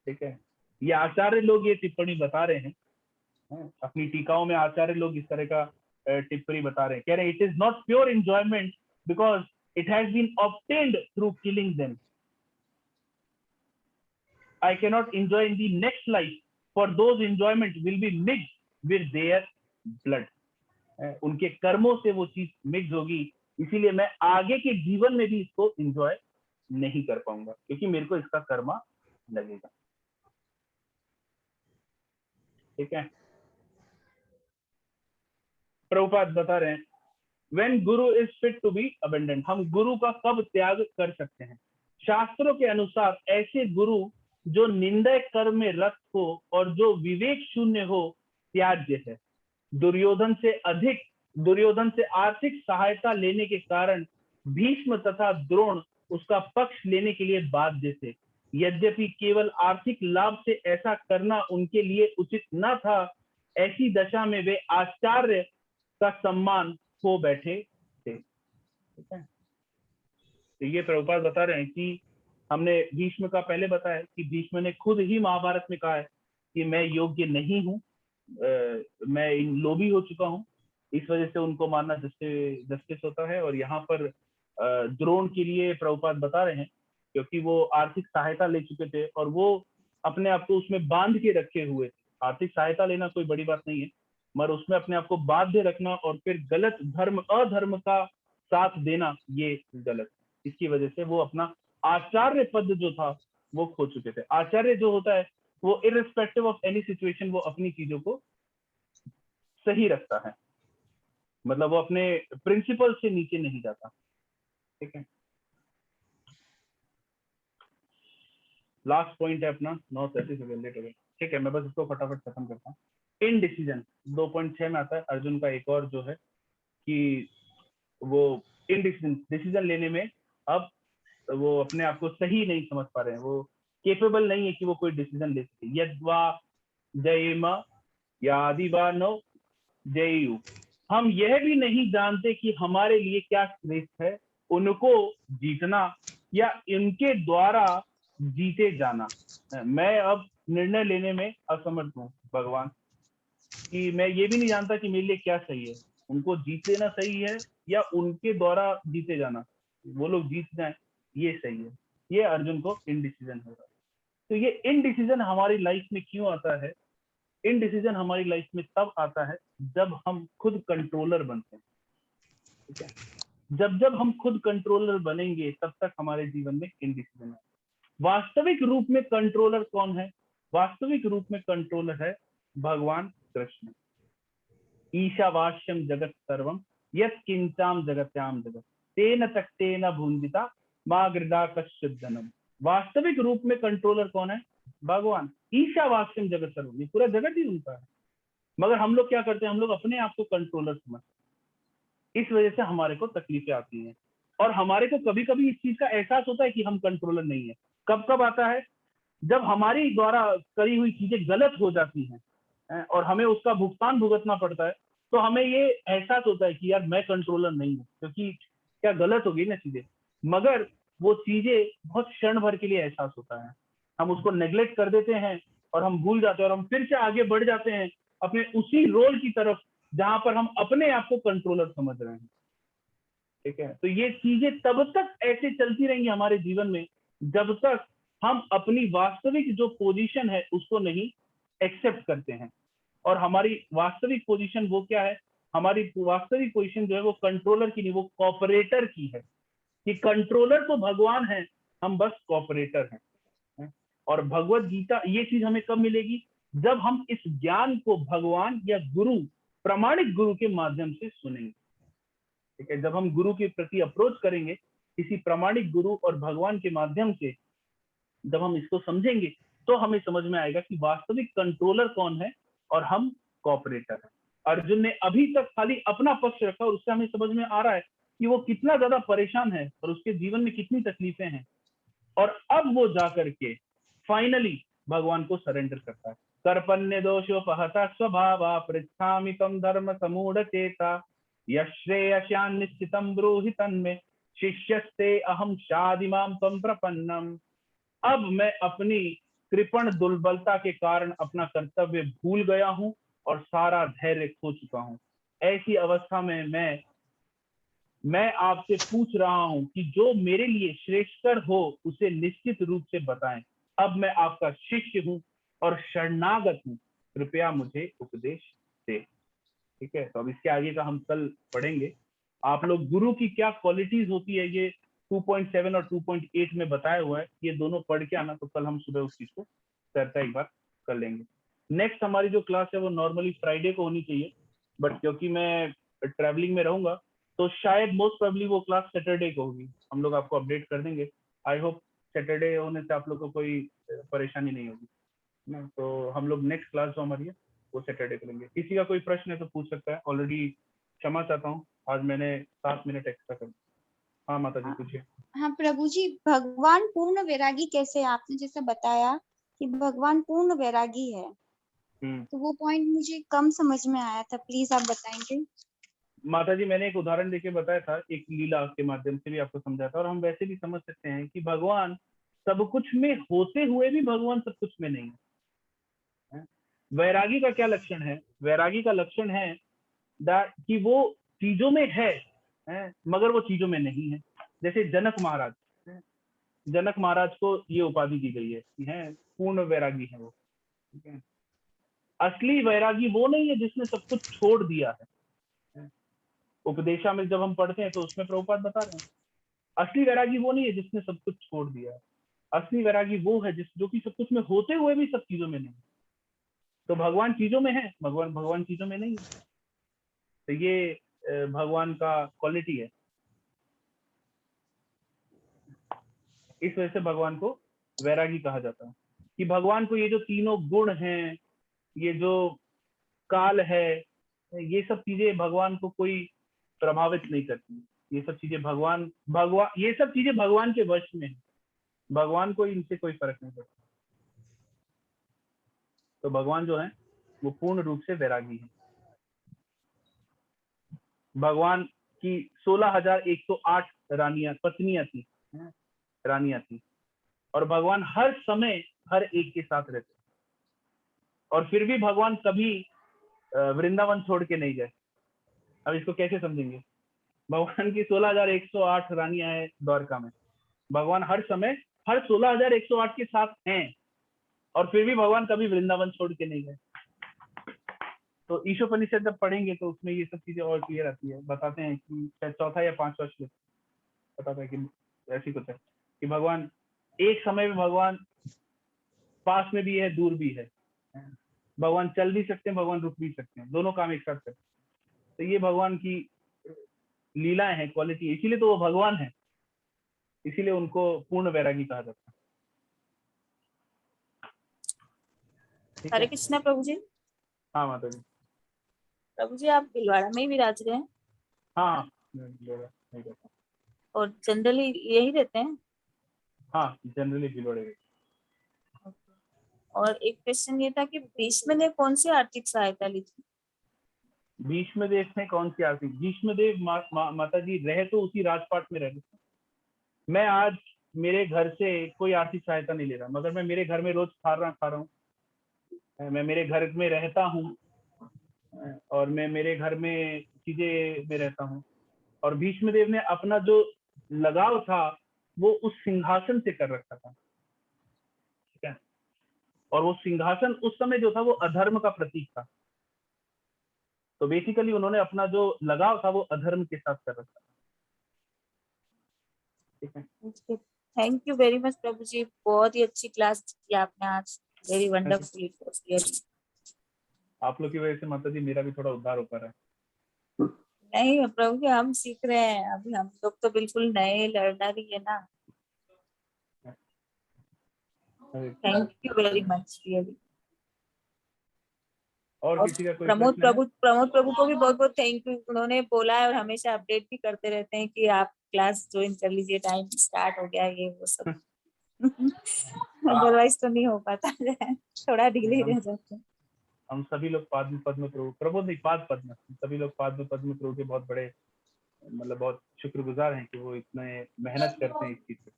ठीक है। ये आचार्य लोग ये टिप्पणी बता रहे हैं, अपनी टीकाओं में आचार्य लोग इस तरह का टिप्पणी बता रहे हैं, कह रहे हैं, it is not pure enjoyment because it has been obtained through killing them. I cannot enjoy in the next life, for those enjoyment will be mixed with their blood. उनके कर्मों से वो चीज मिक्स होगी, इसीलिए मैं आगे के जीवन में भी इसको एंजॉय नहीं कर पाऊंगा, क्योंकि मेरे को इसका कर्मा लगेगा, ठीक है। प्रभुपाद बता रहे हैं, when guru is fit to be abandoned, हम गुरु का कब त्याग कर सकते हैं? शास्त्रों के अनुसार ऐसे गुरु जो निंदा कर्म में रत हो और जो विवेक शून्य हो, त्याज्य है। दुर्योधन से आर्थिक सहायता लेने के कारण भीष्म तथा द्रोण उसका पक्ष लेने के लिए बाध्य थे। यद्यपि केवल आर्थिक लाभ से ऐसा करना उनके लिए उचित न था, ऐसी दशा में वे आचार्य का सम्मान खो बैठे थे, ठीक है। तो ये प्रभुपाद बता रहे हैं कि हमने भीष्म का पहले बताया कि भीष्म ने खुद ही महाभारत में कहा है कि मैं योग्य नहीं हूँ, मैं लोभी हो चुका हूँ, इस वजह से उनको मारना जस्टिस होता है। और यहाँ पर द्रोण के लिए प्रभुपाद बता रहे हैं क्योंकि वो आर्थिक सहायता ले चुके थे और वो अपने आप को उसमें बांध के रखे हुए थे। आर्थिक सहायता लेना कोई बड़ी बात नहीं है, मगर उसमें अपने आप को बाध्य रखना और फिर गलत अधर्म का साथ देना, ये गलत। इसकी वजह से वो अपना आचार्य पद जो था वो खो चुके थे। आचार्य जो होता है वो इररिस्पेक्टिव ऑफ एनी सिचुएशन वो अपनी चीजों को सही रखता है, मतलब वो अपने प्रिंसिपल से नीचे नहीं जाता, ठीक है। लास्ट पॉइंट है अपना 9:30 सेकंड लेट हो गए, ठीक है, मैं बस इसको फटाफट खत्म करता हूँ। इनडिसीजन 2.6 में आता है अर्जुन का एक और जो है कि वो डिसीजन लेने में अब वो अपने आप को सही नहीं समझ पा रहे हैं, वो केपेबल नहीं है कि वो कोई डिसीजन ले सके। यद्वा जयेम यादिवा नो जयु, हम यह भी नहीं जानते कि हमारे लिए क्या श्रेष्ठ है, उनको जीतना या इनके द्वारा जीते जाना। मैं अब निर्णय लेने में असमर्थ हूँ भगवान, कि मैं ये भी नहीं जानता कि मेरे लिए क्या सही है, उनको जीत लेना सही है या उनके द्वारा जीते जाना, वो लोग जीत जाए ये सही है। ये अर्जुन को इनडिसीजन होगा। तो ये इनडिसीजन हमारी लाइफ में क्यों आता है? इनडिसीजन हमारी लाइफ में तब आता है जब हम खुद कंट्रोलर बनते हैं, ठीक है। जब हम खुद कंट्रोलर बनेंगे तब तक हमारे जीवन में इनडिसीजन है। वास्तविक रूप में कंट्रोलर कौन है? वास्तविक रूप में कंट्रोलर है भगवान कृष्ण। ईशावास्यम जगत सर्वम यत् किंचाम जगत्याम जगत तेन तक्तेन भुंजिता मां गृदा कश्चित् धनम। वास्तविक रूप में कंट्रोलर कौन है? भगवान ईशावास्यम जगत सर्वम, ये पूरा जगत ही उनका है। मगर हम लोग क्या करते हैं, हम लोग अपने आप को कंट्रोलर समझते हैं, इस वजह से हमारे को तकलीफें आती हैं। और हमारे को कभी कभी इस चीज का एहसास होता है कि हम कंट्रोलर नहीं है। कब कब आता है, जब हमारी द्वारा करी हुई चीजें गलत हो जाती हैं और हमें उसका भुगतान भुगतना पड़ता है, तो हमें ये एहसास होता है कि यार मैं कंट्रोलर नहीं हूँ, क्योंकि क्या गलत हो गई ना चीजें। मगर वो चीजें बहुत क्षण भर के लिए एहसास होता है, हम उसको नेग्लेक्ट कर देते हैं और हम भूल जाते हैं और हम फिर से आगे बढ़ जाते हैं अपने उसी रोल की तरफ जहां पर हम अपने आप को कंट्रोलर समझ रहे हैं। ठीक है, तो ये चीजें तब तक ऐसे चलती रहेंगी हमारे जीवन में जब तक हम अपनी वास्तविक जो पोजीशन है उसको नहीं एक्सेप्ट करते हैं। और हमारी वास्तविक पोजीशन वो क्या है, हमारी वास्तविक पोजीशन जो है वो कंट्रोलर की नहीं, वो कॉपरेटर की है। कि कंट्रोलर तो भगवान है, हम बस कॉपरेटर हैं। और भगवत गीता ये चीज हमें कब मिलेगी, जब हम इस ज्ञान को भगवान या गुरु, प्रामाणिक गुरु के माध्यम से सुनेंगे। ठीक है, जब हम गुरु के प्रति अप्रोच करेंगे किसी प्रामाणिक गुरु और भगवान के माध्यम से, जब हम इसको समझेंगे तो हमें समझ में आएगा कि वास्तविक कंट्रोलर कौन है और हम कॉपरेटर हैं। अर्जुन ने अभी तक खाली अपना पक्ष रखा और उससे हमें समझ में आ रहा है कि वो कितना ज्यादा परेशान है और उसके जीवन में कितनी तकलीफें हैं। और अब वो जाकर के फाइनली भगवान को सरेंडर करता है। कर्पण्य दोषोपहता स्वभावा पृच्छामि तम धर्म समूढ़ चेता यश्रेयस्यान् निश्चितं ब्रूहि तन्मे शिष्यस्ते अहम शादिमां त्वं प्रपन्नम। अब मैं अपनी कृपण दुर्बलता के कारण अपना कर्तव्य भूल गया हूं और सारा धैर्य खो चुका हूं। ऐसी अवस्था में मैं आपसे पूछ रहा हूं कि जो मेरे लिए श्रेष्ठतर हो उसे निश्चित रूप से बताएं। अब मैं आपका शिष्य हूं और शरणागत हूं, कृपया मुझे उपदेश दे। ठीक है, तो अब इसके आगे का हम कल पढ़ेंगे। आप लोग गुरु की क्या क्वालिटीज होती है ये 2.7 और 2.8 में बताया हुआ है, ये दोनों पढ़ के आना, तो कल हम सुबह उस चीज को चर्चा एक बार कर लेंगे। नेक्स्ट हमारी जो क्लास है वो नॉर्मली फ्राइडे को होनी चाहिए, बट क्योंकि मैं ट्रैवलिंग में रहूंगा तो शायद मोस्ट प्रोबेबली वो क्लास सैटरडे को होगी। हम लोग आपको अपडेट कर देंगे। आई होप सैटरडे होने से आप लोग को कोई परेशानी नहीं होगी ना। तो हम लोग नेक्स्ट क्लास जो हमारी है वो सैटरडे करेंगे। किसी का कोई प्रश्न है तो पूछ सकता है। ऑलरेडी क्षमा चाहता हूँ, आज मैंने 7 मिनट एक्स्ट्रा कर दिया। हाँ माता जी पूछिए। हाँ प्रभु जी, भगवान पूर्ण वैरागी कैसे है? आपने जैसा बताया कि भगवान पूर्ण वैरागी है, तो वो पॉइंट मुझे कम समझ में आया था, प्लीज आप बताएंगे। माता जी मैंने एक उदाहरण देके बताया था, एक लीला के माध्यम से भी आपको समझाया था। और हम वैसे भी समझ सकते हैं कि भगवान सब कुछ में होते हुए भी भगवान सब कुछ में नहीं है। वैरागी का क्या लक्षण है? वैरागी का लक्षण है कि वो चीजों में है मगर वो चीजों में नहीं है। जैसे जनक महाराज को ये उपाधि दी गई है पूर्ण वैरागी है वो। ठीक है, असली वैरागी वो नहीं है जिसने सब कुछ छोड़ दिया है। उपदेशा में जब हम पढ़ते हैं तो उसमें प्रभुपाद बता रहे हैं असली वैरागी वो नहीं है जिसने सब कुछ छोड़ दिया है। असली वैरागी वो है जो कि सब कुछ में होते हुए भी सब चीजों में नहीं। तो भगवान चीजों में है, भगवान चीजों में नहीं है। तो ये भगवान का क्वालिटी है। इस वजह से भगवान को वैरागी कहा जाता है कि भगवान को ये जो तीनों गुण हैं, ये जो काल है, ये सब चीजें भगवान को कोई प्रभावित नहीं करती। ये सब चीजें ये सब चीजें भगवान के वश में है। भगवान को इनसे कोई फर्क नहीं पड़ता। तो भगवान जो है वो पूर्ण रूप से वैरागी है। भगवान की 16,108 पत्नियां थी और भगवान हर समय हर एक के साथ रहते, और फिर भी भगवान कभी वृंदावन छोड़ के नहीं गए। अब इसको कैसे समझेंगे? भगवान की 16,108 रानियां हैं द्वारका में, भगवान हर समय हर 16,108 के साथ हैं, और फिर भी भगवान कभी वृंदावन छोड़ के नहीं गए। तो ईशोपनिषद जब पढ़ेंगे तो उसमें ये सब चीजें और क्लियर आती है। बताते हैं कि शायद 4था या 5वां श्लोक बताता है कि ऐसी कुछ है कि भगवान एक समय में भगवान पास में भी है, दूर भी है। भगवान चल भी सकते हैं, भगवान रुक भी सकते हैं, दोनों काम एक साथ करते हैं। तो ये भगवान की लीलाएं हैं, क्वालिटी, इसीलिए तो वो भगवान है, इसीलिए उनको पूर्ण वैरागी कहा जाता है। ठीक हरे है। कृष्णा प्रभु जी। हाँ माता जी। प्रभु जी आप भिलवाड़ा में ही विराज रहे हैं हाँ मैं भिलवाड़ा नहीं रहता हूँ। और जनरली यही रहते हैं? हाँ जनरली भिलवाड़े रहते हैं। और एक क्वेश्चन ये था कि भीष्म ने कौन सी आर्थिक सहायता ली थी? भीष्मदेव ने कौन सी आर्थिक, भीष्मदेव माता जी रहे तो उसी राजपाट में रहे। मैं आज मेरे घर से कोई आर्थिक सहायता नहीं ले रहा, मगर मैं मेरे घर में रोज खा रहा हूँ, मैं मेरे घर में रहता हूँ और मैं मेरे घर में चीजें में रहता हूँ। और भीष्मदेव ने अपना जो लगाव था वो उस सिंहासन से कर रखा था, ठीक है। और वो सिंहासन उस समय जो था वो अधर्म का प्रतीक था, तो बेसिकली उन्होंने अपना जो लगाव था वो अधर्म के साथ कर रखा था, ठीक है। थैंक यू वेरी मच प्रभु जी, बहुत ही अच्छी क्लास की आपने आज, वेरी वंडरफुल। आप लोग की वजह से माता जी मेरा भी थोड़ा उद्धार हो पा रहा है। नहीं प्रभु जी हम सीख रहे हैं अभी, हम लोग तो बिल्कुल नए लर्नर ही है ना। Thank you very much really. और किसी का कोई प्रमोद प्रश्न है? प्रभु को भी बहुत बहुत थैंक यू, उन्होंने बोला है और हमेशा अपडेट भी करते रहते हैं कि आप क्लास ज्वाइन कर लीजिए, टाइम स्टार्ट हो गया ये वो सब। अदरवाइज तो नहीं हो पाता है, थोड़ा डिले रह जाते हैं। हम सभी लोग पद्म प्रभु नहीं पद्म सभी लोग पद्म प्रभु के बहुत बड़े मतलब बहुत शुक्रगुजार हैं कि वो इतने मेहनत करते हैं इस चीज पे।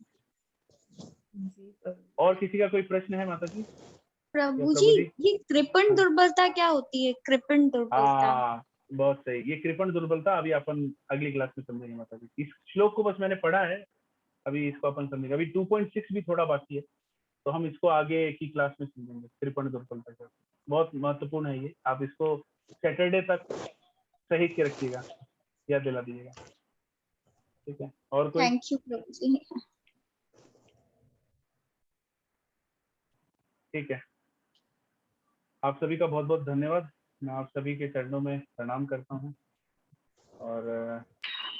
और किसी का कोई प्रश्न है माता जी? प्रभु जी ये कृपण दुर्बलता क्या होती है? कृपण दुर्बलता। हाँ बहुत सही, ये कृपण दुर्बलता अभी अपन अगली क्लास में समझेंगे माता जी। इस श्लोक को बस मैंने पढ़ा है, अभी इसको अपन समझेंगे। अभी 2.6 भी थोड़ा बाकी है, तो हम इसको आगे की क्लास में समझेंगे। कृपण दुर्बलता क्या, बहुत महत्वपूर्ण है ये। आप इसको सैटरडे तक सही के रखिएगा, याद दिला दीजिएगा, ठीक है। और कोई? थैंक यू प्रभु जी। ठीक है, आप सभी का बहुत बहुत धन्यवाद। मैं आप सभी के चरणों में प्रणाम करता हूँ। और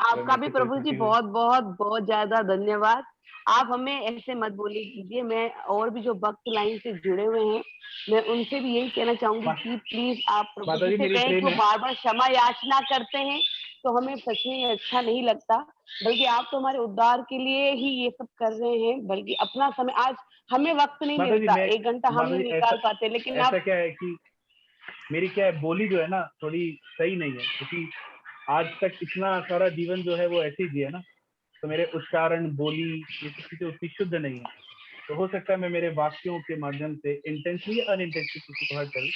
आपका भी प्रभु जी बहुत बहुत बहुत ज्यादा धन्यवाद। आप हमें ऐसे मत बोलिए कीजिए। मैं और भी जो भक्त लाइन से जुड़े हुए हैं, मैं उनसे भी यही कहना चाहूंगी कि प्लीज आप प्रभु जी से कहें कि वो बार बार क्षमा याचना करते हैं, तो हमें सच में अच्छा नहीं लगता। बल्कि आप तो हमारे उद्धार के लिए ही ये सब कर रहे हैं, बल्कि अपना समय, आज हमें वक्त नहीं मिलता, 1 घंटा हम नहीं निकाल पाते, लेकिन ऐसा क्या है कि मेरी क्या है बोली जो है ना थोड़ी सही नहीं है, क्योंकि आज तक इतना सारा जीवन जो है वो ऐसे ही जिया ना, तो मेरे उच्चारण बोली ये सब चीजें उतनी शुद्ध नहीं है। तो हो सकता है मैं मेरे वाक्यों के माध्यम से इंटेंशनली या अनइंटेंशनली किसी को हर्ट करूं,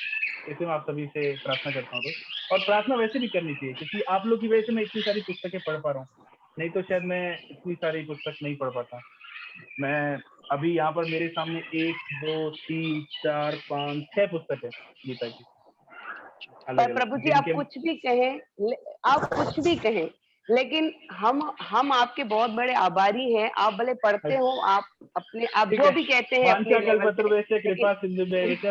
इसलिए मैं आप सभी से प्रार्थना करता हूँ। और प्रार्थना वैसे भी करनी चाहिए, क्योंकि आप लोग की वजह से मैं इतनी सारी पुस्तकें पढ़ पा रहा हूँ, नहीं तो शायद मैं इतनी सारी पुस्तक नहीं पढ़ पाता। मैं अभी यहाँ पर मेरे सामने 1 2 3 4 5 6 पुस्तक है गीता की। पर प्रभु जी आप कुछ भी कहें, आप कुछ भी कहें, लेकिन हम आपके बहुत बड़े आभारी हैं। आप भले पढ़ते हो, आप अपने आप जो भी कहते हैं अपने लेवल पे, कृपा सिंधु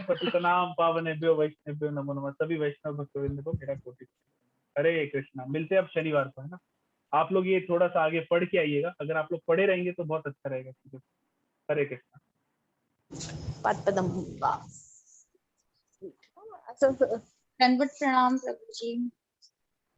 पतितनाम पावनेभ्यो वैष्णवेभ्यो नमो नमः। सभी वैष्णव भक्तवृंद को मेरा कोटि हरे कृष्णा। मिलते हैं अब शनिवार को, है ना। आप लोग ये थोड़ा सा आगे पढ़ के आइएगा, अगर आप लोग पढ़े रहेंगे तो बहुत अच्छा रहेगा। हरे कृष्णा। दंडवत प्रणाम प्रभु जी।